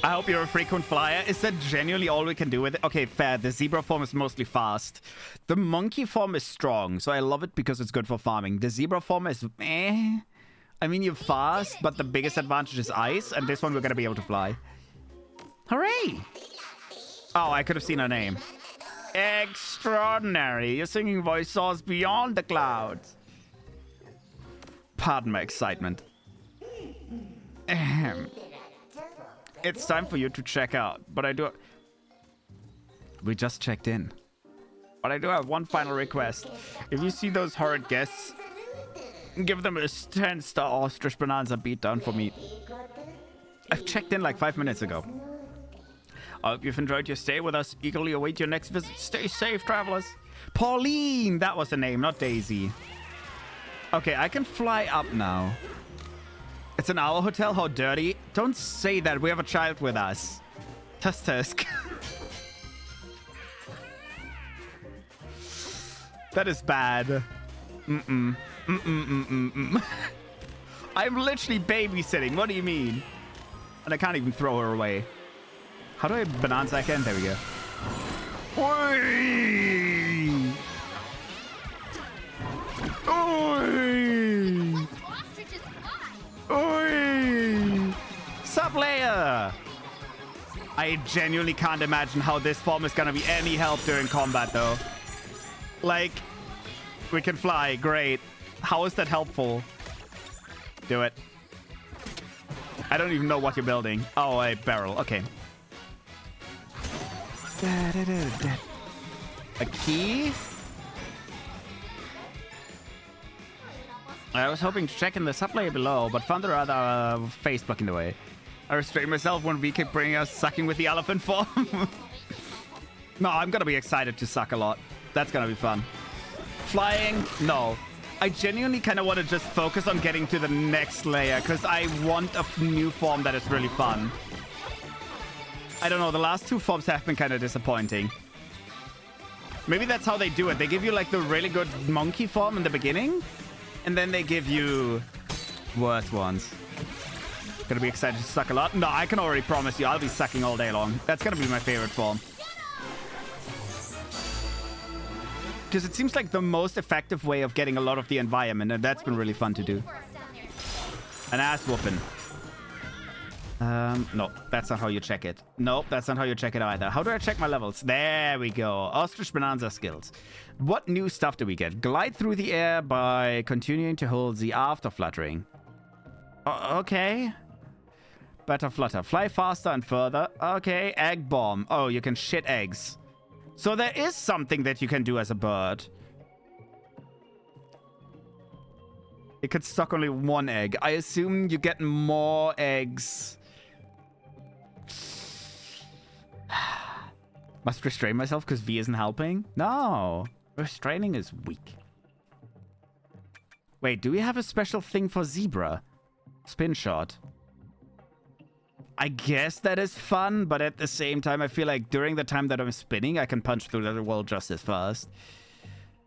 I hope you're a frequent flyer. Is that genuinely all we can do with it? Okay, fair. The zebra form is mostly fast. The monkey form is strong, so I love it because it's good for farming. The zebra form is eh. I mean, you're fast, but the biggest advantage is ice, and this one we're gonna be able to fly. Hooray! Oh, I could have seen her name. Extraordinary. Your singing voice soars beyond the clouds. Pardon my excitement. Ahem. It's time for you to check out, but I do... We just checked in. But I do have one final request. If you see those horrid guests, give them a 10-star ostrich Bananza beatdown for me. I've checked in like 5 minutes ago. I hope you've enjoyed your stay with us. Eagerly await your next visit. Stay safe, travelers. Pauline! That was the name, not Daisy. Okay, I can fly up now. It's an our hotel? How dirty. Don't say that. We have a child with us. Tusk tusk. That is bad. Mm-mm. Mm-mm-mm-mm-mm. I'm literally babysitting. What do you mean? And I can't even throw her away. How do I Bananza again? There we go. Oi! Oi! Oi! Sup, Leia? I genuinely can't imagine how this form is gonna be any help during combat, though. Like, we can fly. Great. How is that helpful? Do it. I don't even know what you're building. Oh, a barrel. Okay. A key? I was hoping to check in the sublayer below, but found the rather face blocking the way. I restrained myself when we kept bringing us sucking with the elephant form. No, I'm gonna be excited to suck a lot. That's gonna be fun. Flying? No. I genuinely kind of want to just focus on getting to the next layer, because I want a new form that is really fun. I don't know, the last two forms have been kind of disappointing. Maybe that's how they do it. They give you like the really good monkey form in the beginning, and then they give you worse ones. Gonna be excited to suck a lot. No, I can already promise you I'll be sucking all day long. That's gonna be my favorite form. Because it seems like the most effective way of getting a lot of the environment, and that's been really fun to do. An ass whooping. No, that's not how you check it. Nope, that's not how you check it either. How do I check my levels? There we go. Ostrich Bananza skills. What new stuff do we get? Glide through the air by continuing to hold the after fluttering. Okay. Better flutter. Fly faster and further. Okay. Egg bomb. Oh, you can shit eggs. So there is something that you can do as a bird. It could suck only one egg. I assume you get more eggs. Must restrain myself because V isn't helping? No. Restraining is weak. Wait, do we have a special thing for zebra? Spin shot. I guess that is fun, but at the same time, I feel like during the time that I'm spinning, I can punch through the wall just as fast.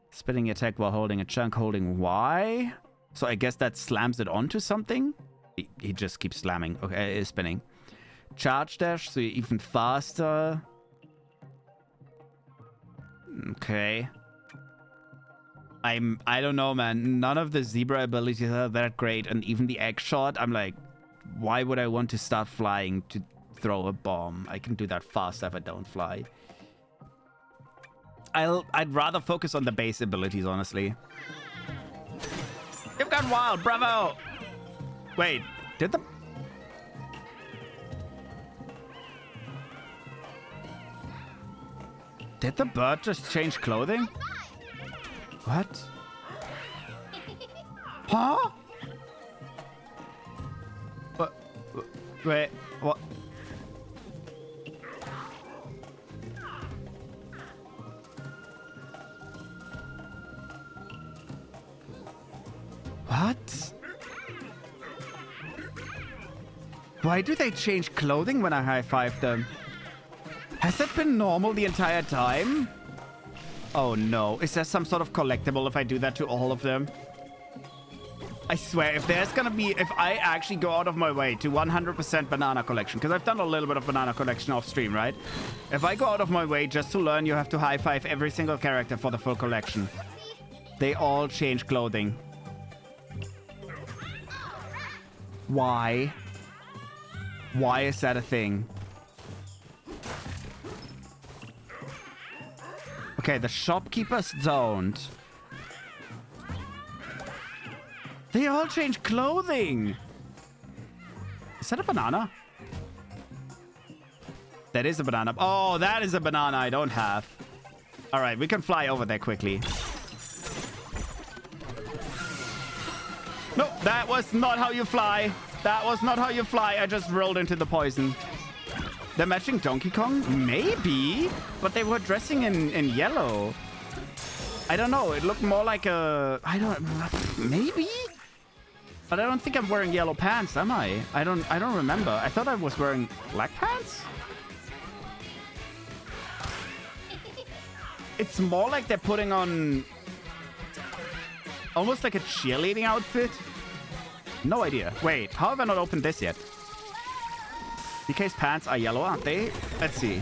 Spinning attack while holding a chunk, holding Y. So I guess that slams it onto something. He just keeps slamming. Okay, it's spinning. Charge dash, so you're even faster. Okay. I don't know, man. None of the zebra abilities are that great, and even the egg shot, I'm like, why would I want to start flying to throw a bomb? I can do that fast if I don't fly. I'd rather focus on the base abilities, honestly. You've gone wild, bravo! Wait, did the... Did the bird just change clothing? What? Huh? What? Wait, what? What? Why do they change clothing when I high-five them? Has that been normal the entire time? Oh no, is there some sort of collectible if I do that to all of them? I swear, if I actually go out of my way to 100% banana collection, because I've done a little bit of banana collection off stream, right? If I go out of my way just to learn you have to high-five every single character for the full collection, they all change clothing. Why? Why is that a thing? Okay, the shopkeepers don't. They all change clothing. Is that a banana? That is a banana. Oh, that is a banana I don't have. All right, we can fly over there quickly. No, that was not how you fly. That was not how you fly. I just rolled into the poison. They're matching Donkey Kong? Maybe. But they were dressing in yellow. I don't know. It looked more like a... Maybe? But I don't think I'm wearing yellow pants, am I? I don't remember. I thought I was wearing black pants? It's more like they're putting on... almost like a cheerleading outfit. No idea. Wait, how have I not opened this yet? DK's pants are yellow, aren't they? Let's see.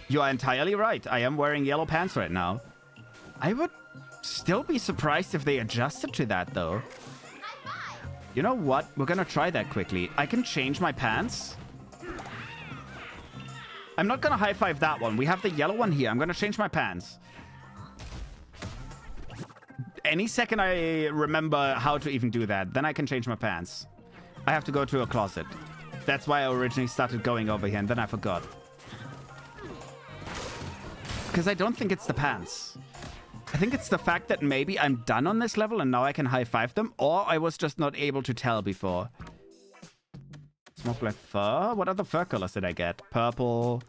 You are entirely right. I am wearing yellow pants right now. I would still be surprised if they adjusted to that, though. You know what? We're gonna try that quickly. I can change my pants. I'm not gonna high-five that one. We have the yellow one here. I'm gonna change my pants. Any second I remember how to even do that, then I can change my pants. I have to go to a closet. That's why I originally started going over here, and then I forgot. Because I don't think it's the pants. I think it's the fact that maybe I'm done on this level, and now I can high-five them, or I was just not able to tell before. Smoke black fur? What other fur colors did I get? Purple.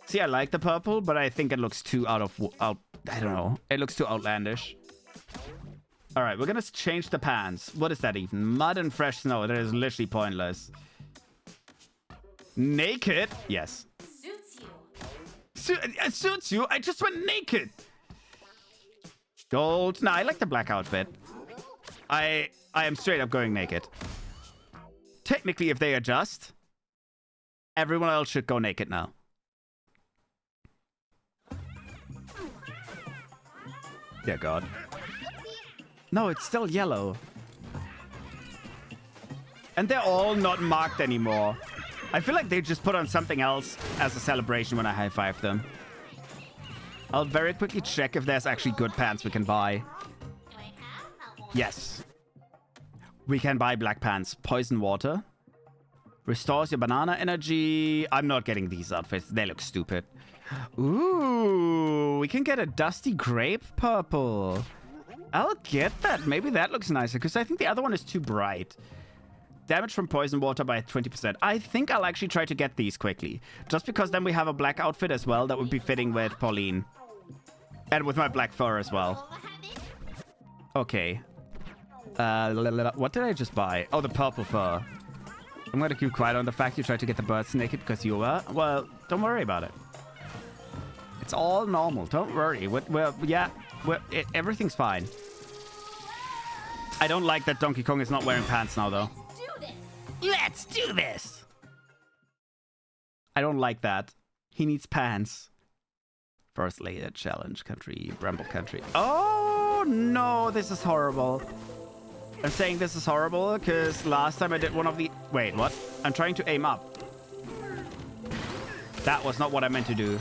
See, I like the purple, but I think it looks too I don't know. It looks too outlandish. All right, we're gonna change the pants. What is that even? Mud and fresh snow. That is literally pointless. Naked? Yes. Suits you. Suits you? I just went naked. Gold. Nah, I like the black outfit. I am straight up going naked. Technically, if they adjust, everyone else should go naked now. Dear God. No, it's still yellow. And they're all not marked anymore. I feel like they just put on something else as a celebration when I high-five them. I'll very quickly check if there's actually good pants we can buy. Yes. We can buy black pants. Poison water. Restores your banana energy. I'm not getting these outfits. They look stupid. Ooh, we can get a dusty grape purple. I'll get that. Maybe that looks nicer because I think the other one is too bright. Damage from poison water by 20%. I think I'll actually try to get these quickly. Just because then we have a black outfit as well that would be fitting with Pauline. And with my black fur as well. Okay. What did I just buy? Oh, the purple fur. I'm going to keep quiet on the fact you tried to get the birds naked because you were. Well, don't worry about it. It's all normal. Don't worry. Everything's fine. I don't like that Donkey Kong is not wearing pants now, though. Let's do this! I don't like that. He needs pants. First layer challenge country, Bramble country. Oh, no, this is horrible. I'm saying this is horrible because last time I did one of the... Wait, what? I'm trying to aim up. That was not what I meant to do.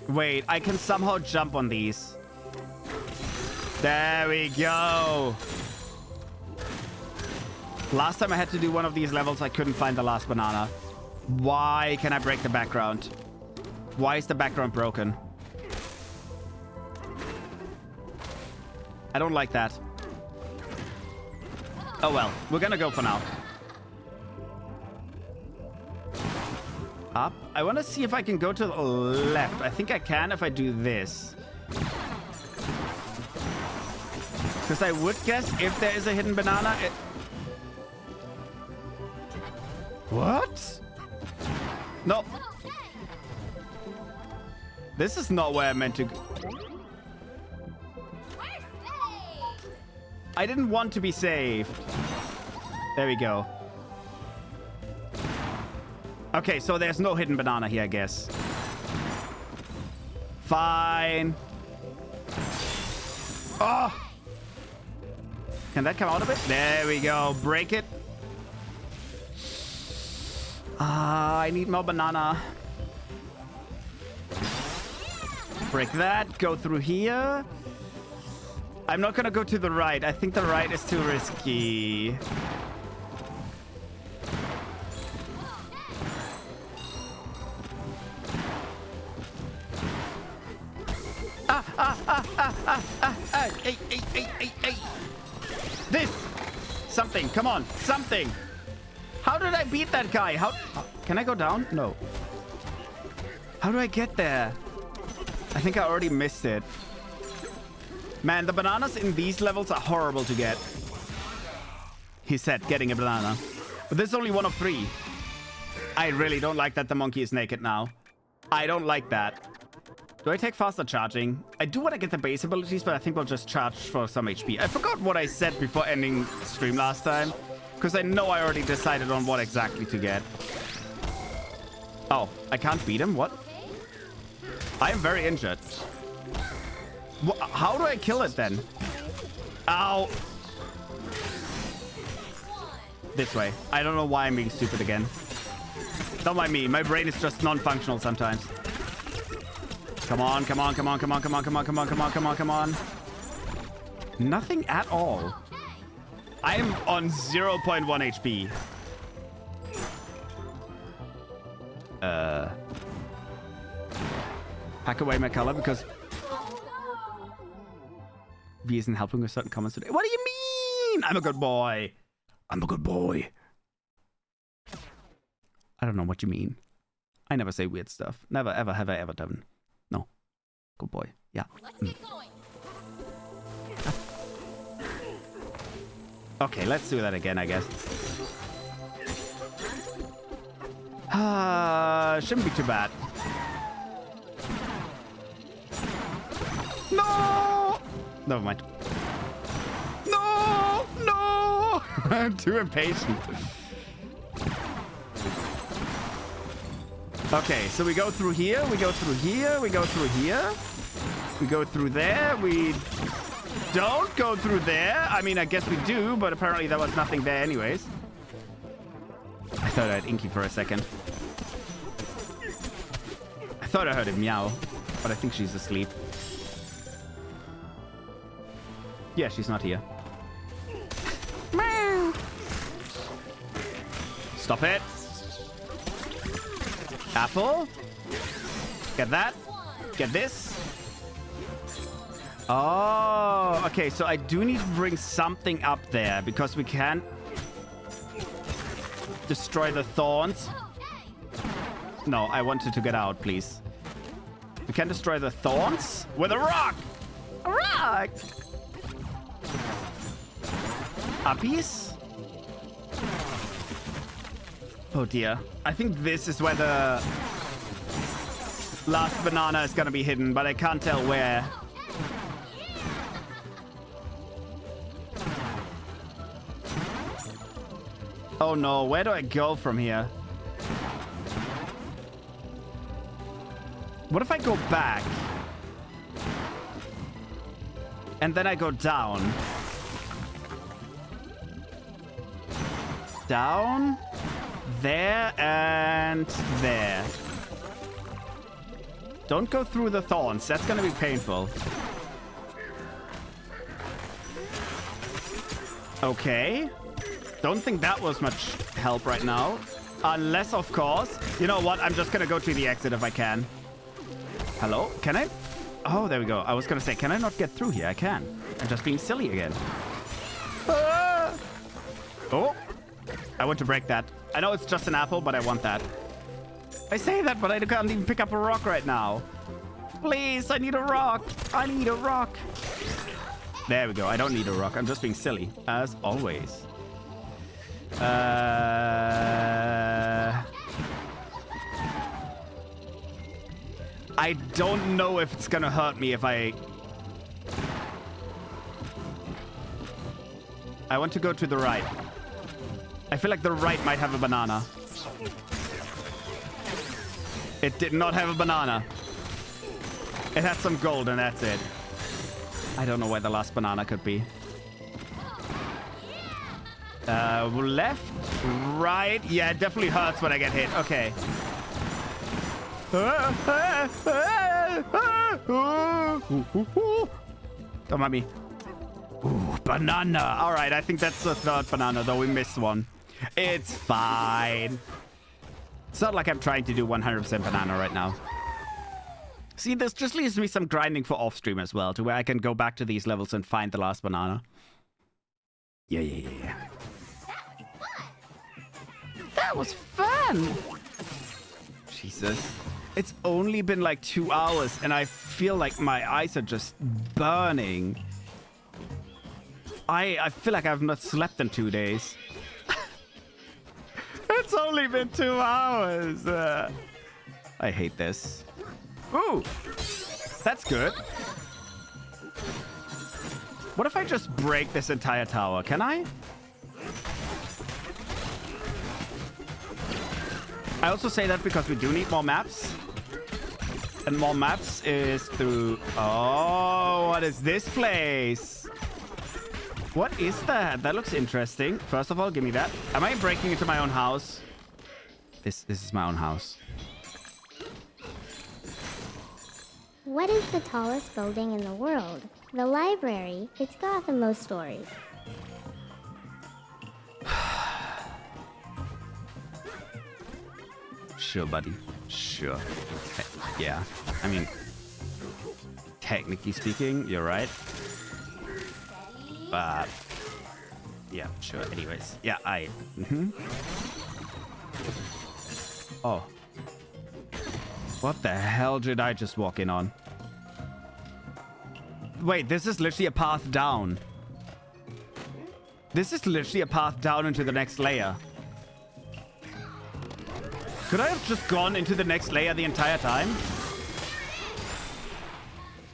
Wait, I can somehow jump on these. There we go. Last time I had to do one of these levels, I couldn't find the last banana. Why can I break the background? Why is the background broken? I don't like that. Oh well, we're gonna go for now. Up. I want to see if I can go to the left. I think I can if I do this. Because I would guess if there is a hidden banana... What? No. This is not where I meant to go. I didn't want to be saved. There we go. Okay, so there's no hidden banana here, I guess. Fine. Oh! Can that come out of it? There we go. Break it. Ah, I need more banana. Break that. Go through here. I'm not gonna go to the right. I think the right is too risky. Hey. This! Something, come on, something! How did I beat that guy? How... Can I go down? No. How do I get there? I think I already missed it. Man, the bananas in these levels are horrible to get. He said, getting a banana. But this is only one of 3. I really don't like that the monkey is naked now. I don't like that. Do I take faster charging? I do want to get the base abilities, but I think we'll just charge for some HP. I forgot what I said before ending stream last time, because I know I already decided on what exactly to get. Oh, I can't beat him? What? I am very injured. How do I kill it then? Ow! This way. I don't know why I'm being stupid again. Don't mind me. My brain is just non-functional sometimes. Come on, come on, come on, come on, come on, come on, come on, come on, come on, come on. Nothing at all. I am on 0.1 HP. Pack away my color because V isn't helping with certain comments today. What do you mean? I'm a good boy. I'm a good boy. I don't know what you mean. I never say weird stuff. Never, ever have I ever done. No. Good boy. Yeah. Let's get going. Okay, let's do that again, I guess. Shouldn't be too bad. No! Never mind. No! No! I'm too impatient. Okay, so we go through here, we go through here, we go through here. We go through there, we don't go through there. I mean, I guess we do, but apparently there was nothing there anyways. I thought I had Inky for a second. I thought I heard him meow, but I think she's asleep. Yeah, she's not here. Stop it. Apple. Get that. Get this. Oh, okay. So I do need to bring something up there because we can't destroy the thorns. No, I wanted to get out, please. We can destroy the thorns with a rock. A rock. Uppies? Oh dear. I think this is where the last banana is gonna be hidden, but I can't tell where. Oh no, where do I go from here? What if I go back? And then I go down. Down, there, and there. Don't go through the thorns. That's gonna be painful. Okay. Don't think that was much help right now. Unless, of course... You know what? I'm just gonna go to the exit if I can. Hello? Can I? Oh, there we go. I was gonna say, can I not get through here? I can. I'm just being silly again. Ah! Oh! I want to break that. I know it's just an apple, but I want that. I say that, but I can't even pick up a rock right now. Please, I need a rock. I need a rock. There we go. I don't need a rock. I'm just being silly, as always. I don't know if it's gonna hurt me if I want to go to the right. I feel like the right might have a banana. It did not have a banana. It had some gold and that's it. I don't know where the last banana could be. Left, right. Yeah, it definitely hurts when I get hit. Okay. Don't mind me. Ooh, banana. All right, I think that's the third banana, though we missed one. It's fine. It's not like I'm trying to do 100% banana right now. See, this just leaves me some grinding for off-stream as well, to where I can go back to these levels and find the last banana. Yeah. That was fun! Jesus. It's only been like 2 hours, and I feel like my eyes are just burning. I feel like I've not slept in 2 days. It's only been 2 hours. I hate this. Ooh, that's good. What if I just break this entire tower? Can I? I also say that because we do need more maps. And more maps is through... Oh, what is this place? What is that? That looks interesting. First of all, give me that. Am I breaking into my own house? This is my own house. What is the tallest building in the world? The library. It's got the most stories. Sure, buddy. Sure. Yeah. I mean, technically speaking, you're right. But, yeah, sure. Anyways. Yeah, Oh. What the hell did I just walk in on? Wait, this is literally a path down. This is literally a path down into the next layer. Could I have just gone into the next layer the entire time?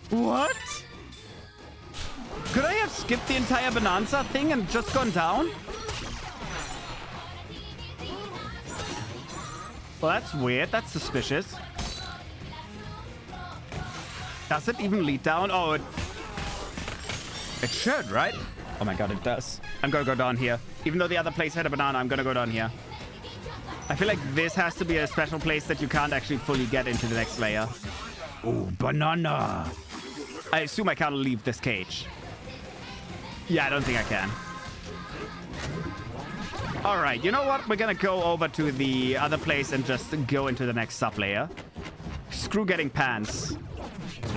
What? Could I have skipped the entire Bananza thing and just gone down? Well, that's weird. That's suspicious. Does it even lead down? Oh, it should, right? Oh my god, it does. I'm gonna go down here. Even though the other place had a banana, I'm gonna go down here. I feel like this has to be a special place that you can't actually fully get into the next layer. Oh, banana. I assume I can't leave this cage. Yeah, I don't think I can. All right, you know what? We're gonna go over to the other place and just go into the next sub-layer. Screw getting pants.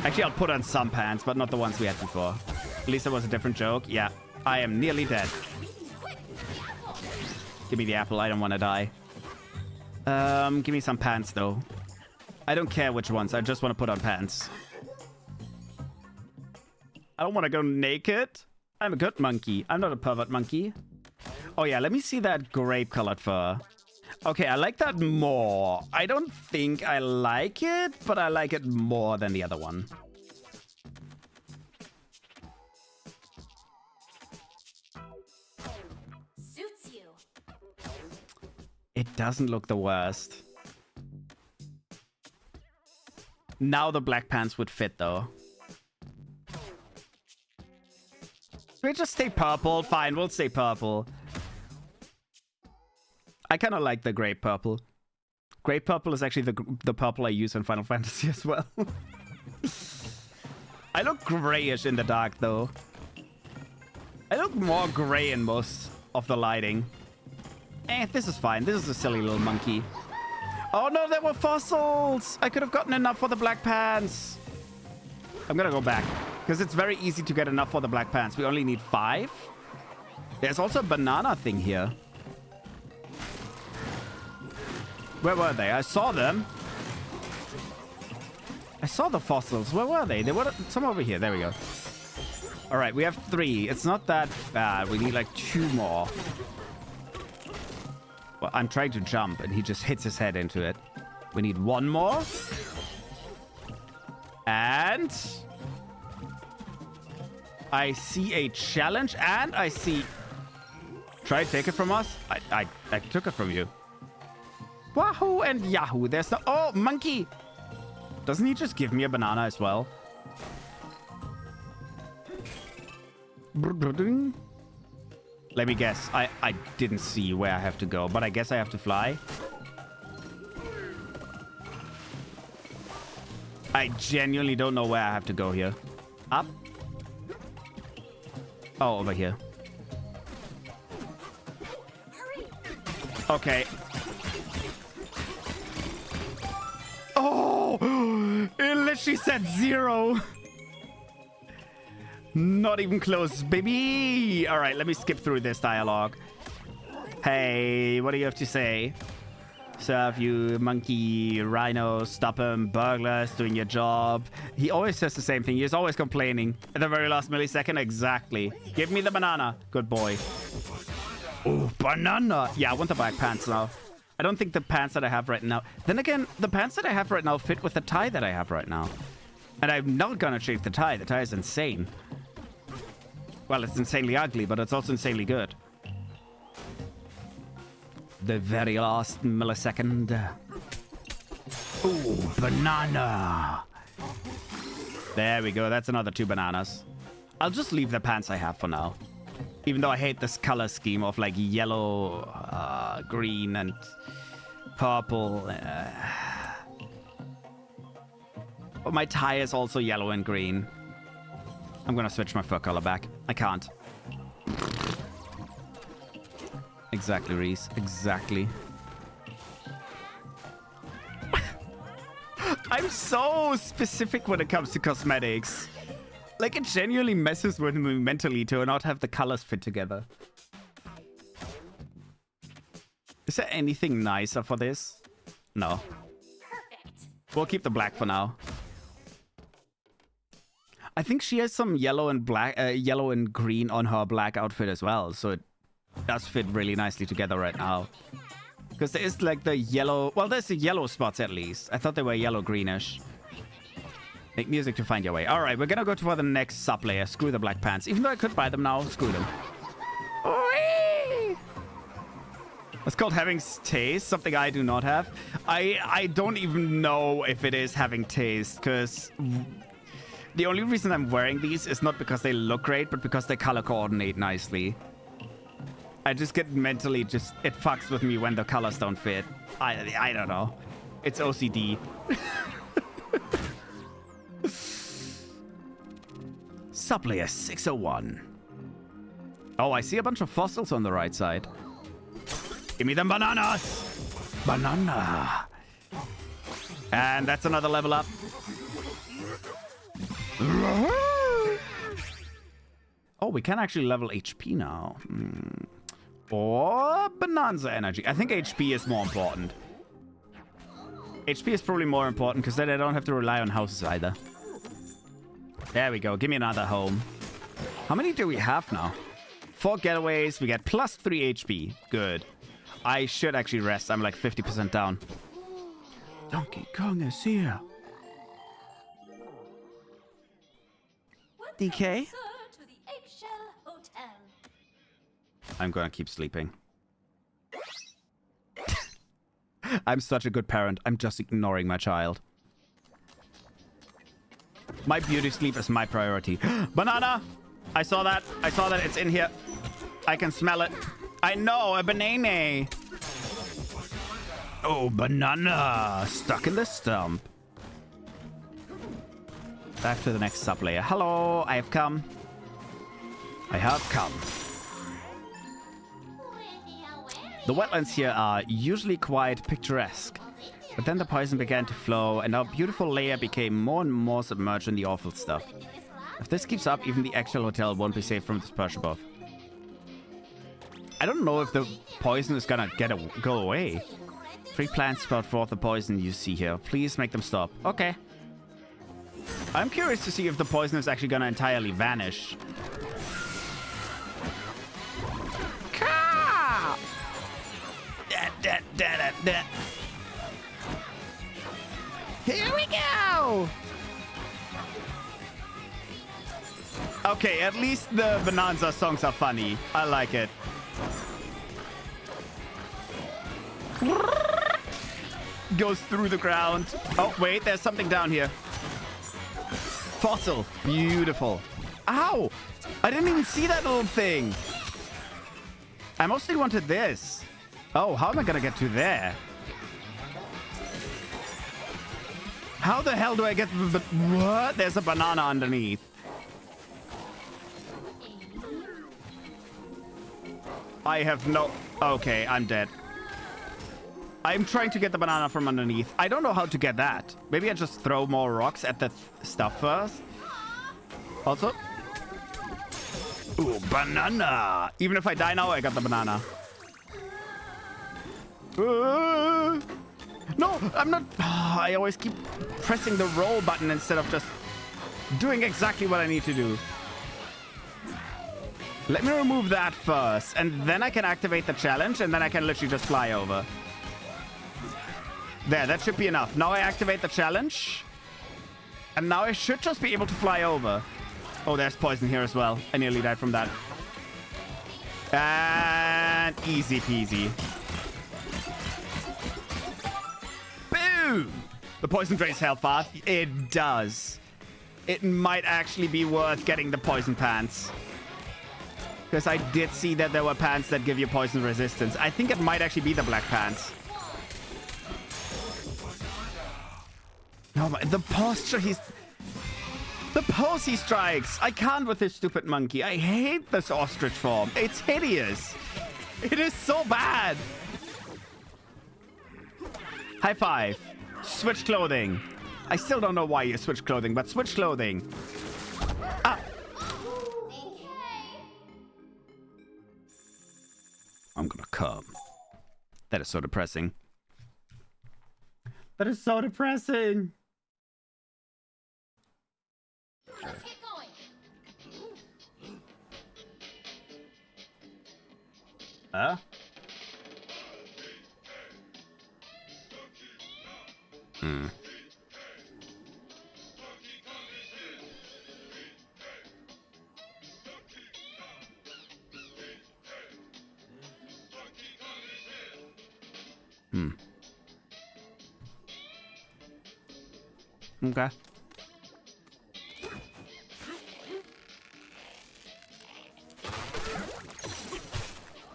Actually, I'll put on some pants, but not the ones we had before. At least it was a different joke. Yeah, I am nearly dead. Give me the apple. I don't want to die. Give me some pants, though. I don't care which ones. I just want to put on pants. I don't want to go naked. I'm a good monkey. I'm not a pervert monkey. Oh, yeah. Let me see that grape-colored fur. Okay, I like that more. I don't think I like it, but I like it more than the other one. Suits you. It doesn't look the worst. Now the black pants would fit, though. Should we just stay purple? Fine, we'll stay purple. I kind of like the grape purple. Gray purple is actually the purple I use in Final Fantasy as well. I look grayish in the dark, though. I look more gray in most of the lighting. This is fine. This is a silly little monkey. Oh, no, there were fossils. I could have gotten enough for the black pants. I'm going to go back because it's very easy to get enough for the black pants. We only need 5. There's also a banana thing here. Where were they? I saw them. I saw the fossils. Where were they? They were some over here. There we go. All right, we have 3. It's not that bad. We need like 2 more. Well, I'm trying to jump, and he just hits his head into it. We need 1 more. And I see a challenge, and I see... Try to take it from us? I took it from you. Wahoo and Yahoo. There's no... Oh, monkey! Doesn't he just give me a banana as well? Let me guess. I didn't see where I have to go, but I guess I have to fly. I genuinely don't know where I have to go here. Up? Oh, over here. Okay. Oh! It literally said 0. Not even close, baby. All right, let me skip through this dialogue. Hey, what do you have to say? Serve you, monkey, rhino, stop him, burglars, doing your job. He always says the same thing. He's always complaining. At the very last millisecond, exactly. Give me the banana. Good boy. Oh, banana. Yeah, I want the black pants now. I don't think the pants that I have right now... Then again, the pants that I have right now fit with the tie that I have right now. And I'm not gonna change the tie. The tie is insane. Well, it's insanely ugly, but it's also insanely good. The very last millisecond. Ooh, banana. There we go. That's another 2 bananas. I'll just leave the pants I have for now. Even though I hate this color scheme of like yellow, green, and purple. But my tie is also yellow and green. I'm gonna switch my fur color back. I can't. Exactly, Reese. Exactly. I'm so specific when it comes to cosmetics. Like, it genuinely messes with me mentally to not have the colors fit together. Is there anything nicer for this? No. Perfect. We'll keep the black for now. I think she has some yellow and black, yellow and green on her black outfit as well, so it does fit really nicely together right now. Because there is like the yellow... Well, there's the yellow spots at least. I thought they were yellow-greenish. Make music to find your way. All right, we're gonna go for the next sub-layer. Screw the black pants. Even though I could buy them now, screw them. It's called having taste, something I do not have. I don't even know if it is having taste, because the only reason I'm wearing these is not because they look great, but because they color coordinate nicely. I just get mentally just... It fucks with me when the colors don't fit. I don't know. It's OCD. Sublayer 601. Oh, I see a bunch of fossils on the right side. Give me them bananas! Banana! And that's another level up. Oh, we can actually level HP now. Or Bonanza energy. I think HP is more important. HP is probably more important because then I don't have to rely on houses either. There we go. Give me another home. How many do we have now? 4 getaways. We get plus 3 HP. Good. I should actually rest. I'm like 50% down. Donkey Kong is here. DK? To the Eggshell Hotel. I'm gonna keep sleeping. I'm such a good parent. I'm just ignoring my child. My beauty sleep is my priority. Banana! I saw that. I saw that. It's in here. I can smell it. I know. A banana. Oh, banana! Stuck in the stump. Back to the next sub-layer. Hello, I have come. I have come. The wetlands here are usually quite picturesque, but then the poison began to flow, and our beautiful layer became more and more submerged in the awful stuff. If this keeps up, even the actual hotel won't be safe from the splash above. I don't know if the poison is gonna go away. 3 plants sprout forth the poison you see here. Please make them stop. Okay. I'm curious to see if the poison is actually gonna entirely vanish. Here we go! Okay, at least the Bananza songs are funny. I like it. Goes through the ground. Oh, wait, there's something down here. Fossil. Beautiful. Ow! I didn't even see that little thing. I mostly wanted this. Oh, how am I gonna get to there? How the hell do I get the... What? There's a banana underneath. I have no... Okay, I'm dead. I'm trying to get the banana from underneath. I don't know how to get that. Maybe I just throw more rocks at the stuff first. Also... Ooh, banana! Even if I die now, I got the banana. No, I'm not... I always keep pressing the roll button instead of just doing exactly what I need to do. Let me remove that first, and then I can activate the challenge, and then I can literally just fly over. There, that should be enough. Now I activate the challenge, and now I should just be able to fly over. Oh, there's poison here as well. I nearly died from that. And easy peasy. Boom! The poison drains health fast. It does. It might actually be worth getting the poison pants. Because I did see that there were pants that give you poison resistance. I think it might actually be the black pants. No, but the posture he's... The pose he strikes. I can't with this stupid monkey. I hate this ostrich form. It's hideous. It is so bad. High five. Switch clothing. I still don't know why you switch clothing, but switch clothing. Ah. I'm gonna come. That is so depressing. That is so depressing. Let's get going. Huh? Okay.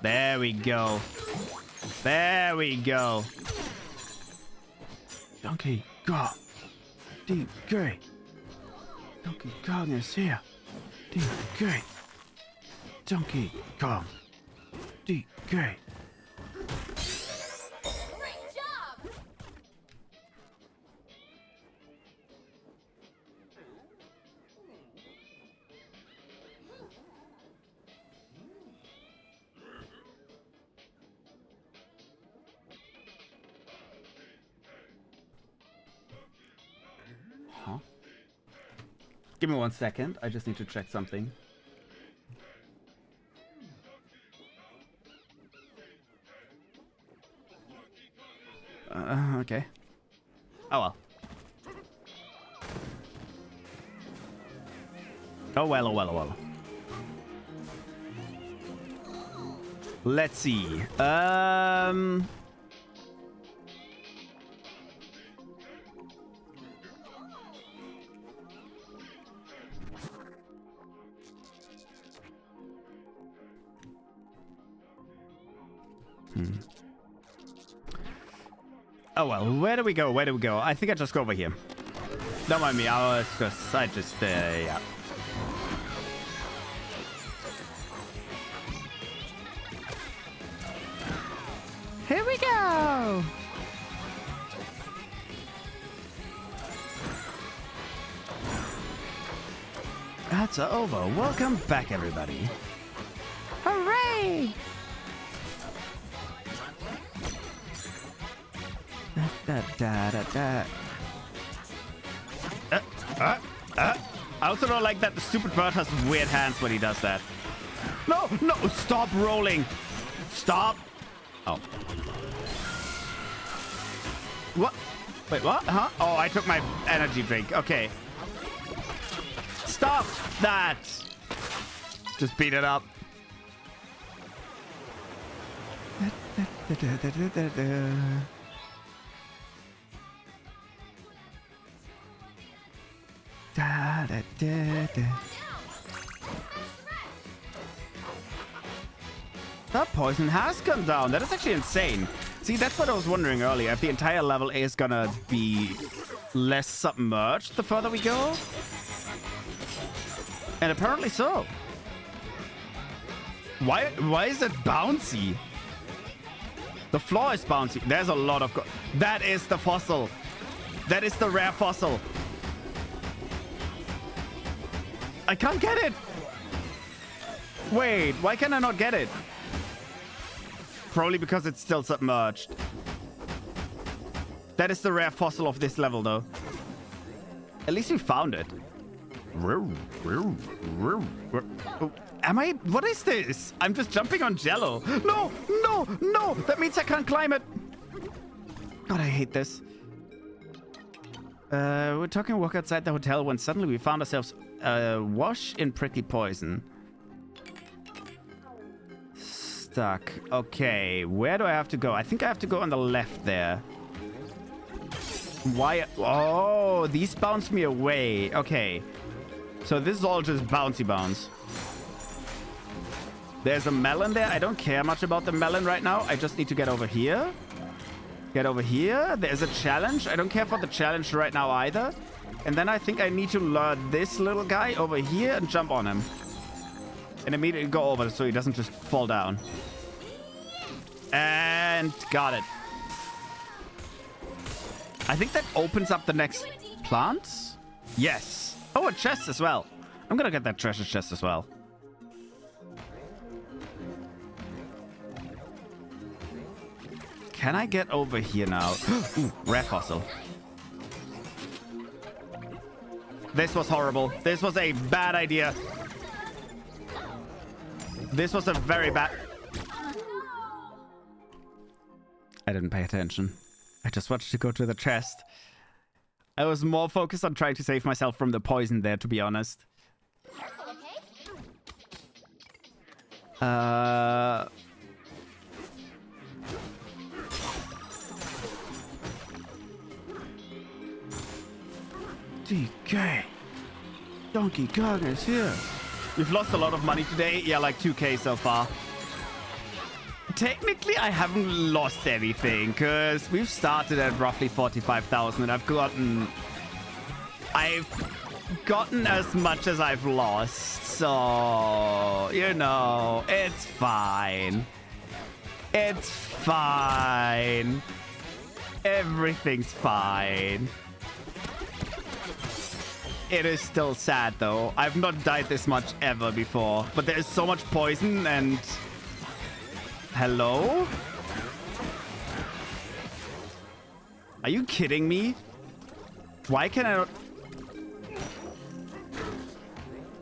There we go. There we go. Donkey Kong. DK. Donkey Kong is here. DK. Donkey Kong. DK. Great job. Huh? Give me 1 second. I just need to check something. Okay. Oh well. Oh well, oh well, oh well. Let's see. Oh, well. Where do we go? Where do we go? I think I just go over here. Don't mind me. I just, yeah. Here we go. That's over. Welcome back, everybody. Hooray! I also don't like that the stupid bird has weird hands when he does that. No, no, stop rolling. Stop. Oh. What? Wait, what? Huh? Oh, I took my energy drink. Okay. Stop that. Just beat it up. That poison has come down. That is actually insane. See, that's what I was wondering earlier. If the entire level is gonna be less submerged the further we go. And apparently so. Why is it bouncy? The floor is bouncy. There's a lot of... That is the fossil. That is the rare fossil. I can't get it. Wait, why can I not get it? Probably because it's still submerged. That is the rare fossil of this level, though. At least we found it. Am I? What is this? I'm just jumping on jello. No, no, no. That means I can't climb it. God, I hate this. We're talking walk outside the hotel when suddenly we found ourselves wash in prickly poison. Stuck. Okay, where do I have to go? I think I have to go on the left there. Why? Oh, these bounce me away. Okay. So this is all just bouncy bounce. There's a melon there. I don't care much about the melon right now. I just need to get over here. Get over here. There's a challenge. I don't care for the challenge right now either. And then I think I need to lure this little guy over here and jump on him. And immediately go over so he doesn't just fall down. And got it. I think that opens up the next plant. Yes. Oh, a chest as well. I'm gonna get that treasure chest as well. Can I get over here now? Ooh, rare fossil. This was horrible. This was a bad idea. This was a very bad... I didn't pay attention. I just wanted to go to the chest. I was more focused on trying to save myself from the poison there, to be honest. DK. Donkey Kong is here. We've lost a lot of money today. Yeah, like 2K so far. Technically, I haven't lost anything because we've started at roughly 45,000 and I've gotten as much as I've lost. So, you know, it's fine. It's fine. Everything's fine. It is still sad, though. I've not died this much ever before. But there is so much poison and... Hello? Are you kidding me? Why can I not...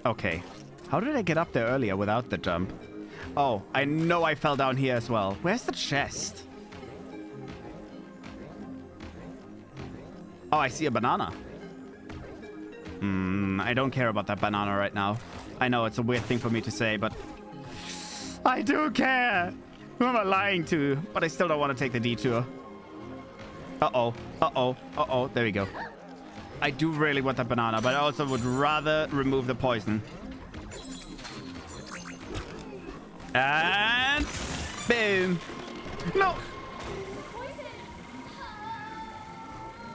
Okay. How did I get up there earlier without the jump? Oh, I know I fell down here as well. Where's the chest? Oh, I see a banana. I don't care about that banana right now. I know it's a weird thing for me to say, but... I do care! Who am I lying to? But I still don't want to take the detour. Uh-oh. Uh-oh. Uh-oh. There we go. I do really want that banana, but I also would rather remove the poison. And... Boom! No!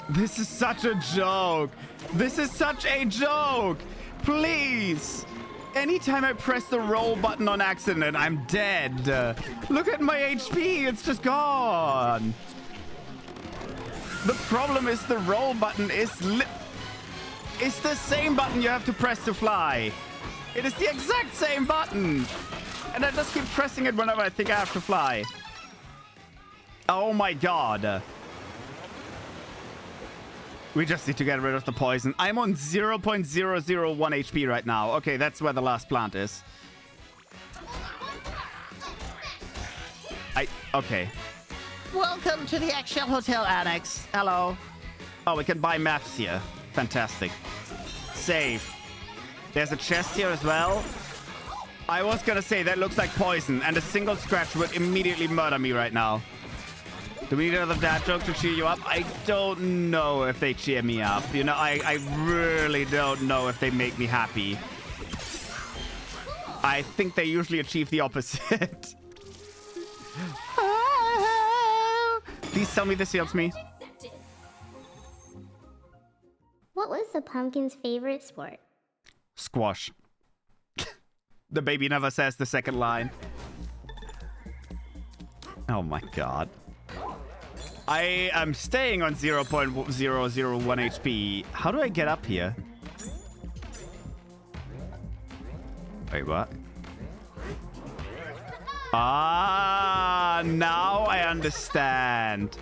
This is such a joke. This is such a joke. Please. Anytime I press the roll button on accident, I'm dead. Look at my HP. It's just gone. The problem is the roll button is it's the same button you have to press to fly. It is the exact same button. And I just keep pressing it whenever I think I have to fly. Oh my god. We just need to get rid of the poison. I'm on 0.001 HP right now. Okay, that's where the last plant is. Okay. Welcome to the Eggshell Hotel Annex. Hello. Oh, we can buy maps here. Fantastic. Save. There's a chest here as well. I was gonna say that looks like poison, and a single scratch would immediately murder me right now. Do we need another dad joke to cheer you up? I don't know if they cheer me up. You know, I really don't know if they make me happy. I think they usually achieve the opposite. Please tell me this heals me. What was the pumpkin's favorite sport? Squash. The baby never says the second line. Oh my god. I am staying on 0.001 HP. How do I get up here? Wait, what? Ah, now I understand.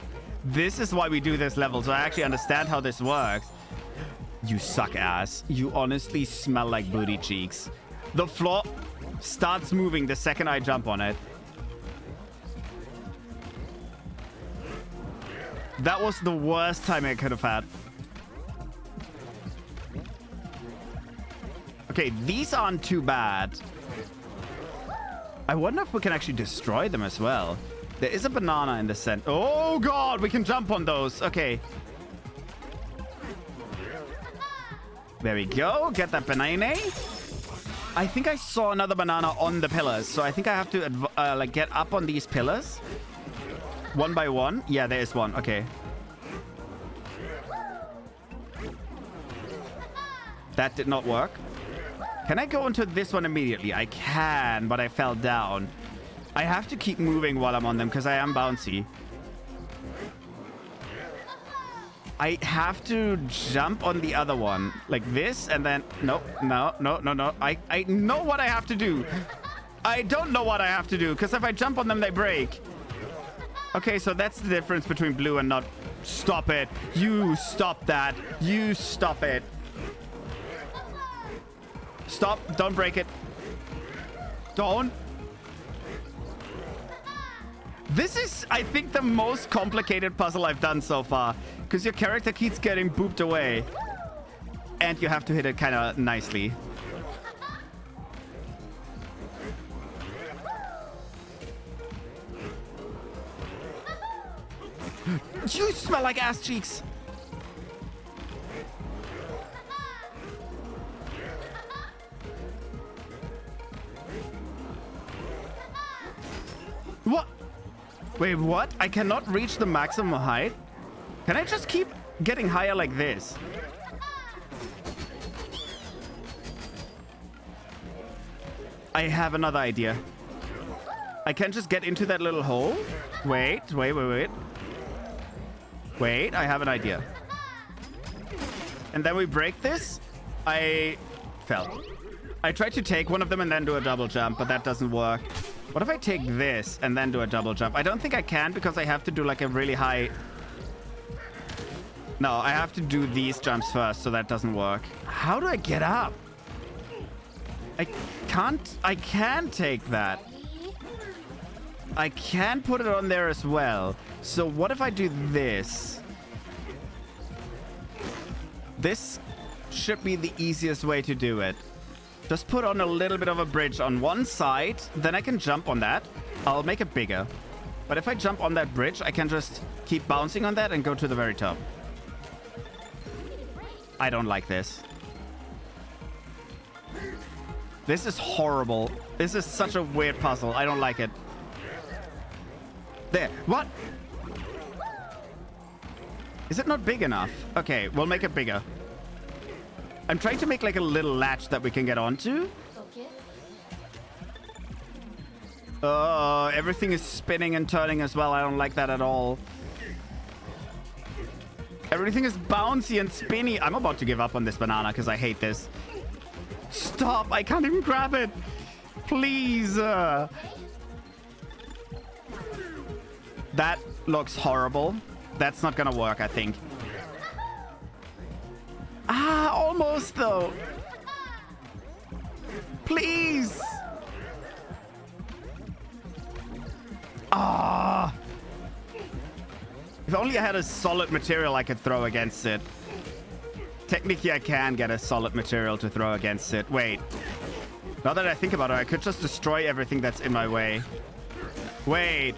This is why we do this level, so I actually understand how this works. You suck ass. You honestly smell like booty cheeks. The floor starts moving the second I jump on it. That was the worst time I could have had. Okay, these aren't too bad. I wonder if we can actually destroy them as well. There is a banana in the center. Oh god, we can jump on those. Okay. There we go. Get that banana. I think I saw another banana on the pillars, so I think I have to like get up on these pillars. One by one? Yeah, there is one. Okay. That did not work. Can I go into this one immediately? I can, but I fell down. I have to keep moving while I'm on them because I am bouncy. I have to jump on the other one. Like this, and then... No. I know what I have to do. I don't know what I have to do, because if I jump on them, they break. Okay, so that's the difference between blue and not... Stop it. You stop that. You stop it. Stop. Don't break it. Don't. This is, I think, the most complicated puzzle I've done so far. Because your character keeps getting booped away. And you have to hit it kind of nicely. You smell like ass cheeks. What? Wait, what? I cannot reach the maximum height? Can I just keep getting higher like this? I have another idea. I can just get into that little hole. Wait. Wait, I have an idea. And then we break this. I fell. I tried to take one of them and then do a double jump, but that doesn't work. What if I take this and then do a double jump? I don't think I can because I have to do like a really high... No, I have to do these jumps first, so that doesn't work. How do I get up? I can take that. I can put it on there as well. So what if I do this? This should be the easiest way to do it. Just put on a little bit of a bridge on one side, then I can jump on that. I'll make it bigger. But if I jump on that bridge, I can just keep bouncing on that and go to the very top. I don't like this. This is horrible. This is such a weird puzzle. I don't like it. There. What? Is it not big enough? Okay, we'll make it bigger. I'm trying to make like a little latch that we can get onto. Okay. Oh, everything is spinning and turning as well. I don't like that at all. Everything is bouncy and spinny. I'm about to give up on this banana because I hate this. Stop. I can't even grab it. Please. That looks horrible. That's not gonna work, I think. Ah, almost though. Please. Ah. If only I had a solid material I could throw against it. Technically, I can get a solid material to throw against it. Wait. Now that I think about it, I could just destroy everything that's in my way. Wait.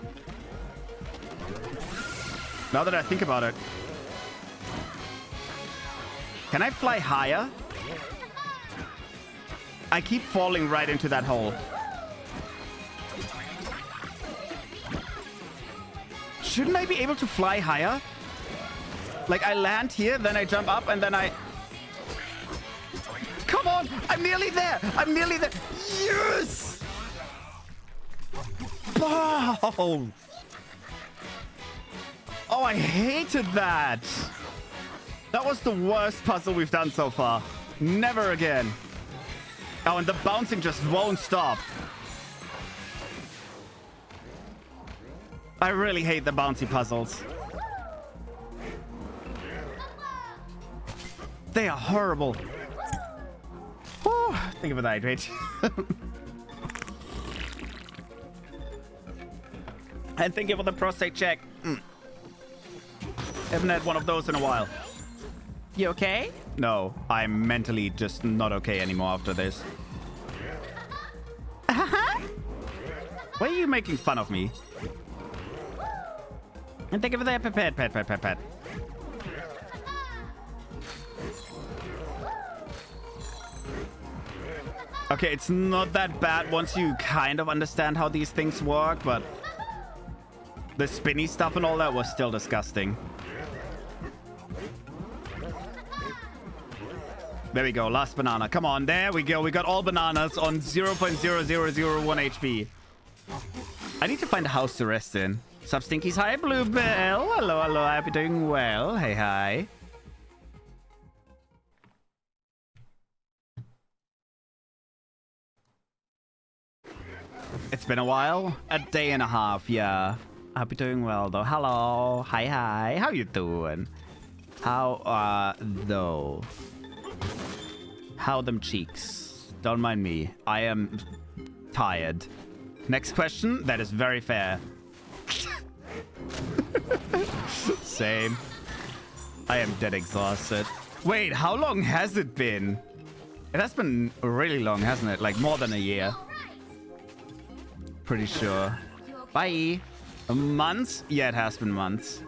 Now that I think about it. Can I fly higher? I keep falling right into that hole. Shouldn't I be able to fly higher? Like I land here, then I jump up, and then I... Come on! I'm nearly there! I'm nearly there! Yes! Oh! Oh, I hated that! That was the worst puzzle we've done so far. Never again. Oh, and the bouncing just won't stop. I really hate the bouncy puzzles. They are horrible. Oh, think of it, hydrate. And thank you for the prostate check. Haven't had one of those in a while. You okay? No, I'm mentally just not okay anymore after this. Why are you making fun of me? And thank you for that pet. Okay, it's not that bad once you kind of understand how these things work, but the spinny stuff and all that was still disgusting. There we go, last banana. Come on, there we go. We got all bananas on 0.0001 HP. I need to find a house to rest in. Sup, Stinkies? Hi, Bluebell. Hello, hello. I hope you're doing well. Hey, hi. It's been a while. A day and a half, yeah. I hope you're doing well, though. Hello. Hi, hi. How you doing? How, though? How them cheeks? Don't mind me. I am tired. Next question. That is very fair. Same. I am dead exhausted. Wait, how long has it been? It has been really long, hasn't it? Like more than a year. Pretty sure. Bye. Months? Yeah, it has been months.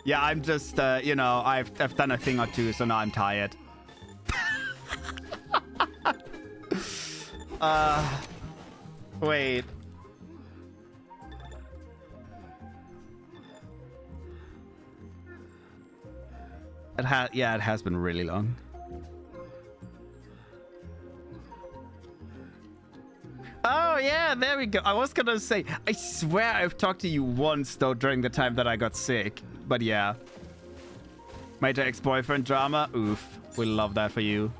Yeah, I'm just, you know, I've done a thing or two, so now I'm tired. Wait. Yeah, it has been really long. Oh, yeah, there we go. I was gonna say, I swear I've talked to you once, though, during the time that I got sick. But yeah. Major ex-boyfriend drama? Oof. We love that for you.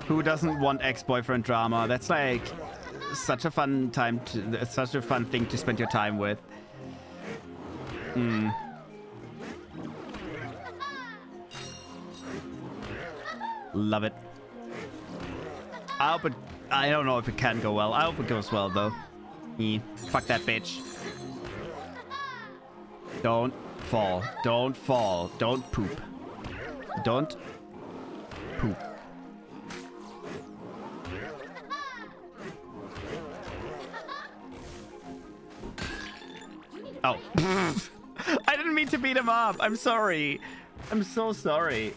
Who doesn't want ex-boyfriend drama? That's like such a fun time to... Such a fun thing to spend your time with. Love it. I hope it... I don't know if it can go well. I hope it goes well, though. Fuck that bitch. Don't fall. Don't fall. Don't poop. Don't poop. Oh. I didn't mean to beat him up. I'm sorry. I'm so sorry.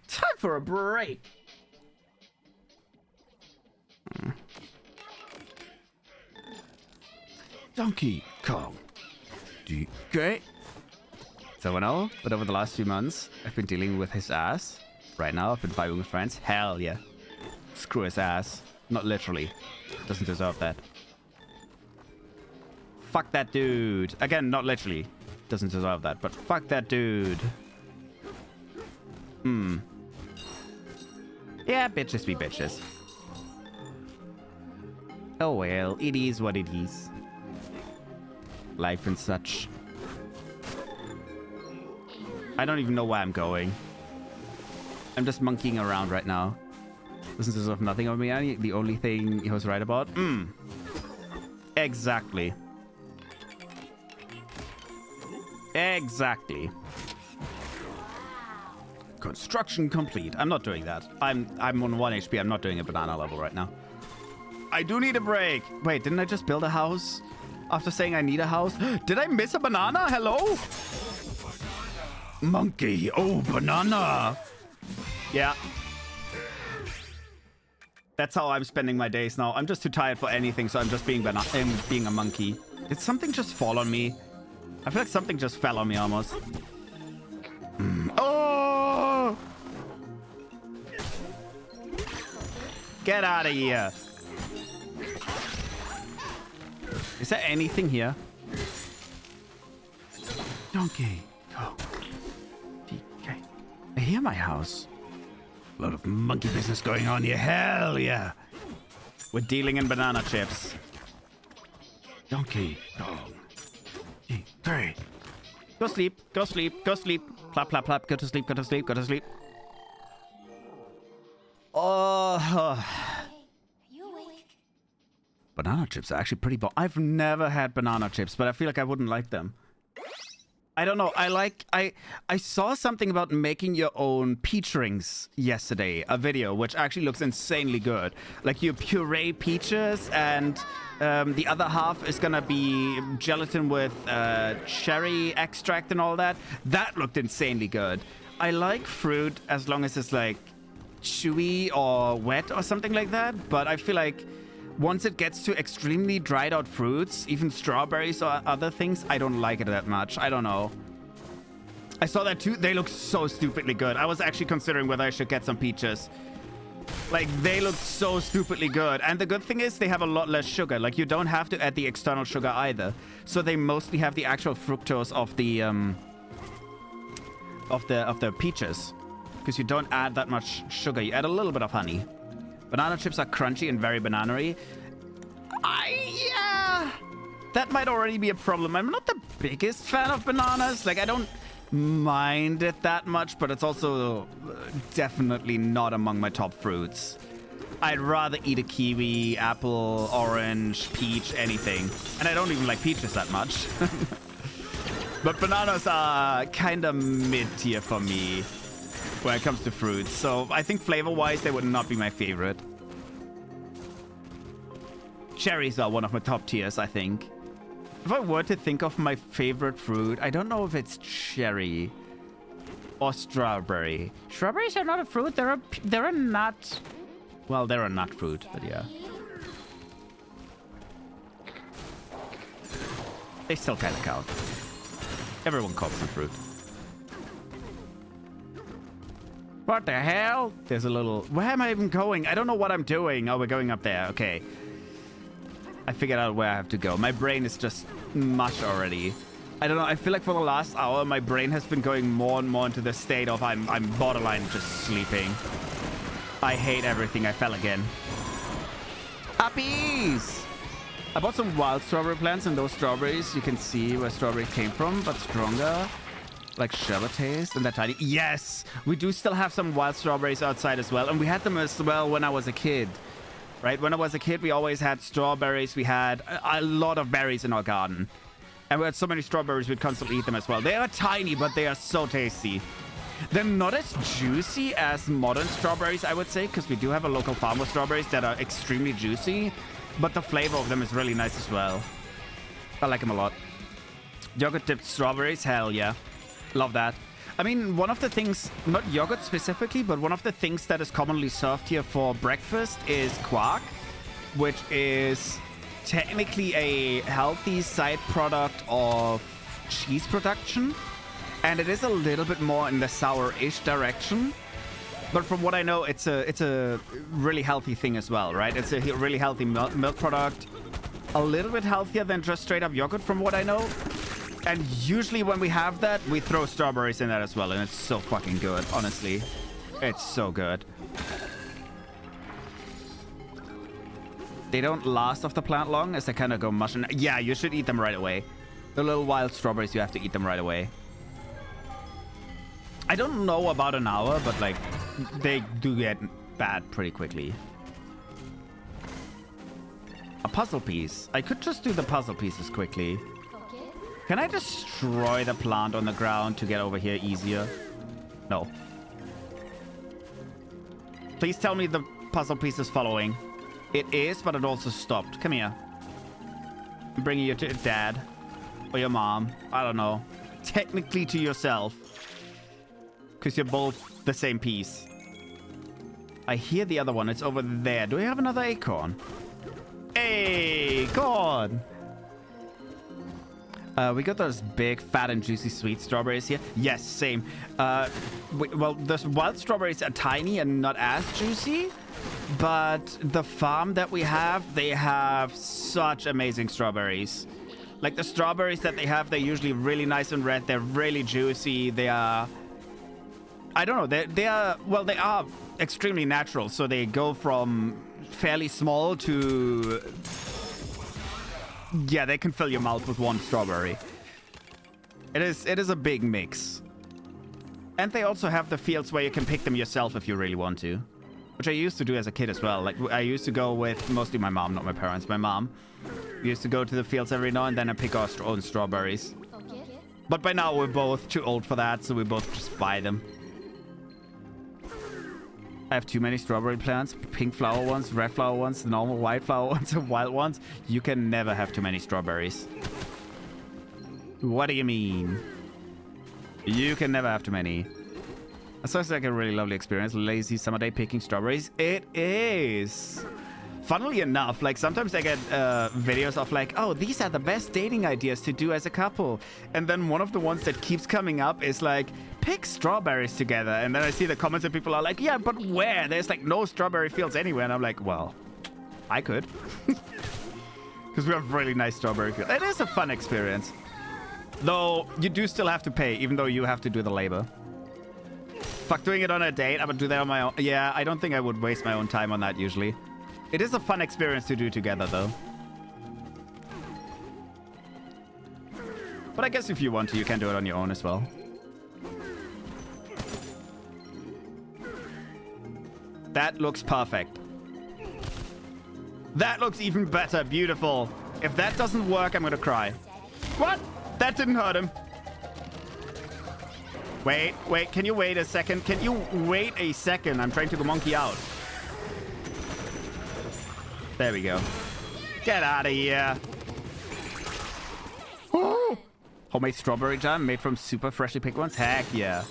Time for a break. Donkey Kong. Okay. So now, but over the last few months, I've been dealing with his ass. Right now, I've been vibing with friends. Hell yeah. Screw his ass. Not literally. Doesn't deserve that. Fuck that dude. Again, not literally. Doesn't deserve that, but fuck that dude. Yeah, bitches be bitches. Oh well, it is what it is. Life and such. I don't even know where I'm going. I'm just monkeying around right now. Doesn't deserve nothing of me. The only thing he was right about. Exactly. Exactly. Construction complete. I'm not doing that. I'm on 1 HP. I'm not doing a banana level right now. I do need a break. Wait, didn't I just build a house after saying I need a house? Did I miss a banana? Hello? Monkey. Oh, banana. Yeah. That's how I'm spending my days now. I'm just too tired for anything, so I'm just being a monkey. Did something just fall on me? I feel like something just fell on me almost. Oh! Get out of here. Is there anything here? Donkey. Oh. DK. I hear my house. A lot of monkey business going on here. Hell yeah. We're dealing in banana chips. Donkey Kong. 3. Go sleep. Go sleep. Go sleep. Plop, plop, plop. Go to sleep. Go to sleep. Go to sleep. Oh. You awake? Banana chips are actually pretty I've never had banana chips, but I feel like I wouldn't like them. I don't know. I saw something about making your own peach rings yesterday, a video, which actually looks insanely good. Like you puree peaches and the other half is gonna be gelatin with cherry extract and all that. That looked insanely good. I like fruit as long as it's like chewy or wet or something like that, but I feel like once it gets to extremely dried out fruits, even strawberries or other things, I don't like it that much. I don't know. I saw that too. They look so stupidly good. I was actually considering whether I should get some peaches. Like, they look so stupidly good. And the good thing is they have a lot less sugar. Like, you don't have to add the external sugar either. So they mostly have the actual fructose of the peaches. Because you don't add that much sugar. You add a little bit of honey. Banana chips are crunchy and very banana-y. Yeah, that might already be a problem. I'm not the biggest fan of bananas. Like, I don't mind it that much, but it's also definitely not among my top fruits. I'd rather eat a kiwi, apple, orange, peach, anything. And I don't even like peaches that much. But bananas are kind of mid-tier for me when it comes to fruits. So I think flavor-wise, they would not be my favorite. Cherries are one of my top tiers, I think. If I were to think of my favorite fruit, I don't know if it's cherry or strawberry. Strawberries are not a fruit. They're a nut. Well, they're a nut fruit, but yeah. They still kind of count. Everyone calls them fruit. What the hell? There's a little... Where am I even going? I don't know what I'm doing. Oh, we're going up there. Okay. I figured out where I have to go. My brain is just mush already. I don't know. I feel like for the last hour, my brain has been going more and more into the state of I'm borderline just sleeping. I hate everything. I fell again. Uppies! I bought some wild strawberry plants, and those strawberries, you can see where strawberry came from, but stronger. Like sherbet taste, and they're tiny. Yes! We do still have some wild strawberries outside as well, and we had them as well when I was a kid. Right? When I was a kid, we always had strawberries. We had a lot of berries in our garden. And we had so many strawberries, we'd constantly eat them as well. They are tiny, but they are so tasty. They're not as juicy as modern strawberries, I would say, because we do have a local farm with strawberries that are extremely juicy, but the flavor of them is really nice as well. I like them a lot. Yogurt-dipped strawberries? Hell yeah. Love that. I mean, one of the things, not yogurt specifically, but one of the things that is commonly served here for breakfast is quark, which is technically a healthy side product of cheese production, and it is a little bit more in the sour-ish direction. But from what I know, it's a really healthy thing as well, right? It's a really healthy milk product, a little bit healthier than just straight up yogurt, from what I know. And usually when we have that, we throw strawberries in that as well, and it's so fucking good, honestly. It's so good. They don't last off the plant long, as they kind of go mush. And yeah, you should eat them right away. The little wild strawberries, you have to eat them right away. I don't know about an hour, but like, they do get bad pretty quickly. A puzzle piece. I could just do the puzzle pieces quickly. Can I destroy the plant on the ground to get over here easier? No. Please tell me the puzzle piece is following. It is, but it also stopped. Come here. I'm bringing you to dad. Or your mom. I don't know. Technically to yourself. Because you're both the same piece. I hear the other one. It's over there. Do we have another acorn? Acorn! We got those big, fat, and juicy sweet strawberries here. Yes, same. Well, the wild strawberries are tiny and not as juicy. But the farm that we have, they have such amazing strawberries. Like, the strawberries that they have, they're usually really nice and red. They're really juicy. They are... I don't know. They are... Well, they are extremely natural. So they go from fairly small to... Yeah, they can fill your mouth with one strawberry. It is a big mix. And they also have the fields where you can pick them yourself if you really want to. Which I used to do as a kid as well. Like, I used to go with mostly my mom, not my parents. My mom. We used to go to the fields every now and then and pick our own strawberries. But by now, we're both too old for that, so we both just buy them. I have too many strawberry plants. Pink flower ones, red flower ones, normal white flower ones, and wild ones. You can never have too many strawberries. What do you mean? You can never have too many. That sounds like a really lovely experience. Lazy summer day picking strawberries. It is. Funnily enough, like sometimes I get videos of like, oh, these are the best dating ideas to do as a couple. And then one of the ones that keeps coming up is like, pick strawberries together. And then I see the comments and people are like, yeah, but where? There's like no strawberry fields anywhere. And I'm like, well, I could. Because we have really nice strawberry fields. It is a fun experience. Though you do still have to pay, even though you have to do the labor. Fuck doing it on a date. I would do that on my own. Yeah, I don't think I would waste my own time on that usually. It is a fun experience to do together, though. But I guess if you want to, you can do it on your own as well. That looks perfect. That looks even better. Beautiful. If that doesn't work, I'm gonna cry. What? That didn't hurt him. Wait. Can you wait a second? Can you wait a second? I'm trying to monkey out. There we go. Get out of here. Ooh. Homemade strawberry jam made from super freshly picked ones? Heck yeah.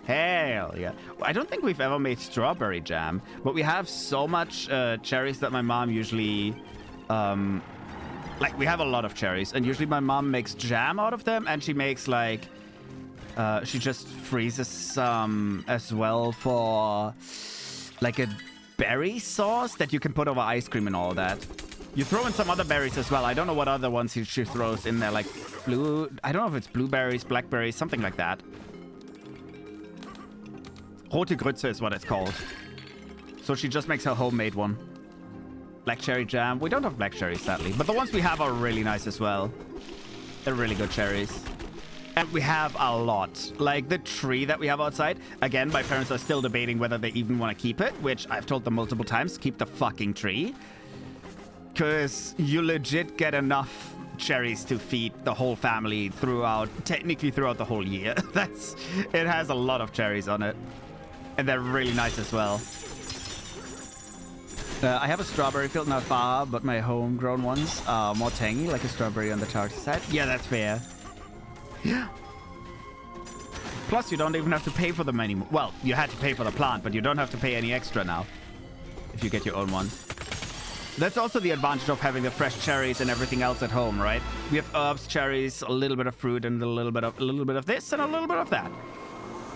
Hell yeah. I don't think we've ever made strawberry jam, but we have so much cherries that my mom usually... like, we have a lot of cherries, and usually my mom makes jam out of them, and she makes, like... she just freezes some as well for, like, a berry sauce that you can put over ice cream and all that. You throw in some other berries as well. I don't know what other ones she throws in there, like blue... I don't know if it's blueberries, blackberries, something like that. Rote Grütze is what it's called. So she just makes her homemade one. Black cherry jam. We don't have black cherries, sadly. But the ones we have are really nice as well. They're really good cherries. And we have a lot. Like the tree that we have outside. Again, my parents are still debating whether they even want to keep it, which I've told them multiple times, keep the fucking tree. Because you legit get enough cherries to feed the whole family technically throughout the whole year. It has a lot of cherries on it. And they're really nice as well. I have a strawberry field not far, but my homegrown ones are more tangy, like a strawberry on the target side. Yeah, that's fair. Yeah. Plus, you don't even have to pay for them anymore. Well, you had to pay for the plant, but you don't have to pay any extra now. If you get your own one. That's also the advantage of having the fresh cherries and everything else at home, right? We have herbs, cherries, a little bit of fruit, and a little bit of this and a little bit of that.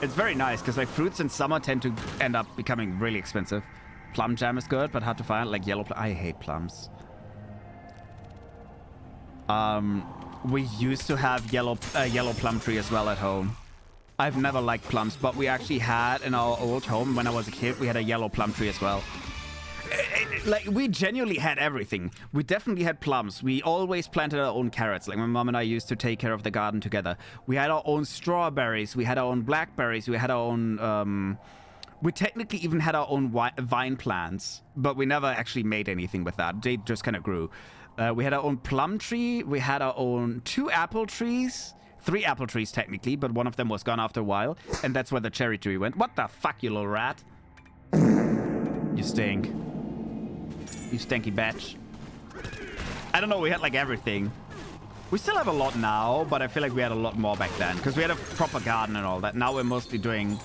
It's very nice because like fruits in summer tend to end up becoming really expensive. Plum jam is good, but hard to find. Like yellow plum. I hate plums. We used to have yellow plum tree as well at home. I've never liked plums, but we actually had in our old home when I was a kid, we had a yellow plum tree as well. Like, we genuinely had everything. We definitely had plums. We always planted our own carrots. Like, my mom and I used to take care of the garden together. We had our own strawberries. We had our own blackberries. We had our own... we technically even had our own vine plants, but we never actually made anything with that. They just kind of grew. We had our own plum tree. We had our own 2 apple trees. 3 apple trees, technically, but one of them was gone after a while. And that's where the cherry tree went. What the fuck, you little rat? You stink. You stinky bitch. I don't know, we had like everything. We still have a lot now, but I feel like we had a lot more back then. Because we had a proper garden and all that. Now we're mostly doing...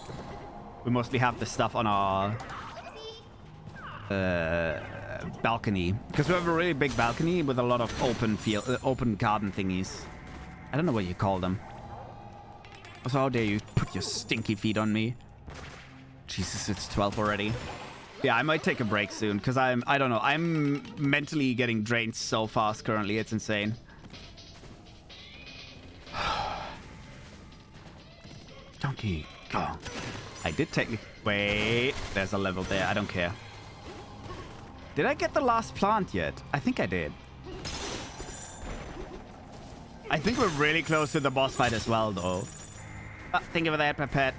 We mostly have the stuff on our... balcony. Because we have a really big balcony with a lot of open garden thingies. I don't know what you call them. So how dare you put your stinky feet on me? Jesus, it's 12 already. Yeah, I might take a break soon because I don't know. I'm mentally getting drained so fast currently. It's insane. Donkey Kong. I did technically... Wait, there's a level there. I don't care. Did I get the last plant yet? I think I did. I think we're really close to the boss fight as well, though. Think of that, my pet.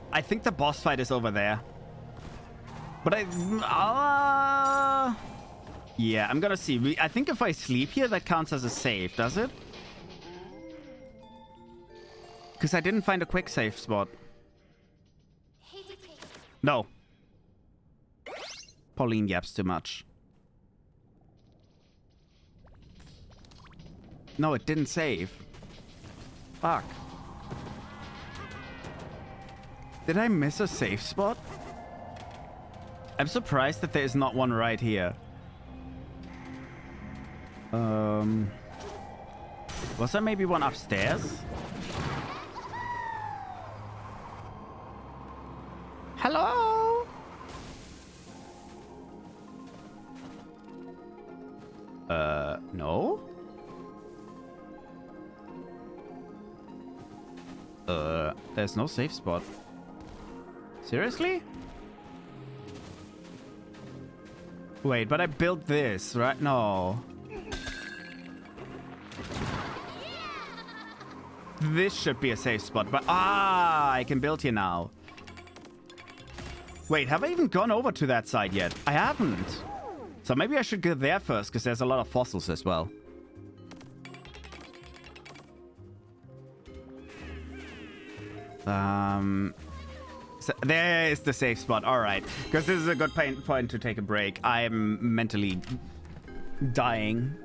I think the boss fight is over there. But yeah, I'm gonna see. I think if I sleep here, that counts as a save, does it? Because I didn't find a quick save spot. No. Pauline yaps too much. No, it didn't save. Fuck. Did I miss a safe spot? I'm surprised that there is not one right here. Was there maybe one upstairs? Hello? No? There's no safe spot. Seriously? Wait, but I built this, right? No. This should be a safe spot, but I can build here now. Wait, have I even gone over to that side yet? I haven't. So maybe I should go there first, because there's a lot of fossils as well. So there is the safe spot. All right, because this is a good point to take a break. I'm mentally dying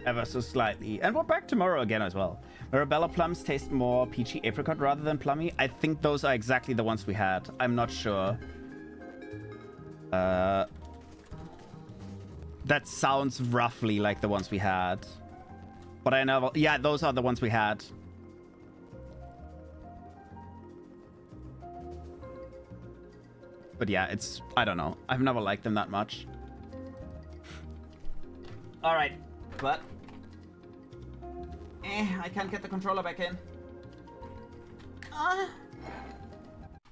ever so slightly. And we're back tomorrow again as well. Marabella plums taste more peachy apricot rather than plummy. I think those are exactly the ones we had. I'm not sure. That sounds roughly like the ones we had. But I never... Yeah, those are the ones we had. But yeah, it's... I don't know. I've never liked them that much. Alright. But... I can't get the controller back in.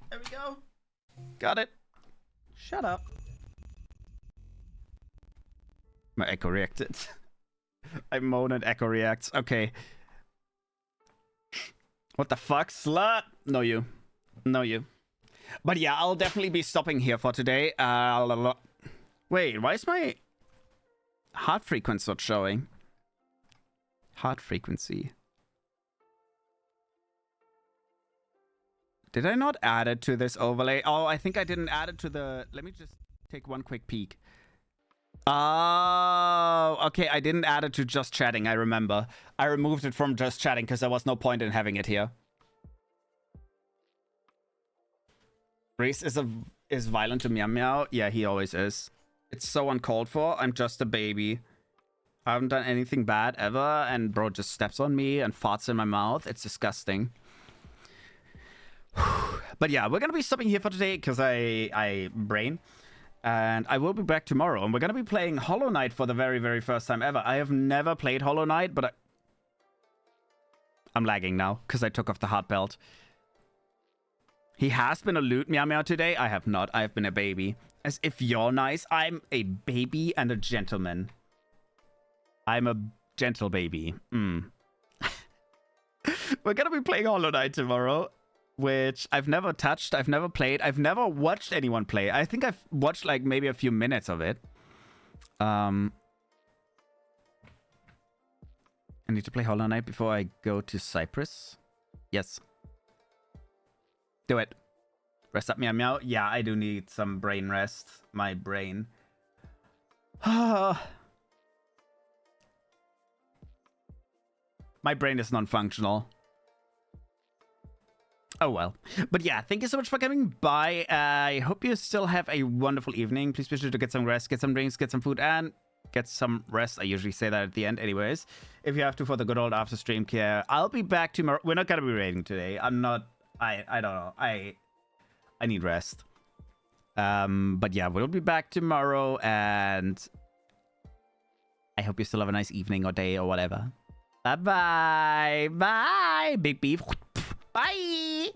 There we go. Got it. Shut up. My echo reacted. I moan and echo reacts. Okay. What the fuck? Slut! No you. No you. But yeah, I'll definitely be stopping here for today. Wait, why is my heart frequency not showing? Heart frequency. Did I not add it to this overlay? Oh, I think I didn't add it to the... Let me just take one quick peek. Oh, okay. I didn't add it to just chatting, I remember. I removed it from just chatting because there was no point in having it here. Race is a is violent to Meow Meow. Yeah, he always is. It's so uncalled for. I'm just a baby. I haven't done anything bad ever, and bro just steps on me and farts in my mouth. It's disgusting. But yeah, we're gonna be stopping here for today because I brain. And I will be back tomorrow, and we're gonna be playing Hollow Knight for the very, very first time ever. I have never played Hollow Knight, but I'm lagging now because I took off the heart belt. He has been a loot Meow Meow today. I have not. I have been a baby. As if you're nice. I'm a baby and a gentleman. I'm a gentle baby. We're gonna be playing Hollow Knight tomorrow, which I've never touched. I've never played. I've never watched anyone play. I think I've watched like maybe a few minutes of it. I need to play Hollow Knight before I go to Cyprus. Yes. Do it. Rest up, Meow Meow. Yeah, I do need some brain rest. My brain. My brain is non-functional. Oh well. But yeah, thank you so much for coming by. I hope you still have a wonderful evening. Please be sure to get some rest, get some drinks, get some food, and get some rest. I usually say that at the end anyways. If you have to for the good old after stream care. I'll be back tomorrow. We're not gonna be raiding today. I'm not... I don't know. I need rest. But yeah, we'll be back tomorrow, and I hope you still have a nice evening or day or whatever. Bye-bye. Bye. Big beef. Bye.